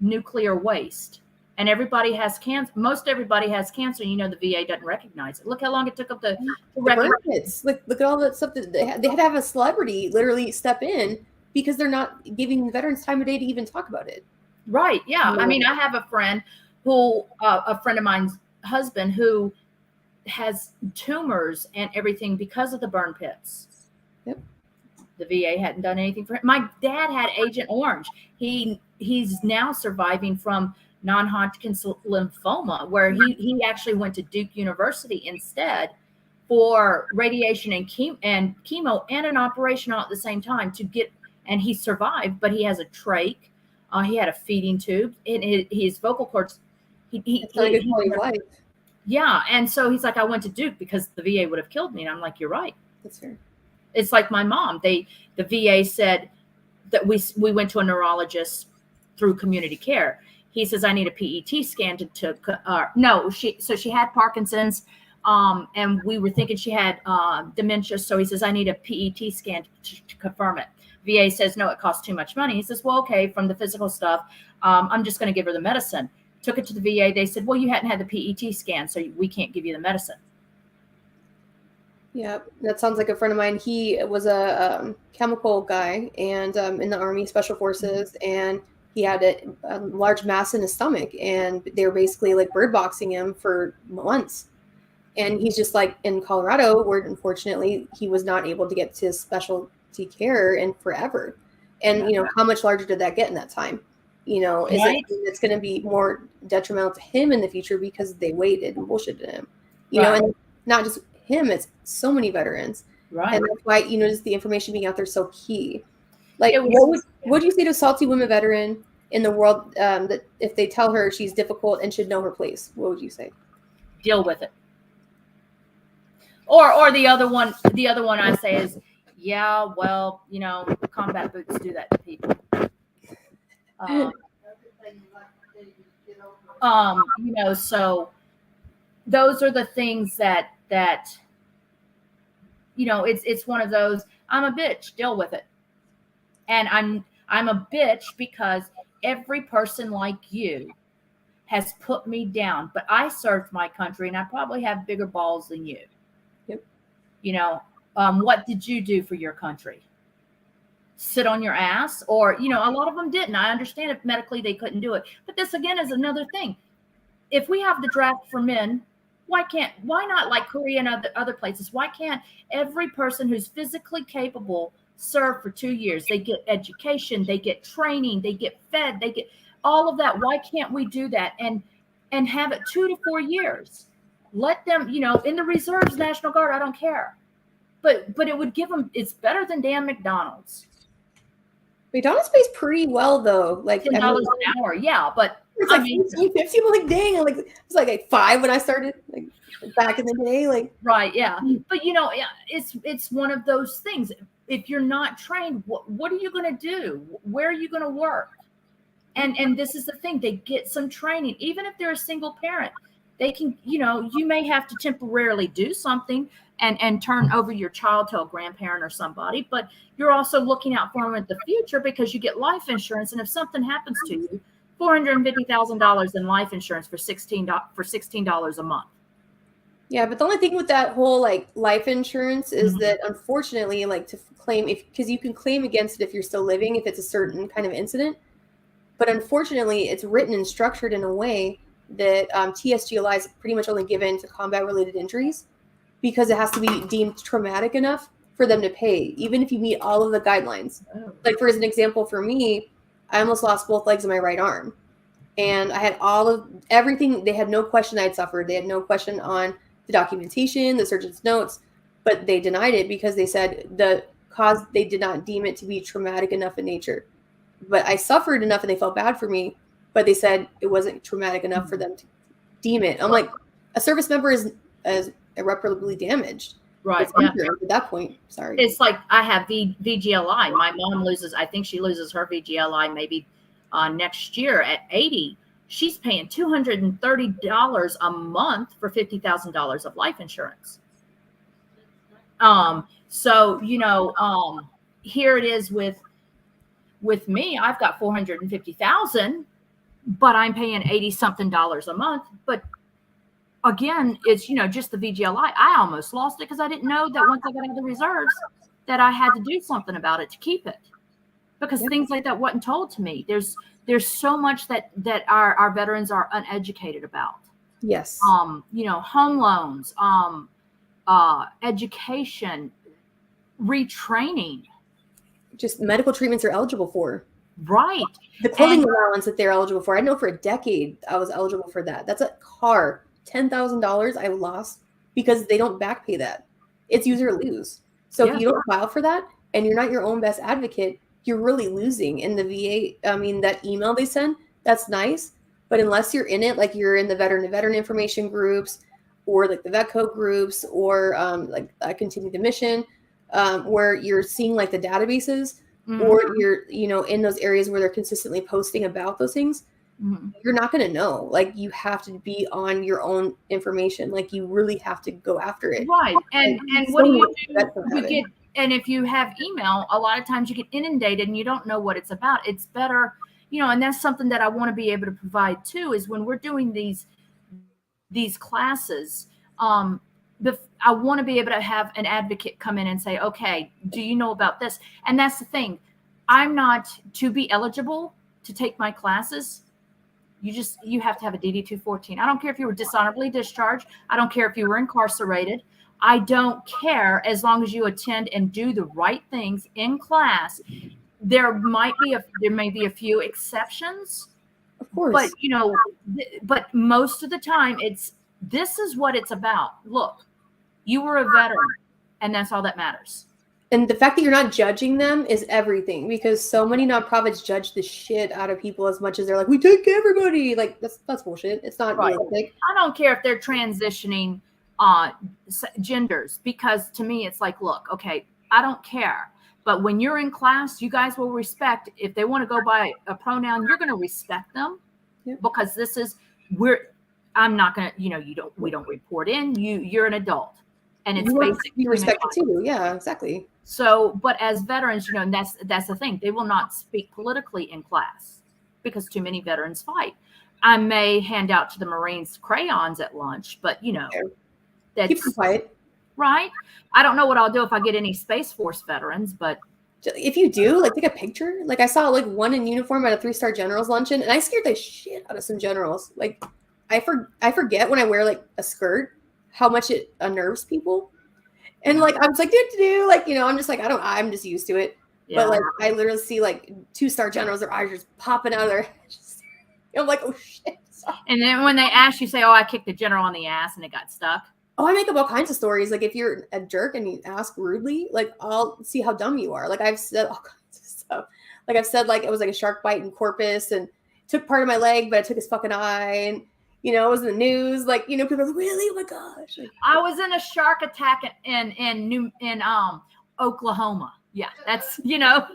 nuclear waste. And everybody has cancer. Most everybody has cancer. The VA doesn't recognize it. Look how long it took them to recognize it. Look at all that stuff that they had to have a celebrity literally step in because they're not giving veterans time of day to even talk about it. Right. Yeah. I mean, I have a friend who, a friend of mine's husband who has tumors and everything because of the burn pits. Yep. The VA hadn't done anything for him. My dad had Agent Orange. He's now surviving from non-Hodgkin's lymphoma, where he actually went to Duke University instead for radiation and chemo and an operation all at the same time and he survived, but he has a trach. He had a feeding tube and his vocal cords. Yeah. And so he's like, I went to Duke because the VA would have killed me. And I'm like, you're right. That's fair. It's like my mom, the VA said that we went to a neurologist through community care. He says, I need a PET scan she had Parkinson's, and we were thinking she had dementia. So he says, I need a PET scan to confirm it. VA says, no, it costs too much money. He says, well, okay, from the physical stuff, I'm just going to give her the medicine. Took it to the VA. They said, well, you hadn't had the PET scan, so we can't give you the medicine. Yeah, that sounds like a friend of mine. He was a chemical guy and in the Army Special Forces, and he had a large mass in his stomach, and they were basically like bird boxing him for months. And he's just like in Colorado, where unfortunately he was not able to get to his specialty care in forever. And how much larger did that get in that time? Is it's going to be more detrimental to him in the future because they waited and bullshitted him. And not just him, it's so many veterans. Right. And that's why, just the information being out there is so key. Like, what would you say to a salty women veteran in the world that if they tell her she's difficult and should know her place, what would you say? Deal with it. Or the other one I say is, yeah, well, combat boots do that to people. So those are the things that it's one of those, I'm a bitch, deal with it. And I'm a bitch because every person like you has put me down, but I served my country and I probably have bigger balls than you. Yep. What did you do for your country? Sit on your ass? Or, a lot of them didn't. I understand if medically they couldn't do it. But this again is another thing. If we have the draft for men, why not like Korea and other places? Why can't every person who's physically capable serve for 2 years? They get education, they get training, they get fed, they get all of that. Why can't we do that and have it 2 to 4 years? Let them, in the reserves, National Guard, I don't care. But it would give them, it's better than damn McDonald's. McDonald's pays pretty well though. Like $10 an hour. Yeah. But it's like $50. I'm like, dang, like it was like 5 when I started, like back in the day. Like right, yeah. But it's one of those things. If you're not trained, what are you going to do? Where are you going to work? And this is the thing. They get some training, even if they're a single parent. They can, you may have to temporarily do something and turn over your child to a grandparent or somebody, but you're also looking out for them in the future because you get life insurance. And if something happens to you, $450,000 in life insurance for $16 a month. Yeah, but the only thing with that whole like life insurance is that unfortunately, like to claim because you can claim against it if you're still living, if it's a certain kind of incident. But unfortunately, it's written and structured in a way that TSGLI is pretty much only given to combat related injuries, because it has to be deemed traumatic enough for them to pay, even if you meet all of the guidelines. Oh. Like, for an example, for me, I almost lost both legs of my right arm. And I had all of everything. They had no question I had suffered. They had no question on the documentation, the surgeon's notes, but they denied it because they said they did not deem it to be traumatic enough in nature. But I suffered enough and they felt bad for me, but they said it wasn't traumatic enough for them to deem it. I'm like, a service member is irreparably damaged. Right. Yeah. At that point, sorry. It's like I have VGLI. My mom I think she loses her VGLI maybe next year at 80. She's paying $230 a month for $50,000 of life insurance. So, here it is with me, I've got $450,000, but I'm paying $80-something a month. But again, it's, just the VGLI. I almost lost it because I didn't know that once I got out of the reserves that I had to do something about it to keep it, because things like that wasn't told to me. There's so much that our veterans are uneducated about. Yes. Home loans, education, retraining. Just medical treatments they're eligible for. Right. The clothing allowance that they're eligible for. I know for a decade I was eligible for that. That's a car. $10,000 I lost because they don't back pay that. It's use or lose. So if you don't file for that and you're not your own best advocate, you're really losing. In the VA, that email they send, that's nice. But unless you're in it, like you're in the veteran information groups or like the VetCo groups or like I Continue the Mission, where you're seeing like the databases or you're, in those areas where they're consistently posting about those things, you're not going to know. Like you have to be on your own information. Like you really have to go after it. Right. And what do you do? And if you have email, a lot of times you get inundated and you don't know what it's about. It's better, and that's something that I want to be able to provide too, is when we're doing these classes, I want to be able to have an advocate come in and say, okay, do you know about this? And that's the thing. I'm not, to be eligible to take my classes, you have to have a DD-214. I don't care if you were dishonorably discharged. I don't care if you were incarcerated. I don't care, as long as you attend and do the right things in class. There may be a few exceptions, of course, but but most of the time this is what it's about. Look, you were a veteran, and that's all that matters. And the fact that you're not judging them is everything, because so many nonprofits judge the shit out of people as much as they're like, we take everybody. Like that's bullshit. It's not realistic. I don't care if they're transitioning genders, because to me it's like, look, okay, I don't care, but when you're in class, you guys will respect. If they want to go by a pronoun, you're going to respect them, because this is I'm not going to, we don't report in, you're an adult, and it's basic. You respect it too. Yeah, exactly. So, but as veterans, and that's the thing, they will not speak politically in class because too many veterans fight. I may hand out to the Marines crayons at lunch, but that's keep them quiet. Right. I don't know what I'll do if I get any Space Force veterans, but if you do, like, take a picture. Like I saw like one in uniform at a 3-star general's luncheon, and I scared the shit out of some generals. Like I forget when I wear like a skirt how much it unnerves people. And like I was like, like, I'm just like, I'm just used to it. Yeah. But like I literally see like 2-star generals, their eyes just popping out of their heads. I'm like, oh shit. And then when they ask you, say, oh, I kicked the general on the ass and it got stuck. Oh, I make up all kinds of stories. Like if you're a jerk and you ask rudely, like I'll see how dumb you are. Like I've said all kinds of stuff. Like I've said like it was like a shark bite in Corpus and took part of my leg, but I took his fucking eye. And it was in the news. Like, people are like, really? Oh my gosh. Like, I was in a shark attack in Oklahoma. Yeah, that's, You guys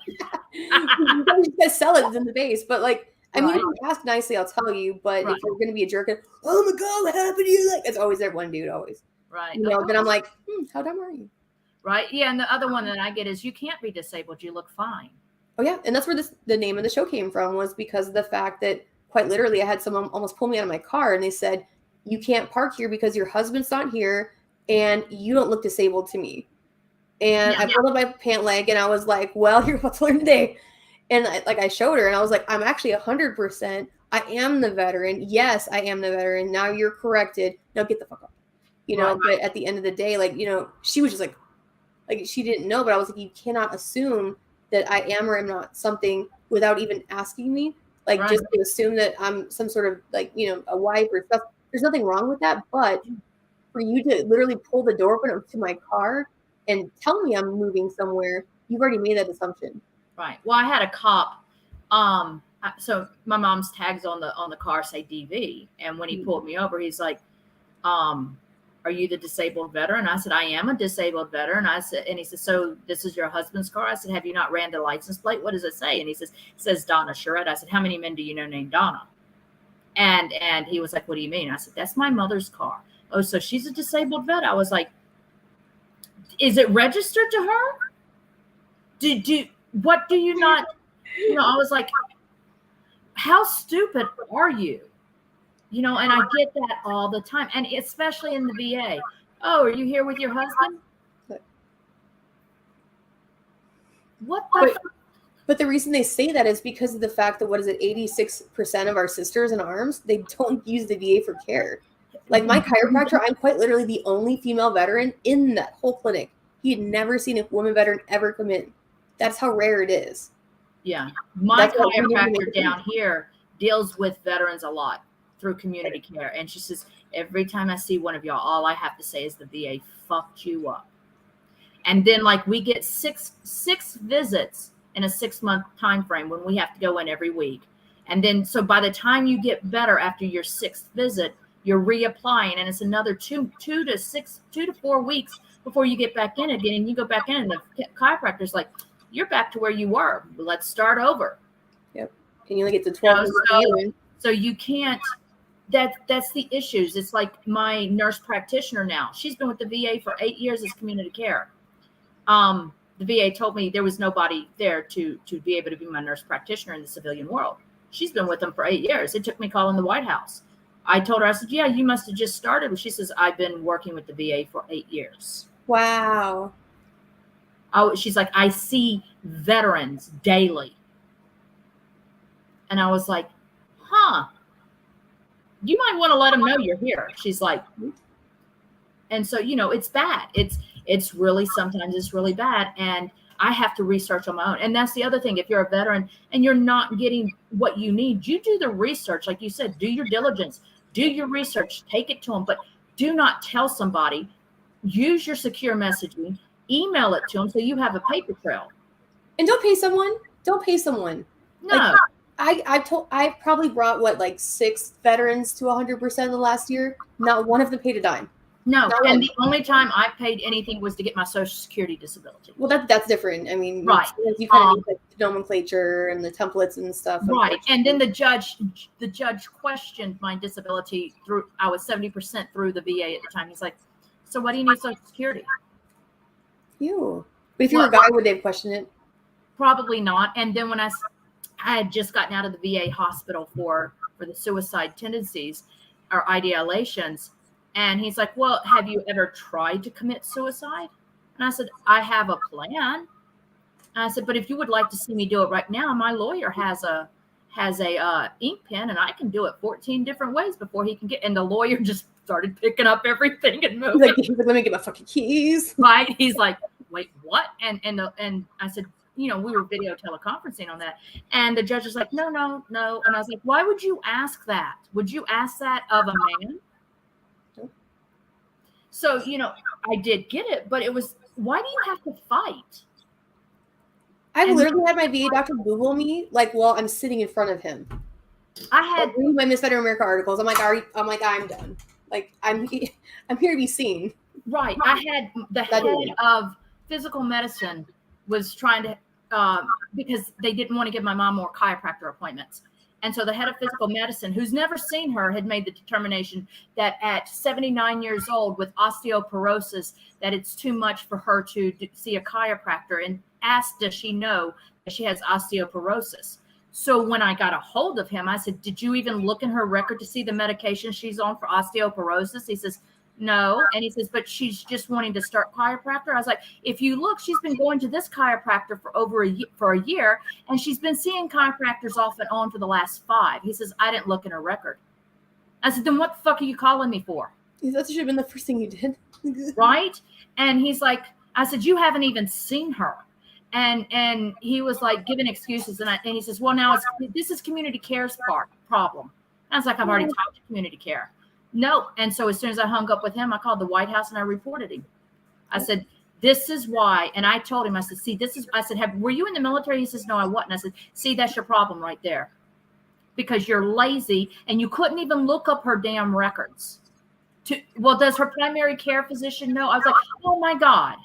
sell it in the base, but like, I mean, if you ask nicely, I'll tell you. But if you're going to be a jerk, and, oh my God, what happened to you? Like, it's always that one dude, always. Right. Then I'm like, how dumb are you? Right. Yeah. And the other one that I get is, you can't be disabled. You look fine. Oh yeah. And that's where the name of the show came from, was because of the fact that quite literally I had someone almost pull me out of my car and they said, you can't park here because your husband's not here and you don't look disabled to me. And I pulled up my pant leg and I was like, well, you're about to learn today. And I showed her and I was like, I'm actually 100%. I am the veteran. Yes, I am the veteran. Now you're corrected. Now get the fuck up. you know, but at the end of the day, like, you know, she was just like she didn't know, but I was like, you cannot assume that I am or am not something without even asking me. Like, just to assume that I'm some sort of, like, you know, a wife or stuff. There's nothing wrong with that. But for you to literally pull the door open to my car and tell me I'm moving somewhere, you've already made that assumption. Right. Well, I had a cop. So my mom's tags on the car say DV. And when he pulled me over, he's like, are you the disabled veteran? I said, I am a disabled veteran. I said, and he said, so this is your husband's car? I said, have you not ran the license plate? What does it say? And he says, it says DeAnna Charett. I said, how many men do you know named Donna? And he was like, what do you mean? I said, that's my mother's car. Oh, so she's a disabled vet. I was like, is it registered to her? What do you not, you know, I was like, how stupid are you? You know, and I get that all the time, and especially in the VA. Oh, are you here with your husband? What the fuck? But the reason they say that is because of the fact that, 86% of our sisters in arms, they don't use the VA for care. Like my chiropractor, I'm quite literally the only female veteran in that whole clinic. He had never seen a woman veteran ever come in. That's how rare it is. Yeah. My chiropractor down here deals with veterans a lot through community care. And she says, every time I see one of y'all, all I have to say is the VA fucked you up. And then like we get six visits in a 6-month time frame when we have to go in every week. And then, so by the time you get better after your 6th visit, you're reapplying, and it's another 2 to 4 weeks before you get back in again. And you go back in, and the chiropractor's like, you're back to where you were. Let's start over. Yep. And you only get to 12. So you can't, that's the issues. It's like my nurse practitioner now. She's been with the VA for 8 years as community care. The VA told me there was nobody there to be able to be my nurse practitioner in the civilian world. She's been with them for 8 years. It took me calling the White House. I told her, I said, yeah, you must have just started. She says, I've been working with the VA for 8 years. Wow. Oh, she's like, I see veterans daily. And I was like, huh, you might want to let them know you're here. She's like, and so, you know, it's bad. It's really, sometimes it's really bad. And I have to research on my own. And that's the other thing. If you're a veteran and you're not getting what you need, you do the research. Like you said, do your diligence, do your research, take it to them, but do not tell somebody. Use your secure messaging, email it to them so you have a paper trail. And don't pay someone. Don't pay someone. No. Like, I've probably brought 6 veterans to 100% in the last year. Not one of them paid a dime. No, and the only time I paid anything was to get my Social Security disability. Well, that's different. I mean, right. You kind of need the nomenclature and the templates and stuff. Right, and then the judge questioned my disability through. I was 70% through the VA at the time. He's like, "So what do you need Social Security?" You. But if you were a guy, would they have questioned it? Probably not. And then when I had just gotten out of the VA hospital for the suicide tendencies or ideations. And he's like, well, have you ever tried to commit suicide? And I said, I have a plan. And I said, but if you would like to see me do it right now, my lawyer has a ink pen and I can do it 14 different ways before he can get. And the lawyer just started picking up everything and moving. He's like, let me get my fucking keys. Right. He's like, wait, what? And I said, you know, we were video teleconferencing on that. And the judge was like, no. And I was like, why would you ask that? Would you ask that of a man? So, you know, I did get it, but it was, why do you have to fight? I literally had my VA doctor Google me, while I'm sitting in front of him. I had reading my Miss Veteran America articles. I'm like, I'm done. I'm here to be seen. Right. I had the head of physical medicine was trying to, because they didn't want to give my mom more chiropractor appointments. And so the head of physical medicine, who's never seen her, had made the determination that at 79 years old with osteoporosis, that it's too much for her to see a chiropractor, and asked, does she know that she has osteoporosis? So when I got a hold of him, I said, did you even look in her record to see the medication she's on for osteoporosis? He says, no. And he says, but she's just wanting to start chiropractor. I was like, if you look, she's been going to this chiropractor for over a year, and she's been seeing chiropractors off and on for the last 5. He says, I didn't look in her record. I said, then what the fuck are you calling me for? That should have been the first thing you did. Right? And he's like, I said, you haven't even seen her. And he was like giving excuses. And he says, well, now this is community care's problem. I was like, I've already talked to community care. No. And so as soon as I hung up with him, I called the White House and I reported him. I said, this is why. And I told him, I said, see, I said, were you in the military? He says, no, I wasn't. I said, see, that's your problem right there. Because you're lazy and you couldn't even look up her damn records. Well, does her primary care physician know? I was like, oh my God.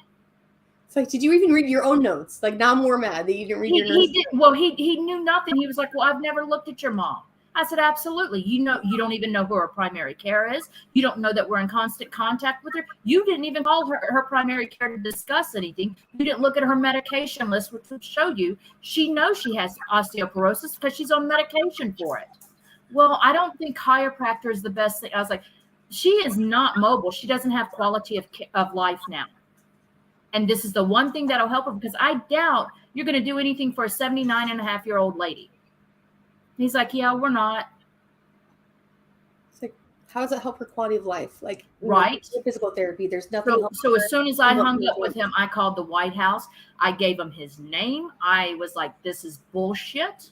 It's like, did you even read your own notes? Like, now I'm more mad that you didn't read your notes. He didn't. Well, he knew nothing. He was like, well, I've never looked at your mom. I said, absolutely. You don't even know who her primary care is. You don't know that we're in constant contact with her. You didn't even call her primary care to discuss anything. You didn't look at her medication list, which would show you she knows she has osteoporosis because she's on medication for it. Well, I don't think chiropractor is the best thing. I was like, she is not mobile. She doesn't have quality of life now. And this is the one thing that'll help her, because I doubt you're going to do anything for a 79-and-a-half-year-old lady. He's like, yeah, we're not. It's like, how does it help her quality of life? Like, right. Physical therapy, there's nothing. So as soon as I hung up with him, I called the White House. I gave him his name. I was like, this is bullshit.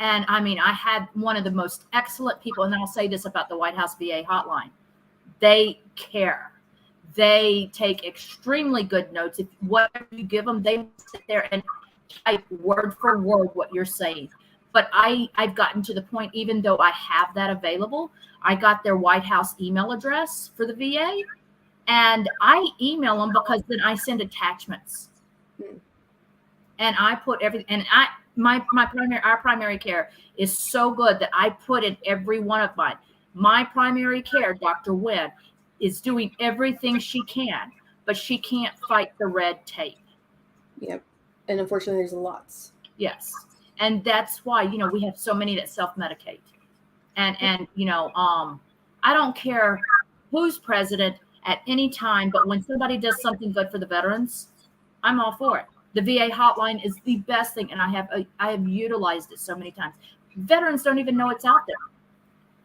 And I mean, I had one of the most excellent people. And I'll say this about the White House VA hotline. They care. They take extremely good notes. If whatever you give them, they sit there and type word for word what you're saying. But I've gotten to the point, even though I have that available, I got their White House email address for the VA, and I email them because then I send attachments, and I put everything. And our primary care is so good that I put in every one of mine. My primary care, Dr. Wynn, is doing everything she can, but she can't fight the red tape. Yep, and unfortunately, there's lots. Yes. And that's why, we have so many that self-medicate. And I don't care who's president at any time, but when somebody does something good for the veterans, I'm all for it. The VA hotline is the best thing, and I have utilized it so many times. Veterans don't even know it's out there.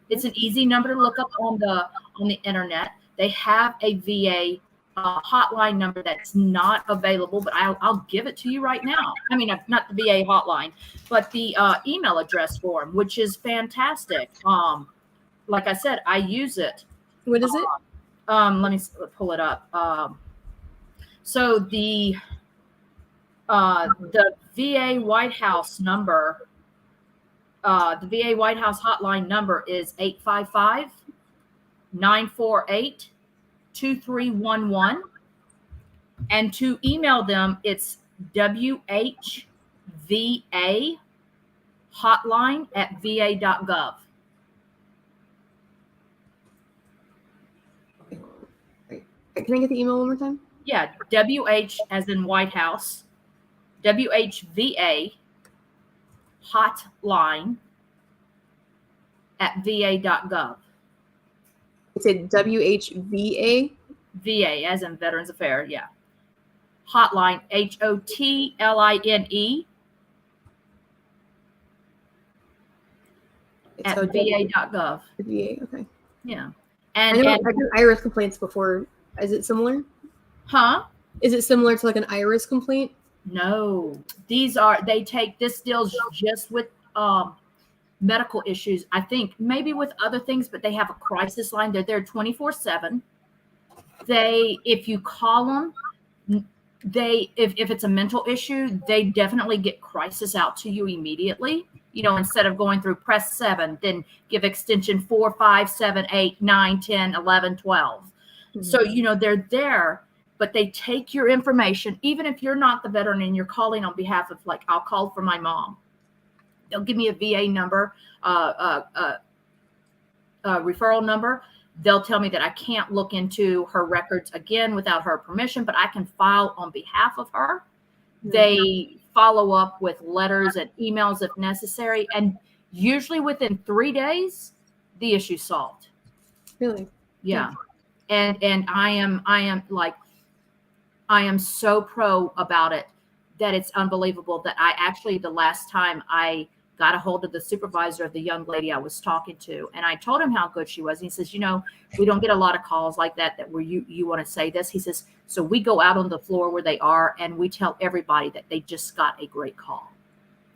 It's an easy number to look up on the internet. They have a VA hotline number that's not available, but I'll give it to you right now. I mean, not the VA hotline, but the email address for them, which is fantastic. Like I said, I use it. What is it? Let me pull it up. So the VA White House number, the VA White House hotline number is 855-948-2311, and to email them, it's WHVA-hotline@va.gov. Can I get the email one more time? Yeah, WH as in White House, WHVA hotline@va.gov. It's a WHVA? VA as in Veterans Affairs, yeah. Hotline, HOTLINE at va.gov. VA, okay. Yeah. And I've done IRS complaints before. Is it similar? Huh? Is it similar to like an IRS complaint? No. This deals just with medical issues. I think maybe with other things, but they have a crisis line. They're there 24/7. If you call them, if it's a mental issue, they definitely get crisis out to you immediately. Instead of going through press 7, then give extension 4, 5, 7, 8, 9, 10, 11, 12. Mm-hmm. So, they're there, but they take your information, even if you're not the veteran and you're calling on behalf of, like, I'll call for my mom. They'll give me a VA number, referral number. They'll tell me that I can't look into her records again without her permission, but I can file on behalf of her. Mm-hmm. They follow up with letters and emails if necessary. And usually within 3 days, the issue's solved. Really? Yeah. And I am so pro about it that it's unbelievable that the last time I got a hold of the supervisor of the young lady I was talking to. And I told him how good she was. And he says, you know, we don't get a lot of calls like that where you want to say this. He says, so we go out on the floor where they are and we tell everybody that they just got a great call.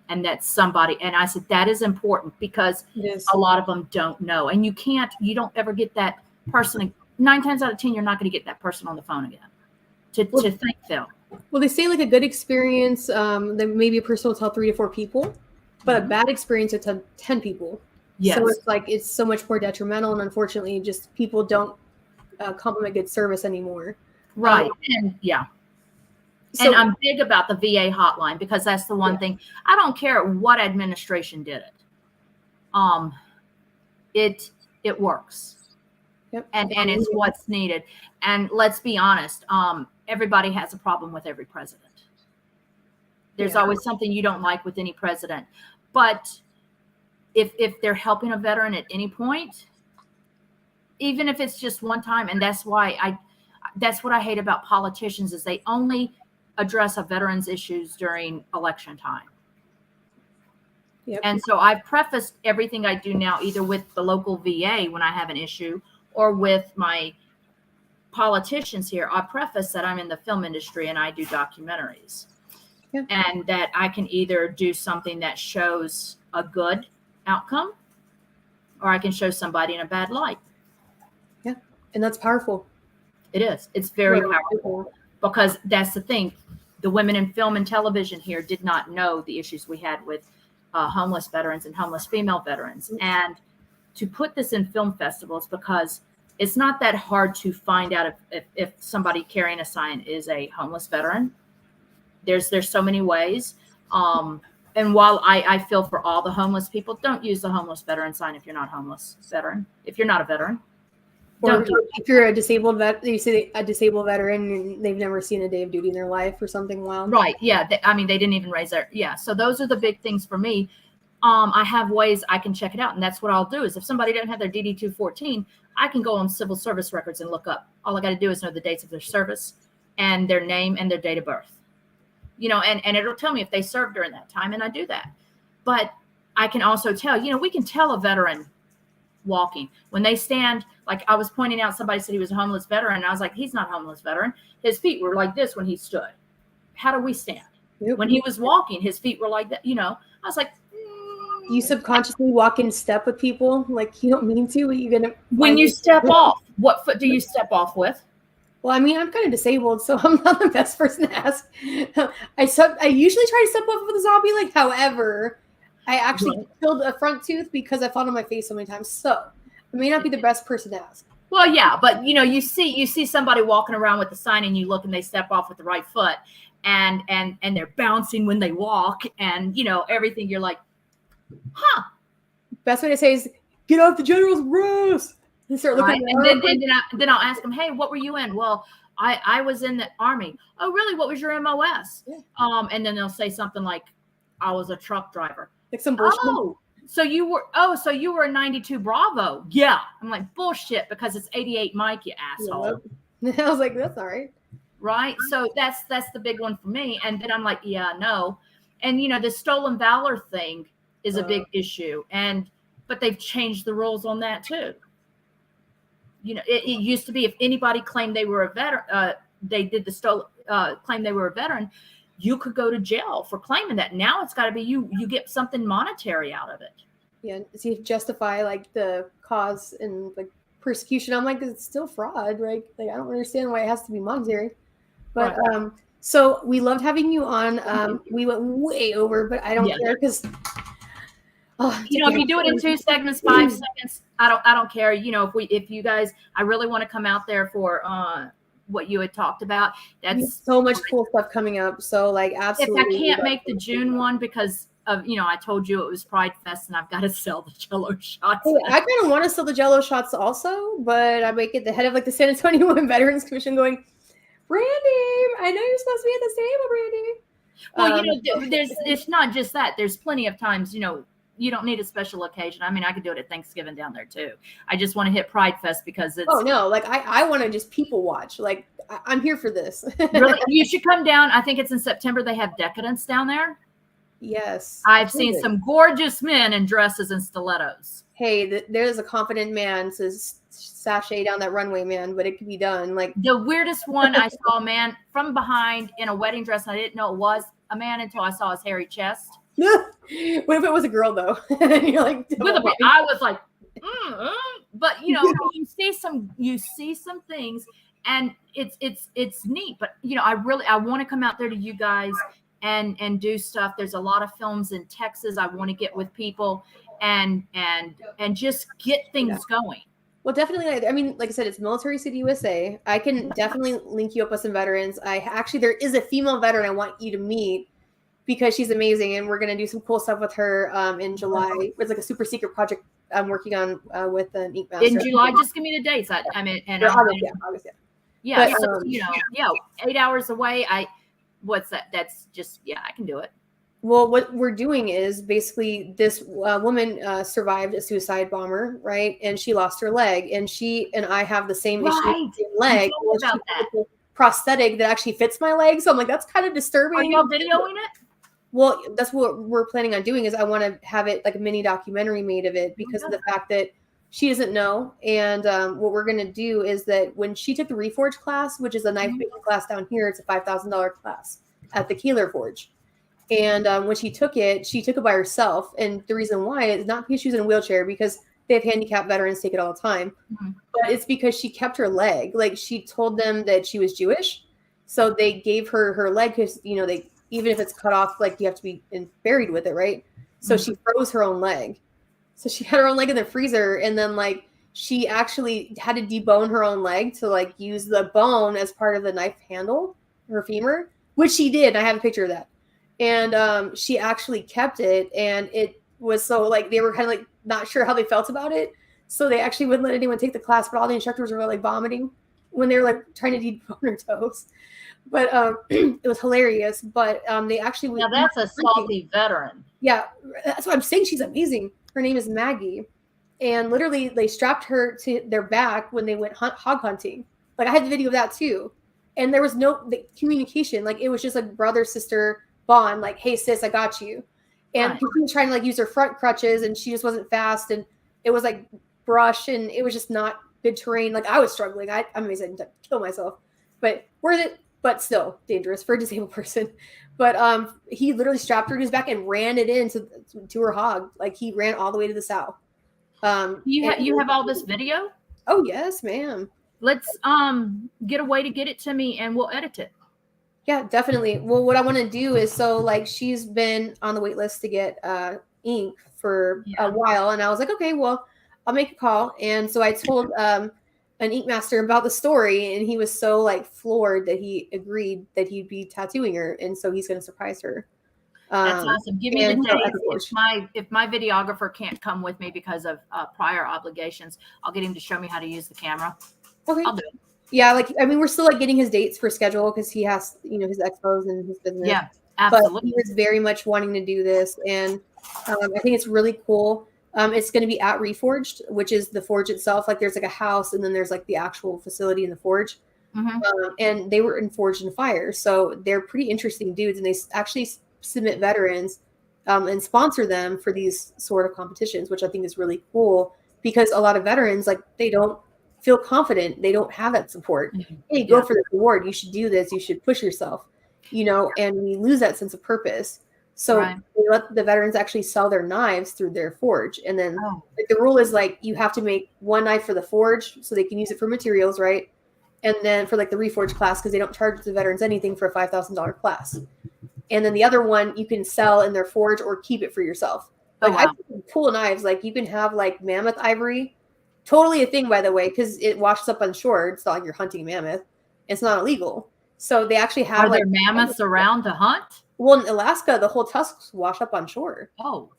And that's somebody. And I said, that is important because a lot of them don't know. And you don't ever get that person. 9 times out of 10, you're not going to get that person on the phone again to thank them. Well, they say like a good experience, that maybe a person will tell 3 to 4 people, but a bad experience will tell 10 people. Yes. So it's like, it's so much more detrimental. And unfortunately, just people don't compliment good service anymore. Right. And I'm big about the VA hotline because that's the one thing. I don't care what administration did it. It works. Yep. And it's what's needed. And let's be honest, everybody has a problem with every president. There's always something you don't like with any president. But if they're helping a veteran at any point, even if it's just one time, and that's what I hate about politicians is they only address a veteran's issues during election time. Yep. And so I've prefaced everything I do now either with the local VA when I have an issue or with my politicians here. I preface that I'm in the film industry and I do documentaries. Yeah. And that I can either do something that shows a good outcome or I can show somebody in a bad light. Yeah. And that's powerful. It is. It's very powerful because that's the thing. The women in film and television here did not know the issues we had with homeless veterans and homeless female veterans. And to put this in film festivals, because it's not that hard to find out if somebody carrying a sign is a homeless veteran. There's so many ways. And while I feel for all the homeless people, don't use the homeless veteran sign if you're not homeless veteran. If you're not a veteran. Or if you're a disabled you say a disabled veteran and they've never seen a day of duty in their life or something wild. Right. Yeah. They didn't even raise their. Yeah. So those are the big things for me. I have ways I can check it out. And that's what I'll do is if somebody doesn't have their DD-214, I can go on civil service records and look up. All I got to do is know the dates of their service and their name and their date of birth. You know, and it'll tell me if they served during that time. And I do that. But I can also tell, we can tell a veteran walking when they stand. Like I was pointing out, somebody said he was a homeless veteran. And I was like, he's not a homeless veteran. His feet were like this when he stood. How do we stand? Yep. When he was walking, his feet were like that. I was like, you subconsciously walk in step with people. Like you don't mean to, but you're going to. When you step off, what foot do you step off with? Well, I'm kind of disabled, so I'm not the best person to ask. I usually try to step off with a zombie leg. However, I actually killed a front tooth because I fell on my face so many times. So I may not be the best person to ask. Well, yeah, but you see somebody walking around with the sign and you look and they step off with the right foot and they're bouncing when they walk and everything. You're like, huh. Best way to say is get off the general's roost. And start looking then I'll ask them, hey, what were you in? Well, I was in the Army. Oh, really? What was your MOS? Yeah. And then they'll say something like, I was a truck driver. Like some bullshit. Oh, so you were a 92 Bravo. Yeah. I'm like, bullshit, because it's 88 Mike, you asshole. Yep. I was like, that's all right. Right. So that's the big one for me. And then I'm like, yeah, no. And the stolen valor thing is a big issue. But they've changed the rules on that too. It used to be if anybody claimed they were a veteran, they did the claim they were a veteran, you could go to jail for claiming that. Now it's got to be you get something monetary out of it. Yeah, so you justify like the cause and like persecution. I'm like, it's still fraud, right? Like I don't understand why it has to be monetary. But right. So we loved having you on. We went way over, but I don't care because. If you do it in 2 segments, 5 seconds, I don't care. If you guys, I really want to come out there for what you had talked about. That's so much cool stuff coming up. So like, absolutely. If I can't make the June one because of, I told you it was Pride Fest and I've got to sell the Jello shots. Hey, I kind of want to sell the Jello shots also, but I might get the head of like the San Antonio Women Veterans Commission going, Brandy, I know you're supposed to be at this table, Brandy. Well, it's not just that. There's plenty of times, you don't need a special occasion. I mean, I could do it at Thanksgiving down there too. I just want to hit Pride Fest because it's. Oh no! Like I want to just people watch. Like I'm here for this. Really, you should come down. I think it's in September. They have Decadence down there. Yes. I've seen some gorgeous men in dresses and stilettos. Hey, there's a confident man to sashay down that runway, man, but it could be done. Like the weirdest one, I saw a man from behind in a wedding dress, and I didn't know it was a man until I saw his hairy chest. What if it was a girl though? You're like, I was like, but you know, you see some things, and it's neat. But you know, I want to come out there to you guys and do stuff. There's a lot of films in Texas. I want to get with people and just get things going. Well, definitely. I mean, like I said, it's Military City, USA. I can definitely link you up with some veterans. There is a female veteran I want you to meet because she's amazing, and we're gonna do some cool stuff with her in July. It's like a super secret project I'm working on with an Ink Master. In July, just give me the dates. August. Yeah, but, so, you know, 8 hours away. What's that? That's just, I can do it. Well, what we're doing is basically this woman survived a suicide bomber, right? And she lost her leg, and she and I have the same issue with leg. About that. Prosthetic that actually fits my leg. So I'm like, that's kind of disturbing. Are y'all videoing it? Well, that's what we're planning on doing is I want to have it like a mini documentary made of it because of the fact that she doesn't know. And what we're going to do is that when she took the Reforge class, which is a knife making class down here, it's a $5,000 class at the Keeler Forge. And when she took it by herself. And the reason why is not because she was in a wheelchair, because they have handicapped veterans take it all the time. But it's because she kept her leg. Like she told them that she was Jewish. So they gave her leg because, you know, even if it's cut off, like you have to be buried with it, right? So she froze her own leg. So she had her own leg in the freezer, and then like she actually had to debone her own leg to like use the bone as part of the knife handle, her femur, which she did. I have a picture of that. And she actually kept it, and it was so like they were kind of like not sure how they felt about it. So they actually wouldn't let anyone take the class, but all the instructors were like vomiting when they were like trying to debone her toes. But it was hilarious. But they actually now that's a salty veteran. Yeah, that's what I'm saying. She's amazing. Her name is Maggie, and literally they strapped her to their back when they went hog hunting. Like I had the video of that too, and there was no communication. Like it was just like brother sister bond. Like, hey sis, I got you. And people were trying to like use her front crutches, and she just wasn't fast, and it was like brush, and it was just not good terrain. Like I was struggling. I'm amazed I didn't kill myself, but worth it. But still dangerous for a disabled person. But he literally strapped her to his back and ran it into her hog. Like he ran all the way to the south. You have all this video? Oh yes, ma'am. Let's get a way to get it to me, and we'll edit it. Yeah, definitely. Well, what I want to do is like she's been on the wait list to get ink for a while, and I was like, okay, well, I'll make a call. And so I told an ink master about the story, and he was so like floored that he agreed that he'd be tattooing her, and so he's going to surprise her. That's awesome. Give me the dates. If my videographer can't come with me because of prior obligations, I'll get him to show me how to use the camera. Okay. I'll do it. Yeah, like I mean, we're still like getting his dates for schedule because he has, you know, his expos and his business. Yeah, absolutely. But he was very much wanting to do this, and I think it's really cool. It's going to be at Reforged, which is the forge itself. Like there's like a house, and then there's like the actual facility in the forge. And they were in Forged in Fire, so they're pretty interesting dudes, and they actually submit veterans and sponsor them for these sort of competitions, which I think is really cool because a lot of veterans, like they don't feel confident. They don't have that support. Hey, go for the award. You should do this. You should push yourself, you know, and we lose that sense of purpose. So they let the veterans actually sell their knives through their forge. And then like, the rule is like, you have to make one knife for the forge so they can use it for materials. Right. And then for like the Reforge class, because they don't charge the veterans anything for a $5,000 class. And then the other one you can sell in their forge or keep it for yourself. Like I can pull knives, like you can have like mammoth ivory, totally a thing, by the way, because it washes up on shore. It's not like you're hunting mammoth. It's not illegal. So they actually have Are there mammoths around to hunt? Well, in Alaska, the whole tusks wash up on shore. Oh.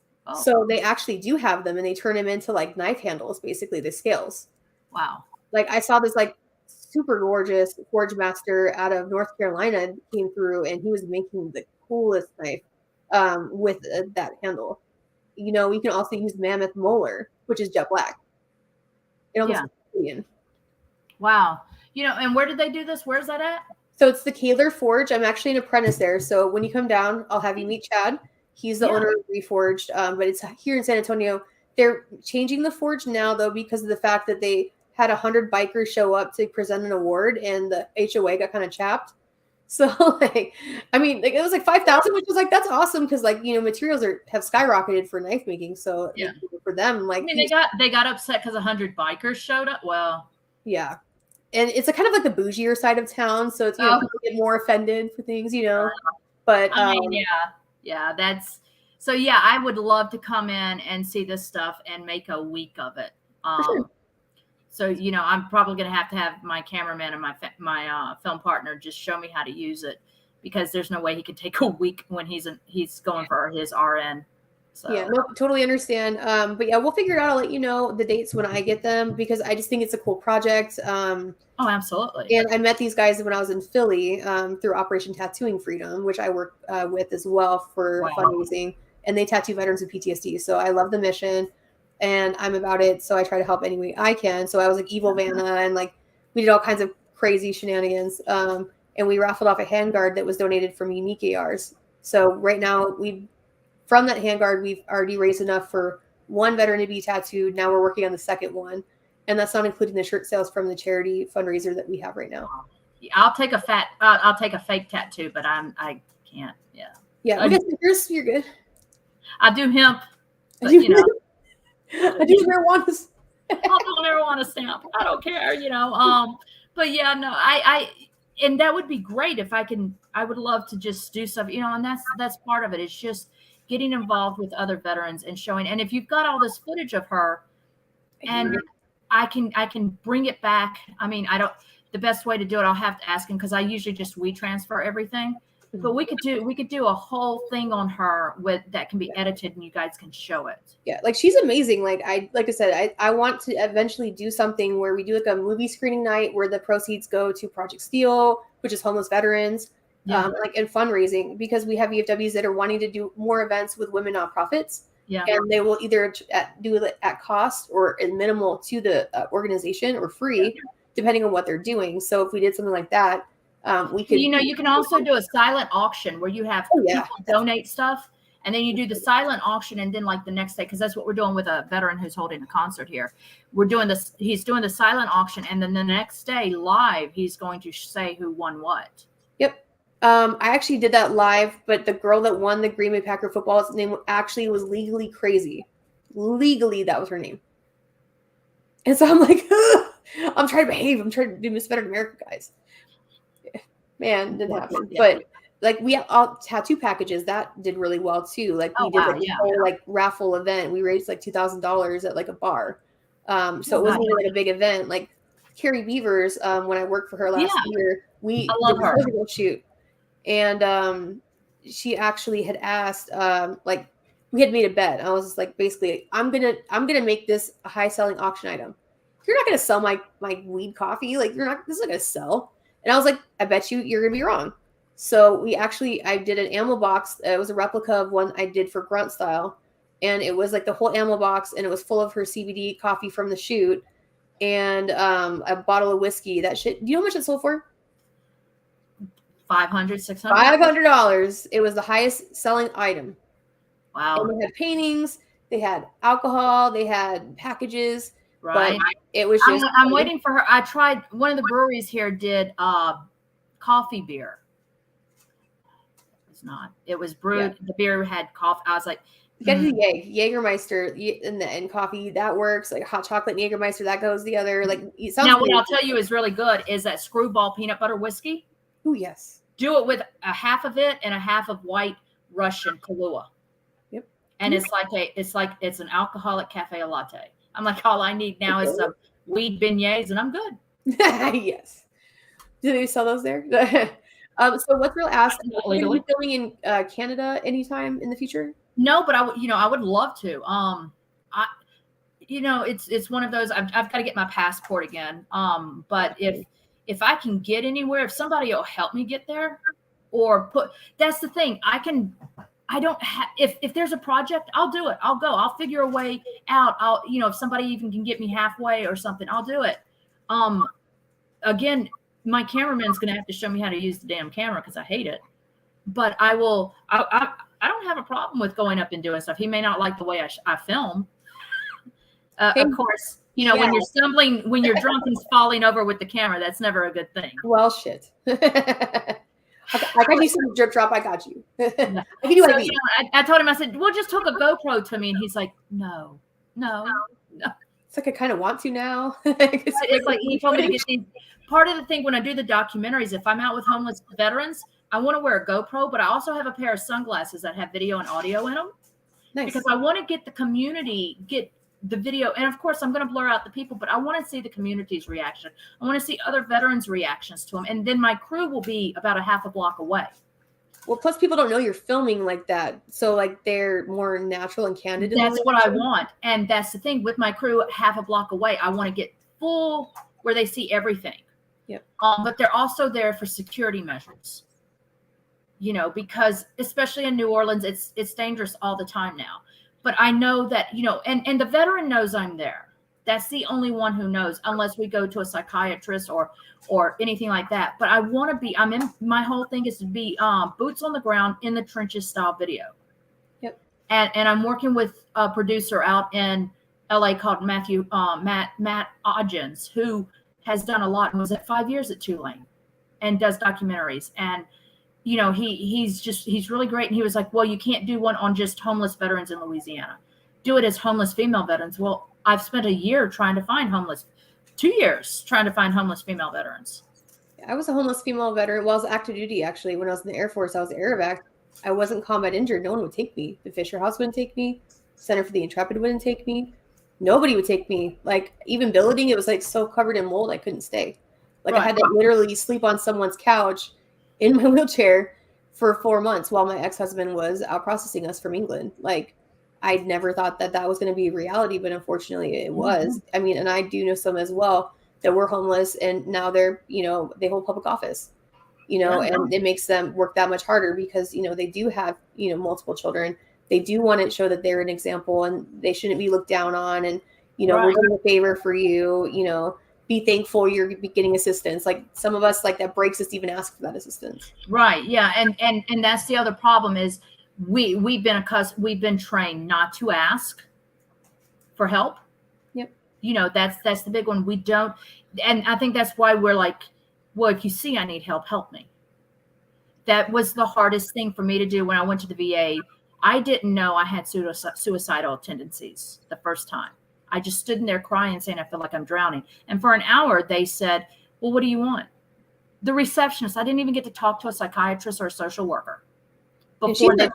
So they actually do have them, and they turn them into like knife handles, basically the scales. Wow. Like I saw this like super gorgeous forge master out of North Carolina came through, and he was making the coolest knife with that handle. You know, you can also use mammoth molar, which is jet black. It almost Wow. You know, and where did they do this? Where's that at? So it's the Keeler Forge. I'm actually an apprentice there. So when you come down, I'll have you meet Chad. He's the owner of Reforged, but it's here in San Antonio. They're changing the Forge now, though, because of the fact that they had 100 bikers show up to present an award, and the HOA got kind of chapped. So, like, I mean, like, it was like 5,000, which was like, that's awesome, because, like, you know, materials have skyrocketed for knife making. So yeah, for them, like, I mean, they got upset because 100 bikers showed up. Well, yeah, and it's a kind of like the bougier side of town, so it's, you know, people get more offended for things, you know. But I mean, yeah, that's so. Yeah, I would love to come in and see this stuff and make a week of it. Sure. So, you know, I'm probably going to have my cameraman and my film partner just show me how to use it, because there's no way he can take a week when he's going for his RN. So. Yeah, no, totally understand. But yeah, we'll figure it out. I'll let you know the dates when I get them, because I just think it's a cool project. Oh, absolutely. And I met these guys when I was in Philly through Operation Tattooing Freedom, which I work with as well for fundraising. And they tattoo veterans with PTSD. So I love the mission. And I'm about it, so I try to help any way I can. So I was like evil Vanna, and like we did all kinds of crazy shenanigans. And we raffled off a handguard that was donated from Unique ARs. So right now, from that handguard, we've already raised enough for one veteran to be tattooed. Now we're working on the second one, and that's not including the shirt sales from the charity fundraiser that we have right now. I'll take a fake tattoo, but I can't. Yeah. Yeah. I guess you're good. I do hemp, but you know. I do marijuana. I'll do a marijuana stamp. I don't care, you know. But yeah, no, and that would be great if I would love to just do stuff, you know, and that's part of it. It's just getting involved with other veterans and showing. And if you've got all this footage of her, and I can bring it back. I mean, the best way to do it, I'll have to ask him, because I usually just transfer everything. But we could do a whole thing on her that can be edited, and you guys can show it. Yeah, like she's amazing. Like I said, I want to eventually do something where we do like a movie screening night where the proceeds go to Project Steel, which is homeless veterans, like and fundraising, because we have VFWs that are wanting to do more events with women nonprofits. Yeah, and they will either do it at cost or at minimal to the organization or free, depending on what they're doing. So if we did something like that. We could, you know, you can also do a silent auction where you have people donate stuff, and then you do the silent auction, and then like the next day, because that's what we're doing with a veteran who's holding a concert here. We're doing this. He's doing the silent auction, and then the next day live, he's going to say who won what. Yep. I actually did that live, but the girl that won the Green Bay Packer football's name actually was Legally Crazy. Legally, that was her name. And so I'm like, I'm trying to behave. I'm trying to do Miss Veteran America, guys. Man, didn't happen. Yeah. But like we have all tattoo packages that did really well too. Like we did like a whole like raffle event. We raised like $2,000 at like a bar. So it wasn't really like a big event. Like Carrie Beavers, when I worked for her last year, we did a physical shoot, and she actually had asked, like we had made a bet. I was just like, basically, I'm gonna make this a high selling auction item. You're not gonna sell my weed coffee. Like this is not gonna sell. And I was like, I bet you're going to be wrong. So I did an ammo box. It was a replica of one I did for Grunt Style. And it was like the whole ammo box, and it was full of her CBD coffee from the shoot, and a bottle of whiskey. That shit. Do you know how much it sold for? $500, $600? $500. It was the highest selling item. Wow. And they had paintings. They had alcohol. They had packages. Right. But it was just. I'm waiting for her. I tried. One of the breweries here did coffee beer. It was not. It was brewed. Yeah. The beer had coffee. I was like, you got to do Jägermeister and coffee. That works. Like hot chocolate and Jägermeister, that goes the other. Like now, what I'll tell you is really good is that Screwball peanut butter whiskey. Oh yes. Do it with a half of it and a half of White Russian Kahlua. Yep. And it's an alcoholic cafe latte. I'm like, all I need now is some weed beignets, and I'm good. Yes. Do they sell those there? So what's real ask? Are you going to be filming in Canada anytime in the future? No, but I would love to. It's one of those. I've got to get my passport again. But if I can get anywhere, if somebody will help me get there, that's the thing. If there's a project, I'll do it. I'll go. I'll figure a way out. If somebody even can get me halfway or something, I'll do it. Again, my cameraman's going to have to show me how to use the damn camera because I hate it. But I will. I don't have a problem. problem with going up and doing stuff. He may not like the way I film. Okay. Of course, when you're stumbling, when you're drunk and falling over with the camera, that's never a good thing. Well, shit. I got you some drip drop. I got you. I can do So, like I told him, I said, well, just hook a GoPro to me. And he's like, no. It's like I kind of want to now. It's like he told me to get these. Part of the thing when I do the documentaries, if I'm out with homeless veterans, I want to wear a GoPro, but I also have a pair of sunglasses that have video and audio in them. Nice. Because I want to get the community, get the video. And of course, I'm going to blur out the people, but I want to see the community's reaction. I want to see other veterans' reactions to them. And then my crew will be about a half a block away. Well, plus people don't know you're filming like that. So like they're more natural and candid. That's what I want. And that's the thing with my crew half a block away. I want to get full where they see everything. Yep. But they're also there for security measures, because especially in New Orleans, it's dangerous all the time now. But I know that, and the veteran knows I'm there. That's the only one who knows, unless we go to a psychiatrist or anything like that. But I want to be, my whole thing is to be boots on the ground in the trenches style video. Yep. And I'm working with a producer out in LA called Matt Odgens, who has done a lot and was at 5 years at Tulane and does documentaries. And, he's really great. And he was like, well, you can't do one on just homeless veterans in Louisiana. Do it as homeless female veterans. Well, I've spent 2 years trying to find homeless female veterans. I was a homeless female veteran. Well, I was active duty, actually. When I was in the Air Force, I was aerovac. I wasn't combat injured. No one would take me. The Fisher House wouldn't take me. Center for the Intrepid wouldn't take me. Nobody would take me. Like, even billeting, it was like so covered in mold, I couldn't stay. Like, I had to literally sleep on someone's couch in my wheelchair for 4 months while my ex-husband was out processing us from England. Like, I never thought that was going to be reality, but unfortunately it was. I mean, and I do know some as well that were homeless and now they're, they hold public office, and it makes them work that much harder because, they do have, multiple children. They do want to show that they're an example and they shouldn't be looked down on. And, we're doing a favor for you, be thankful you're getting assistance. Like some of us, like that breaks us to even ask for that assistance. Right. Yeah. And that's the other problem is, we've been trained not to ask for help. Yep. That's the big one. We don't. And I think that's why we're like, well, if you see I need help, help me. That was the hardest thing for me to do when I went to the VA. I didn't know I had suicidal tendencies the first time. I just stood in there crying saying, I feel like I'm drowning. And for an hour, they said, well, what do you want? The receptionist, I didn't even get to talk to a psychiatrist or a social worker. Before that,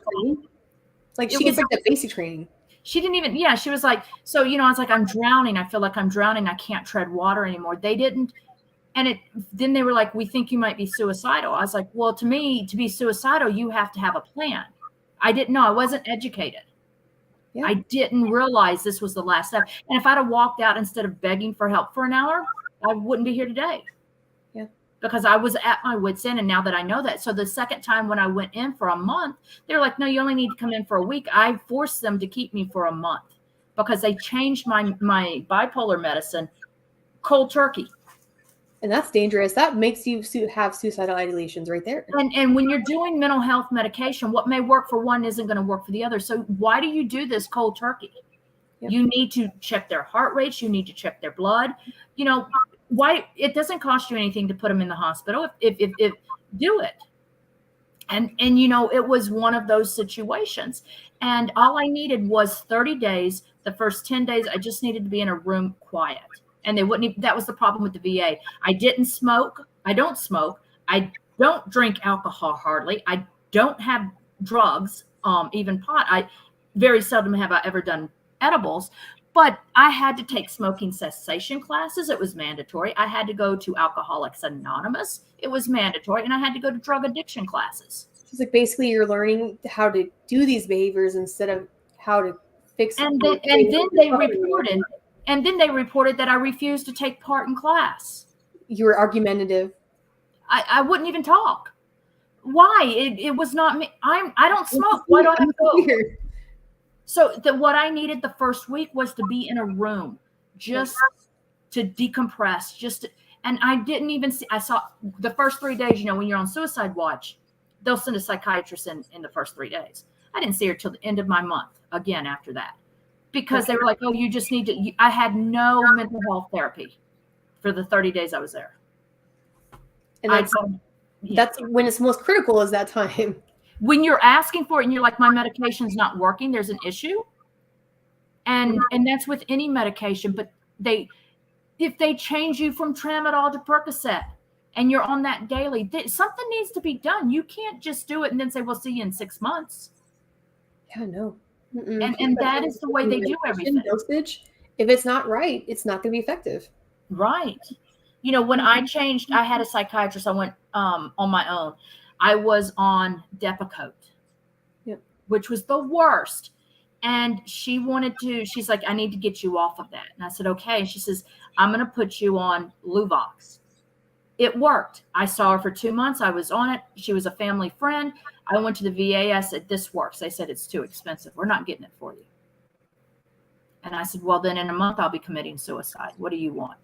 like she gets like the basic training. She didn't even, she was like, so, I was like, I'm drowning. I feel like I'm drowning. I can't tread water anymore. They didn't. And then they were like, we think you might be suicidal. I was like, well, to me, to be suicidal, you have to have a plan. I didn't know. I wasn't educated. Yeah. I didn't realize this was the last step. And if I'd have walked out instead of begging for help for an hour, I wouldn't be here today. Because I was at my wit's end. And now that I know that. So the second time when I went in for a month, they're like, no, you only need to come in for a week. I forced them to keep me for a month because they changed my bipolar medicine cold turkey. And that's dangerous. That makes you have suicidal ideations right there. And when you're doing mental health medication, what may work for one isn't going to work for the other. So why do you do this cold turkey? Yep. You need to check their heart rates. You need to check their blood. Why it doesn't cost you anything to put them in the hospital if do it. And it was one of those situations. And all I needed was 30 days. The first 10 days, I just needed to be in a room quiet. And they wouldn't even, that was the problem with the VA. I didn't smoke. I don't smoke. I don't drink alcohol hardly. I don't have drugs, even pot. I very seldom have I ever done edibles. But I had to take smoking cessation classes. It was mandatory. I had to go to Alcoholics Anonymous. It was mandatory. And I had to go to drug addiction classes. It's like basically you're learning how to do these behaviors instead of how to fix them. And then they reported that I refused to take part in class. You were argumentative. I wouldn't even talk. Why? It was not me. I don't smoke. Why do I have to go? So what I needed the first week was to be in a room just to decompress. And I didn't even see, I saw the first 3 days, when you're on suicide watch, they'll send a psychiatrist in the first 3 days. I didn't see her till the end of my month again after that, because they were like, oh, you just need to, I had no mental health therapy for the 30 days I was there. And that's when it's most critical, is that time. When you're asking for it and you're like, my medication's not working, there's an issue. And that's with any medication, but if they change you from Tramadol to Percocet and you're on that daily, something needs to be done. You can't just do it and then say, we'll see you in 6 months. Yeah, no. And that is the way they do everything. Dosage, if it's not right, it's not going to be effective. Right. You know, when I changed, I had a psychiatrist. I went on my own. I was on Depakote, which was the worst. And she's like, I need to get you off of that. And I said, okay. And she says, I'm going to put you on Luvox. It worked. I saw her for 2 months. I was on it. She was a family friend. I went to the VA. I said, this works. They said, it's too expensive. We're not getting it for you. And I said, well, then in a month, I'll be committing suicide. What do you want?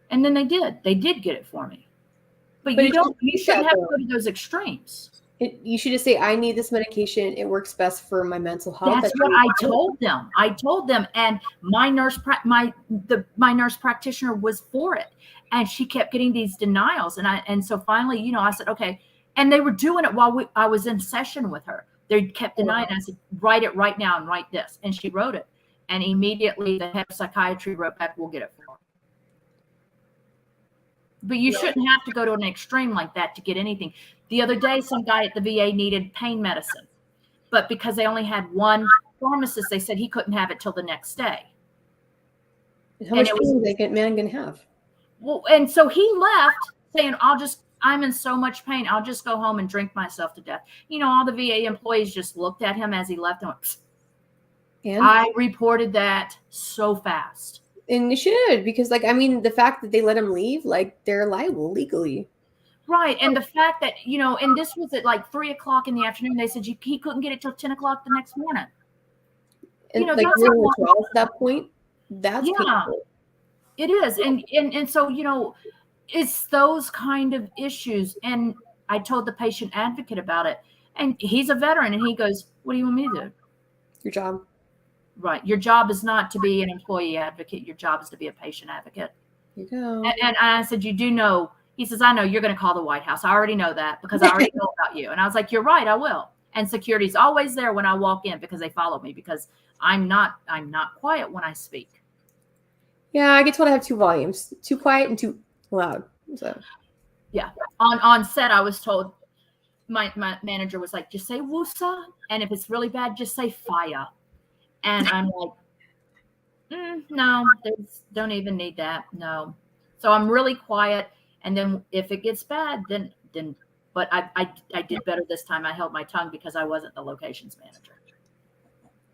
And then they did. They did get it for me. But you shouldn't have to go to those extremes. You should just say, I need this medication. It works best for my mental health. That's what I told them. And my nurse practitioner was for it. And she kept getting these denials. And so finally, you know, I said, okay. And they were doing it while I was in session with her. They kept denying. I said, write it right now and write this. And she wrote it. And immediately the head of psychiatry wrote back, we'll get it for her. But you shouldn't have to go to an extreme like that to get anything. The other day, some guy at the VA needed pain medicine. But because they only had one pharmacist, they said he couldn't have it till the next day. How much pain is that man going to have? Well, and so he left saying, I'm in so much pain. I'll just go home and drink myself to death. You know, all the VA employees just looked at him as he left and went, psst. And I reported that so fast. And you should, because the fact that they let him leave, they're liable legally. Right. And the fact that, you know, and this was at 3:00 in the afternoon. They said he couldn't get it till 10:00 the next morning. And you know, that's at that point. That's painful. It is. And so, you know, it's those kind of issues. And I told the patient advocate about it, and he's a veteran, and he goes, what do you want me to do? Your job. Right. Your job is not to be an employee advocate. Your job is to be a patient advocate. You go. And I said, you do know, he says, I know you're going to call the White House. I already know that because I already know about you. And I was like, you're right. I will. And security's always there when I walk in because they follow me, because I'm not quiet when I speak. Yeah. I get told I have 2 volumes, too quiet and too loud. So yeah. On set, I was told, my manager was like, just say Wusa. And if it's really bad, just say fire. And I'm like, no, don't even need that. No. So I'm really quiet. And then if it gets bad, then, but I did better this time. I held my tongue because I wasn't the locations manager.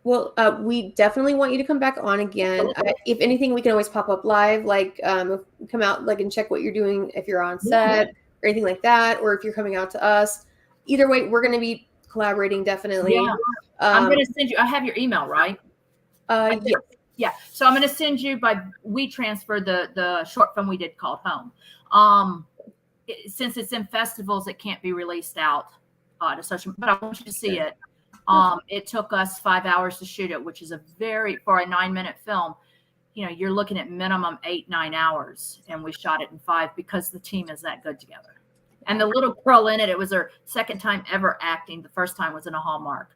Well, we definitely want you to come back on again. If anything, we can always pop up live, come out and check what you're doing if you're on set or anything like that, or if you're coming out to us. Either way, we're going to be collaborating definitely. Yeah. I'm going to send you. I have your email, right? Yes. Yeah. So I'm going to send you by WeTransfer the short film we did called Home. Since it's in festivals, it can't be released out to social. But I want you to see it. It took us 5 hours to shoot it, which is for a 9-minute film. You know, you're looking at minimum 8-9 hours, and we shot it in 5 because the team is that good together. And the little girl in it, it was her second time ever acting. The first time was in a Hallmark.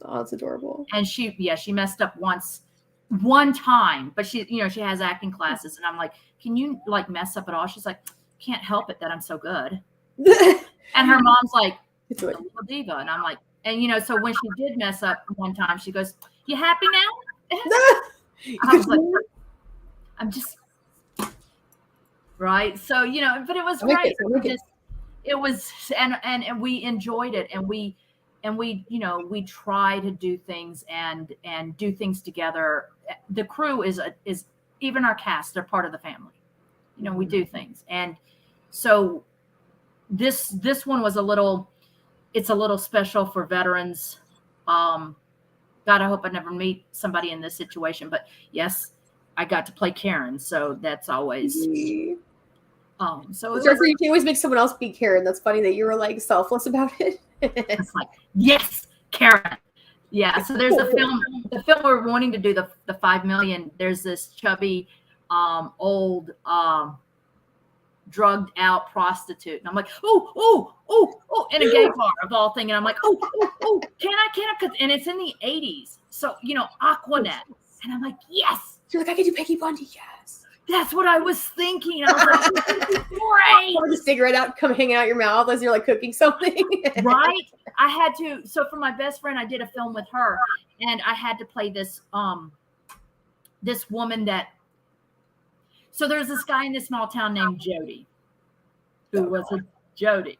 Oh, it's adorable. And she messed up one time, but she has acting classes. And I'm like, can you mess up at all? She's like, can't help it that I'm so good. And her mom's like, it's a little diva. And I'm like, and you know, so when she did mess up one time, she goes, you happy now? I was like, I'm just right. So, you know, but it was great. It was, and we enjoyed it. And we, you know, we try to do things and do things together. The crew is even our cast, they're part of the family. You know, we do things. And so this one was it's a little special for veterans. God, I hope I never meet somebody in this situation, but yes, I got to play Karen. So that's always, so you always make someone else be Karen. That's funny that you were selfless about it. It's like, yes, Karen. Yeah. So there's the film we're wanting to do, the 5 million. There's this chubby, old, drugged out prostitute. And I'm like, oh, in a gay bar of all things. And I'm like, can I? And it's in the 80s. So, Aquanet. And I'm like, yes. You're like, I could do Peggy Bundy. Yes. That's what I was thinking. I was like, this is great. Pull the cigarette out, come hanging out your mouth as you're like cooking something. Right. I had to. So for my best friend, I did a film with her, and I had to play this woman that. So there's this guy in this small town named Jody, who was a Jody,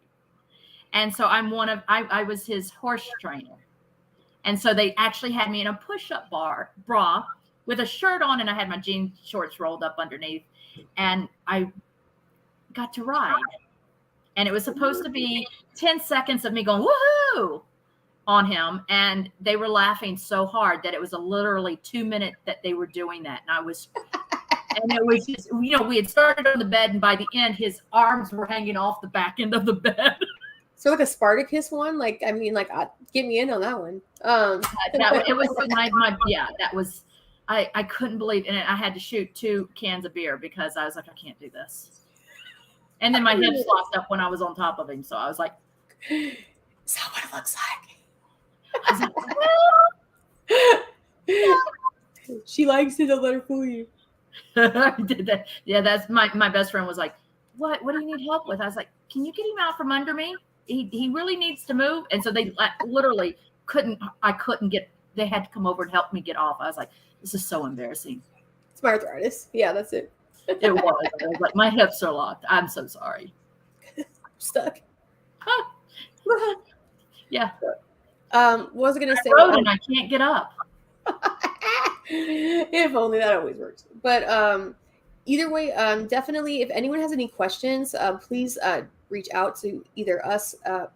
and so I was his horse trainer, and so they actually had me in a push-up bra with a shirt on, and I had my jean shorts rolled up underneath, and I got to ride. And it was supposed to be 10 seconds of me going, woohoo, on him. And they were laughing so hard that it was literally 2 minutes that they were doing that. And it was just, we had started on the bed, and by the end, his arms were hanging off the back end of the bed. So like a Spartacus one? Get me in on that one. It was that was, I couldn't believe it. And I had to shoot 2 cans of beer because I was like, I can't do this. And then my hips locked up when I was on top of him. So I was like, is that what it looks like? I was like, she likes it, don't let her fool you. I did that. Yeah, that's my best friend was like, what do you need help with? I was like, can you get him out from under me? He really needs to move. And so they literally they had to come over and help me get off. I was like, this is so embarrassing. It's my arthritis. Yeah, that's it. It was. I was like, my hips are locked. I'm so sorry. I'm stuck. Yeah. What was I going to say? And I can't get up. If only. That always works. But either way, definitely, if anyone has any questions, please reach out to either us at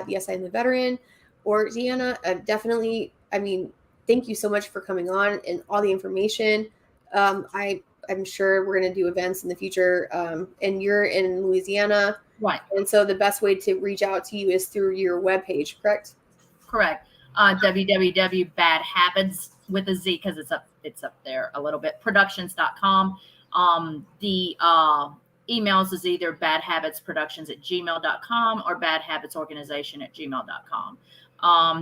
Yes, I'm the Veteran or DeAnna. Definitely, thank you so much for coming on and all the information. I'm sure we're going to do events in the future. And you're in Louisiana. Right. And so the best way to reach out to you is through your webpage, correct? Correct. www.Bad Habitz with a Z, because it's up there a little bit, productions.com. The emails is either badhabitzproductions@gmail.com or Bad Habitz Organization @gmail.com.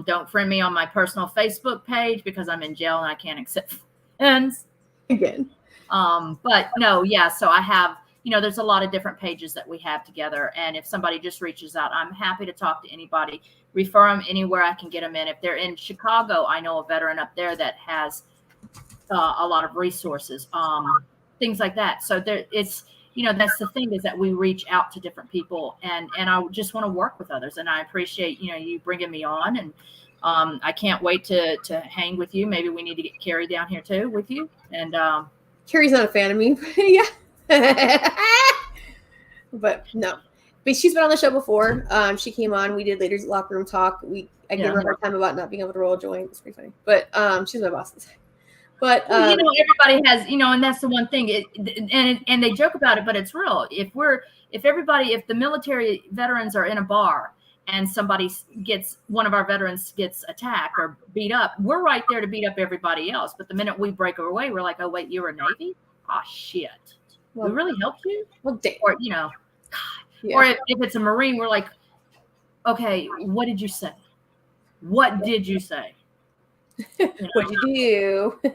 Don't friend me on my personal Facebook page because I'm in jail and I can't accept friends. Again. But no, yeah. So I have, there's a lot of different pages that we have together. And if somebody just reaches out, I'm happy to talk to anybody, refer them anywhere I can get them in. If they're in Chicago, I know a veteran up there that has a lot of resources, things like that. So it's, that's the thing, is that we reach out to different people, and I just want to work with others. And I appreciate, you bringing me on, and I can't wait to hang with you. Maybe we need to get Carrie down here too with you. And Carrie's not a fan of me, but yeah. But no. But she's been on the show before. She came on. We did Ladies Locker Room Talk. I gave her a hard time about not being able to roll a joint. It's pretty funny. But she's my boss. But everybody has, and that's the one thing. And they joke about it, but it's real. If the military veterans are in a bar and one of our veterans gets attacked or beat up, we're right there to beat up everybody else. But the minute we break away, we're like, oh wait, you were Navy? Oh shit. We really helped you? Well, damn. Or, God. Yeah. Or if it's a Marine, we're like, okay, what did you say? What did you say? What'd you do?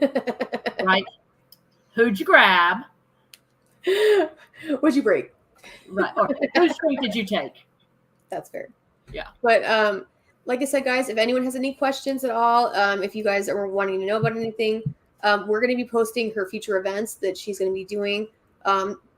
Right. Who'd you grab? What'd you break? Right. Or whose drink did you take? That's fair. Yeah. But like I said, guys, if anyone has any questions at all, if you guys are wanting to know about anything, we're going to be posting her future events that she's going to be doing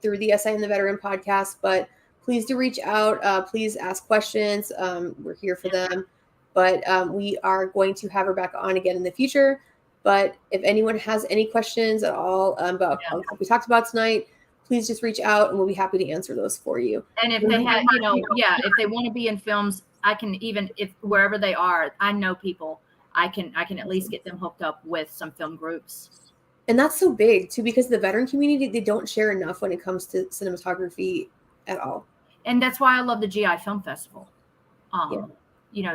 through the SI and the Veteran podcast. But please do reach out. Please ask questions. We're here for them. But we are going to have her back on again in the future. But if anyone has any questions at all about what we talked about tonight, please just reach out and we'll be happy to answer those for you. And if they have, if they want to be in films, I can if wherever they are, I know people, I can at least get them hooked up with some film groups. And that's so big too, because the veteran community, they don't share enough when it comes to cinematography at all. And that's why I love the GI Film Festival.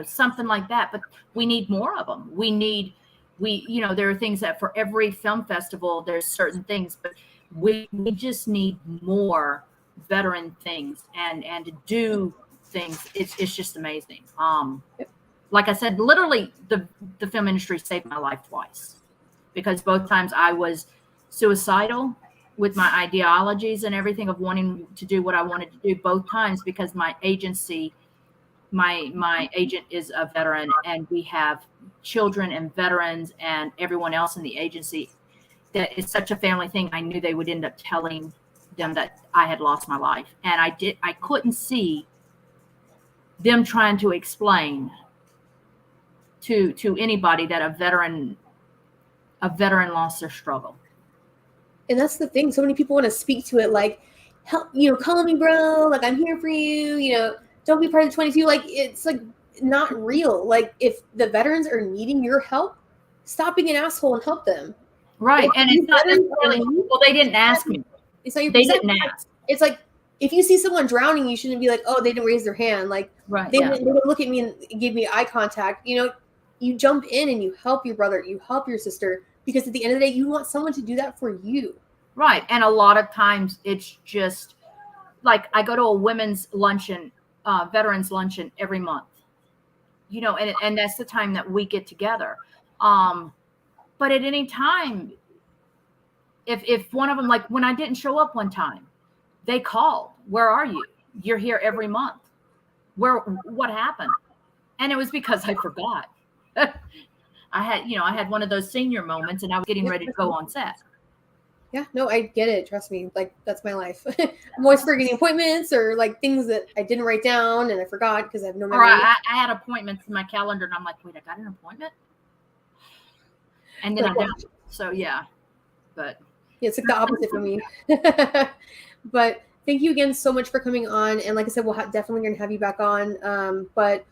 something like that. But we need more of them. There are things that for every film festival, there's certain things, but we just need more veteran things and to do things. It's just amazing. Like I said, literally the film industry saved my life twice, because both times I was suicidal with my ideologies and everything of wanting to do what I wanted to do, both times because my agency, my agent is a veteran, and we have children and veterans and everyone else in the agency that it's such a family thing. I knew they would end up telling them that I had lost my life. And I couldn't see them trying to explain to anybody that a veteran lost their struggle. And that's the thing. So many people want to speak to it like, help, call me, bro. Like, I'm here for you. Don't be part of the 22. Like, it's like not real. Like, if the veterans are needing your help, stop being an asshole and help them. Right. Like, and it's not necessarily, well, they didn't ask me. It's not your They didn't ask. It's like, if you see someone drowning, you shouldn't be like, oh, they didn't raise their hand. Like, right, they didn't look at me and give me eye contact. You jump in and you help your brother, you help your sister, because at the end of the day, you want someone to do that for you. Right. And a lot of times it's just like, I go to a women's luncheon, veterans luncheon every month, and that's the time that we get together. But at any time, if one of them, like when I didn't show up one time, they called, where are you? You're here every month. What happened? And it was because I forgot. I had one of those senior moments, and I was getting ready to go on set. Yeah, no, I get it. Trust me. Like, that's my life. I'm always forgetting appointments or like things that I didn't write down and I forgot because I have no memory. Or I had appointments in my calendar, and I'm like, wait, I got an appointment? And then I don't. So, yeah. But yeah, it's like the opposite for me. But thank you again so much for coming on. And like I said, we'll definitely going to have you back on. But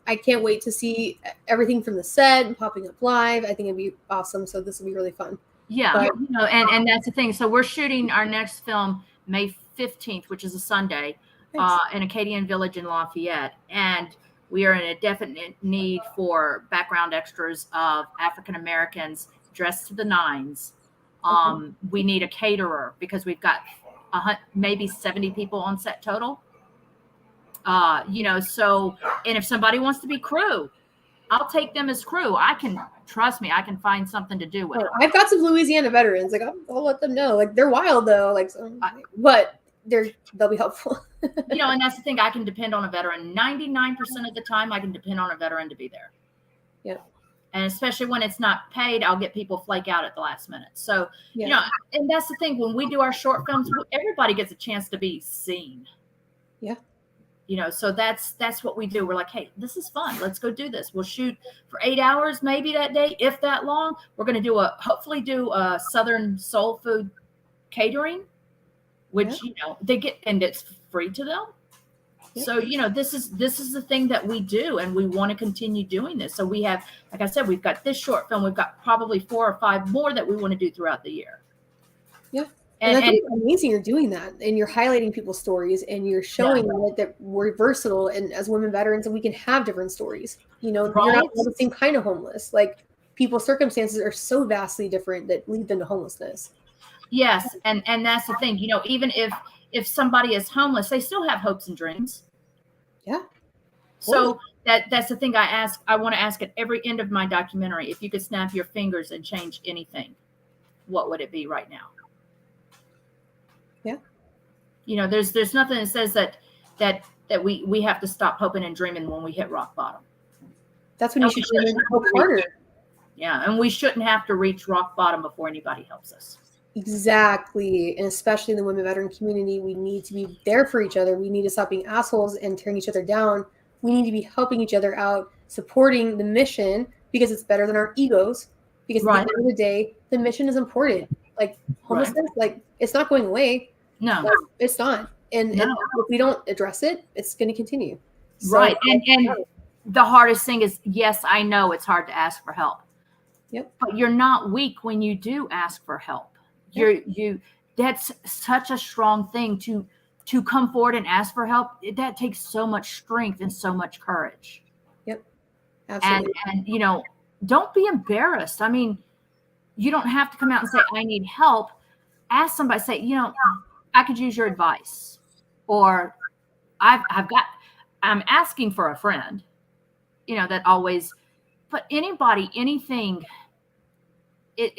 I can't wait to see everything from the set and popping up live. I think it'd be awesome. So this will be really fun. Yeah, and that's the thing. So we're shooting our next film May 15th, which is a Sunday, in Acadian Village in Lafayette. And we are in a definite need for background extras of African Americans dressed to the nines. We need a caterer because we've got maybe 70 people on set total. So, and if somebody wants to be crew, I'll take them as crew. Trust me, I can find something to do with it. I've got some Louisiana veterans. Like, I'll let them know. Like, they're wild though. Like, but they'll be helpful. And that's the thing. I can depend on a veteran. 99% of the time, I can depend on a veteran to be there. Yeah. And especially when it's not paid, I'll get people flake out at the last minute. So, and that's the thing. When we do our short films, everybody gets a chance to be seen. Yeah. So that's what we do. We're like, hey, this is fun. Let's go do this. We'll shoot for 8 hours, maybe that day, if that long. We're going to hopefully do a Southern soul food catering, which, they get, and it's free to them. Yeah. So, this is the thing that we do, and we want to continue doing this. So we have, like I said, we've got this short film. We've got probably 4 or 5 more that we want to do throughout the year. Yeah. And I think it's amazing you're doing that, and you're highlighting people's stories, and you're showing that we're versatile, and as women veterans, and we can have different stories. You're not all the same kind of homeless. Like, people's circumstances are so vastly different that lead them to homelessness. Yes, and that's the thing. Even if somebody is homeless, they still have hopes and dreams. Yeah. So that's the thing I want to ask at every end of my documentary. If you could snap your fingers and change anything, what would it be right now? Yeah. There's nothing that says that we have to stop hoping and dreaming when we hit rock bottom. That's when you should hope harder. Yeah, and we shouldn't have to reach rock bottom before anybody helps us. Exactly. And especially in the women veteran community, we need to be there for each other. We need to stop being assholes and tearing each other down. We need to be helping each other out, supporting the mission, because it's better than our egos. Because at the end of the day, the mission is important. Like, homelessness, like, it's not going away. No, like, it's not. And if we don't address it, it's going to continue. So, right. And the hardest thing is, yes, I know it's hard to ask for help. Yep. But you're not weak when you do ask for help. That's such a strong thing to to come forward and ask for help, that takes so much strength and so much courage. Yep. Absolutely. And you know, don't be embarrassed. I mean, you don't have to come out and say, I need help. Ask somebody, say, you know, I could use your advice. Or I'm asking for a friend, you know, that always, but anybody, anything,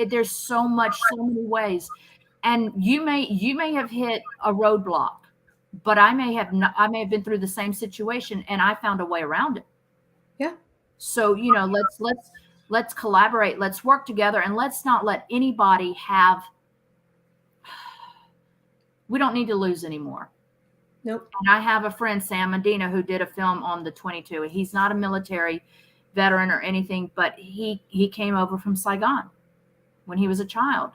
there's so many ways. And you may have hit a roadblock, but I may have been through the same situation and I found a way around it. Yeah. So, you know, let's collaborate, let's work together, and let's not let anybody we don't need to lose anymore. Nope. And I have a friend, Sam Medina, who did a film on the 22. He's not a military veteran or anything, but he came over from Saigon when he was a child.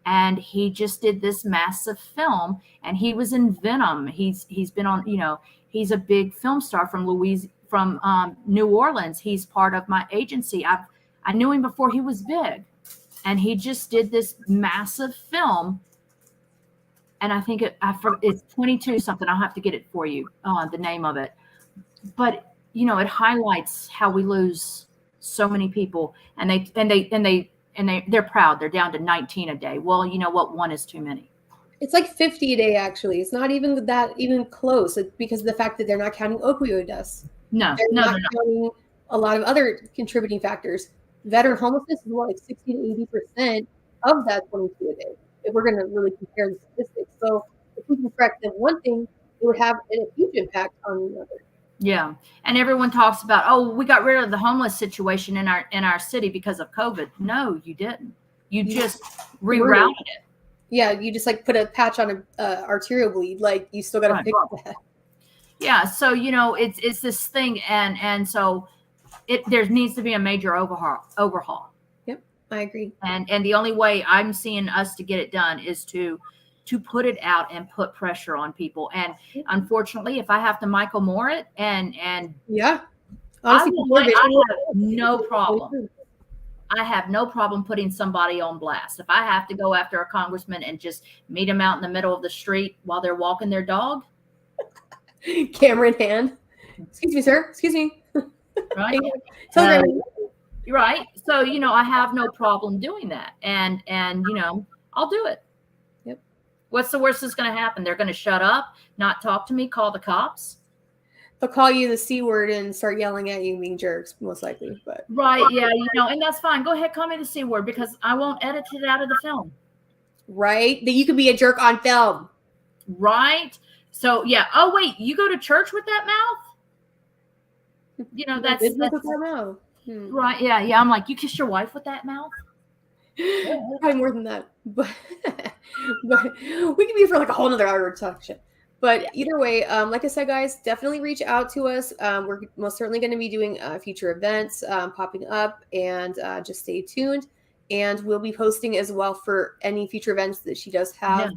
And he just did this massive film, and he was in Venom. He's been on, you know, he's a big film star from New Orleans. He's part of my agency. I knew him before he was big, and he just did this massive film. And I think it's 22 something. I'll have to get it for you, the name of it. But you know, it highlights how we lose so many people, and they're proud. They're down to 19 a day. Well, you know what? One is too many. It's like 50 a day, actually. It's not even close, because of the fact that they're not counting opioid deaths. No, they're not counting a lot of other contributing factors. Veteran homelessness is more like 60 to 80% of that 22 a day, if we're going to really compare the statistics. So if we can correct them one thing, it would have a huge impact on the other. Yeah. And everyone talks about, oh, we got rid of the homeless situation in our city because of COVID. No, you didn't. You just rerouted it. Yeah, you just like put a patch on a arterial bleed. Like you still got to fix that. Yeah. So, you know, it's this thing. And so there needs to be a major overhaul. Yep. I agree. And the only way I'm seeing us to get it done is to put it out and put pressure on people. And unfortunately, if I have to Michael Moore it and yeah, honestly, I have no problem. I have no problem putting somebody on blast. If I have to go after a congressman and just meet him out in the middle of the street while they're walking their dog, camera in hand. Excuse me, sir. Excuse me. Right. You're right. So, you know, I have no problem doing that. And you know, I'll do it. Yep. What's the worst that's going to happen? They're going to shut up, not talk to me, call the cops. They'll call you the C word and start yelling at you, being jerks, most likely. But right, yeah, you know, and that's fine. Go ahead, call me the C word, because I won't edit it out of the film. Right, that you could be a jerk on film. Right. So yeah. Oh wait, you go to church with that mouth? You know, that's with that mouth. Right. Yeah. I'm like, you kiss your wife with that mouth? Probably more than that, but we can be for like a whole nother hour of talk shit. But either way, like I said, guys, definitely reach out to us. We're most certainly going to be doing future events popping up, and just stay tuned. And we'll be posting as well for any future events that she does have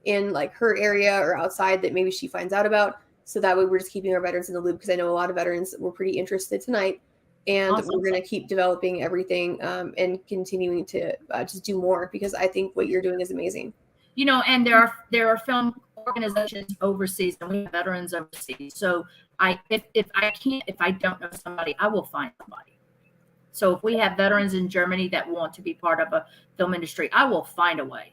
in like her area or outside that maybe she finds out about. So that way we're just keeping our veterans in the loop, because I know a lot of veterans were pretty interested tonight. And awesome. We're going to keep developing everything and continuing to just do more, because I think what you're doing is amazing. You know, and there are film organizations overseas, and we have veterans overseas. So if I don't know somebody, I will find somebody. So if we have veterans in Germany that want to be part of a film industry, I will find a way.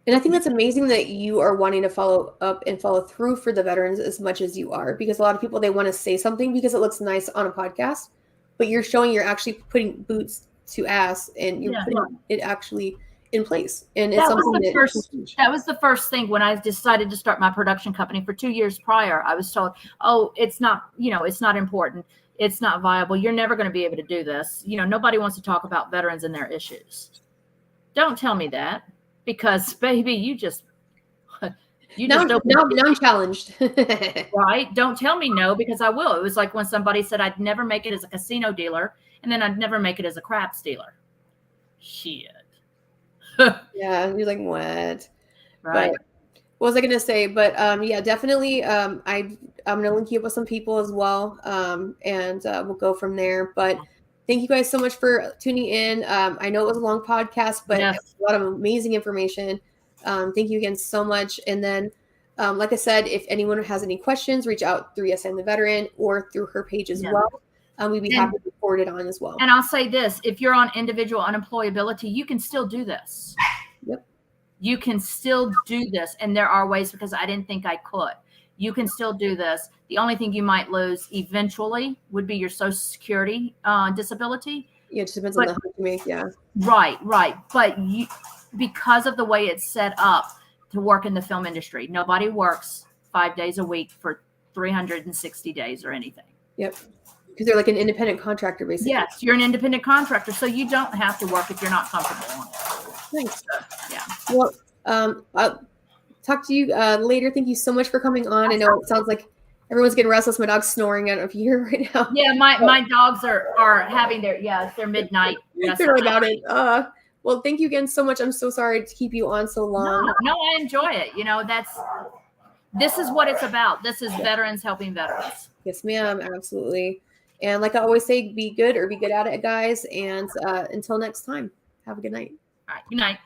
And I think that's amazing that you are wanting to follow up and follow through for the veterans as much as you are, because a lot of people, they want to say something because it looks nice on a podcast, but you're showing you're actually putting boots to ass, and you're putting it actually in place. And it's that was the first thing when I decided to start my production company. For 2 years prior, I was told, oh, it's not, you know, it's not important. It's not viable. You're never going to be able to do this. You know, nobody wants to talk about veterans and their issues. Don't tell me that, because baby, now I'm challenged. Right? Don't tell me no, because I will. It was like when somebody said I'd never make it as a casino dealer, and then I'd never make it as a craps dealer. Shit. Yeah, you're like, what? Right. But what was I gonna say? But yeah, definitely. I'm gonna link you up with some people as well, and we'll go from there. But thank you guys so much for tuning in. I know it was a long podcast, but yes, a lot of amazing information. Thank you again so much. And then Like I said, if anyone has any questions, reach out through Yes I'm the Veteran or through her page as well. We'd be happy to forward it on as well. And I'll say this, if you're on individual unemployability, you can still do this. Yep. You can still do this. And there are ways, because I didn't think I could. You can still do this. The only thing you might lose eventually would be your Social Security disability. Yeah, it just depends on the help you make. Yeah. Right. But because of the way it's set up to work in the film industry, nobody works 5 days a week for 360 days or anything. Yep. Because they're like an independent contractor, basically. Yes, you're an independent contractor, so you don't have to work if you're not comfortable on it. Thanks. Yeah. Well, I'll talk to you later. Thank you so much for coming on. I know it sounds like everyone's getting restless. My dog's snoring. I don't know if you hear right now. Yeah, my dogs are having it's their midnight. They're about it. Well, thank you again so much. I'm so sorry to keep you on so long. No, I enjoy it. This is what it's about. This is veterans helping veterans. Yes, ma'am. Absolutely. And like I always say, be good or be good at it, guys. And until next time, have a good night. All right. Good night.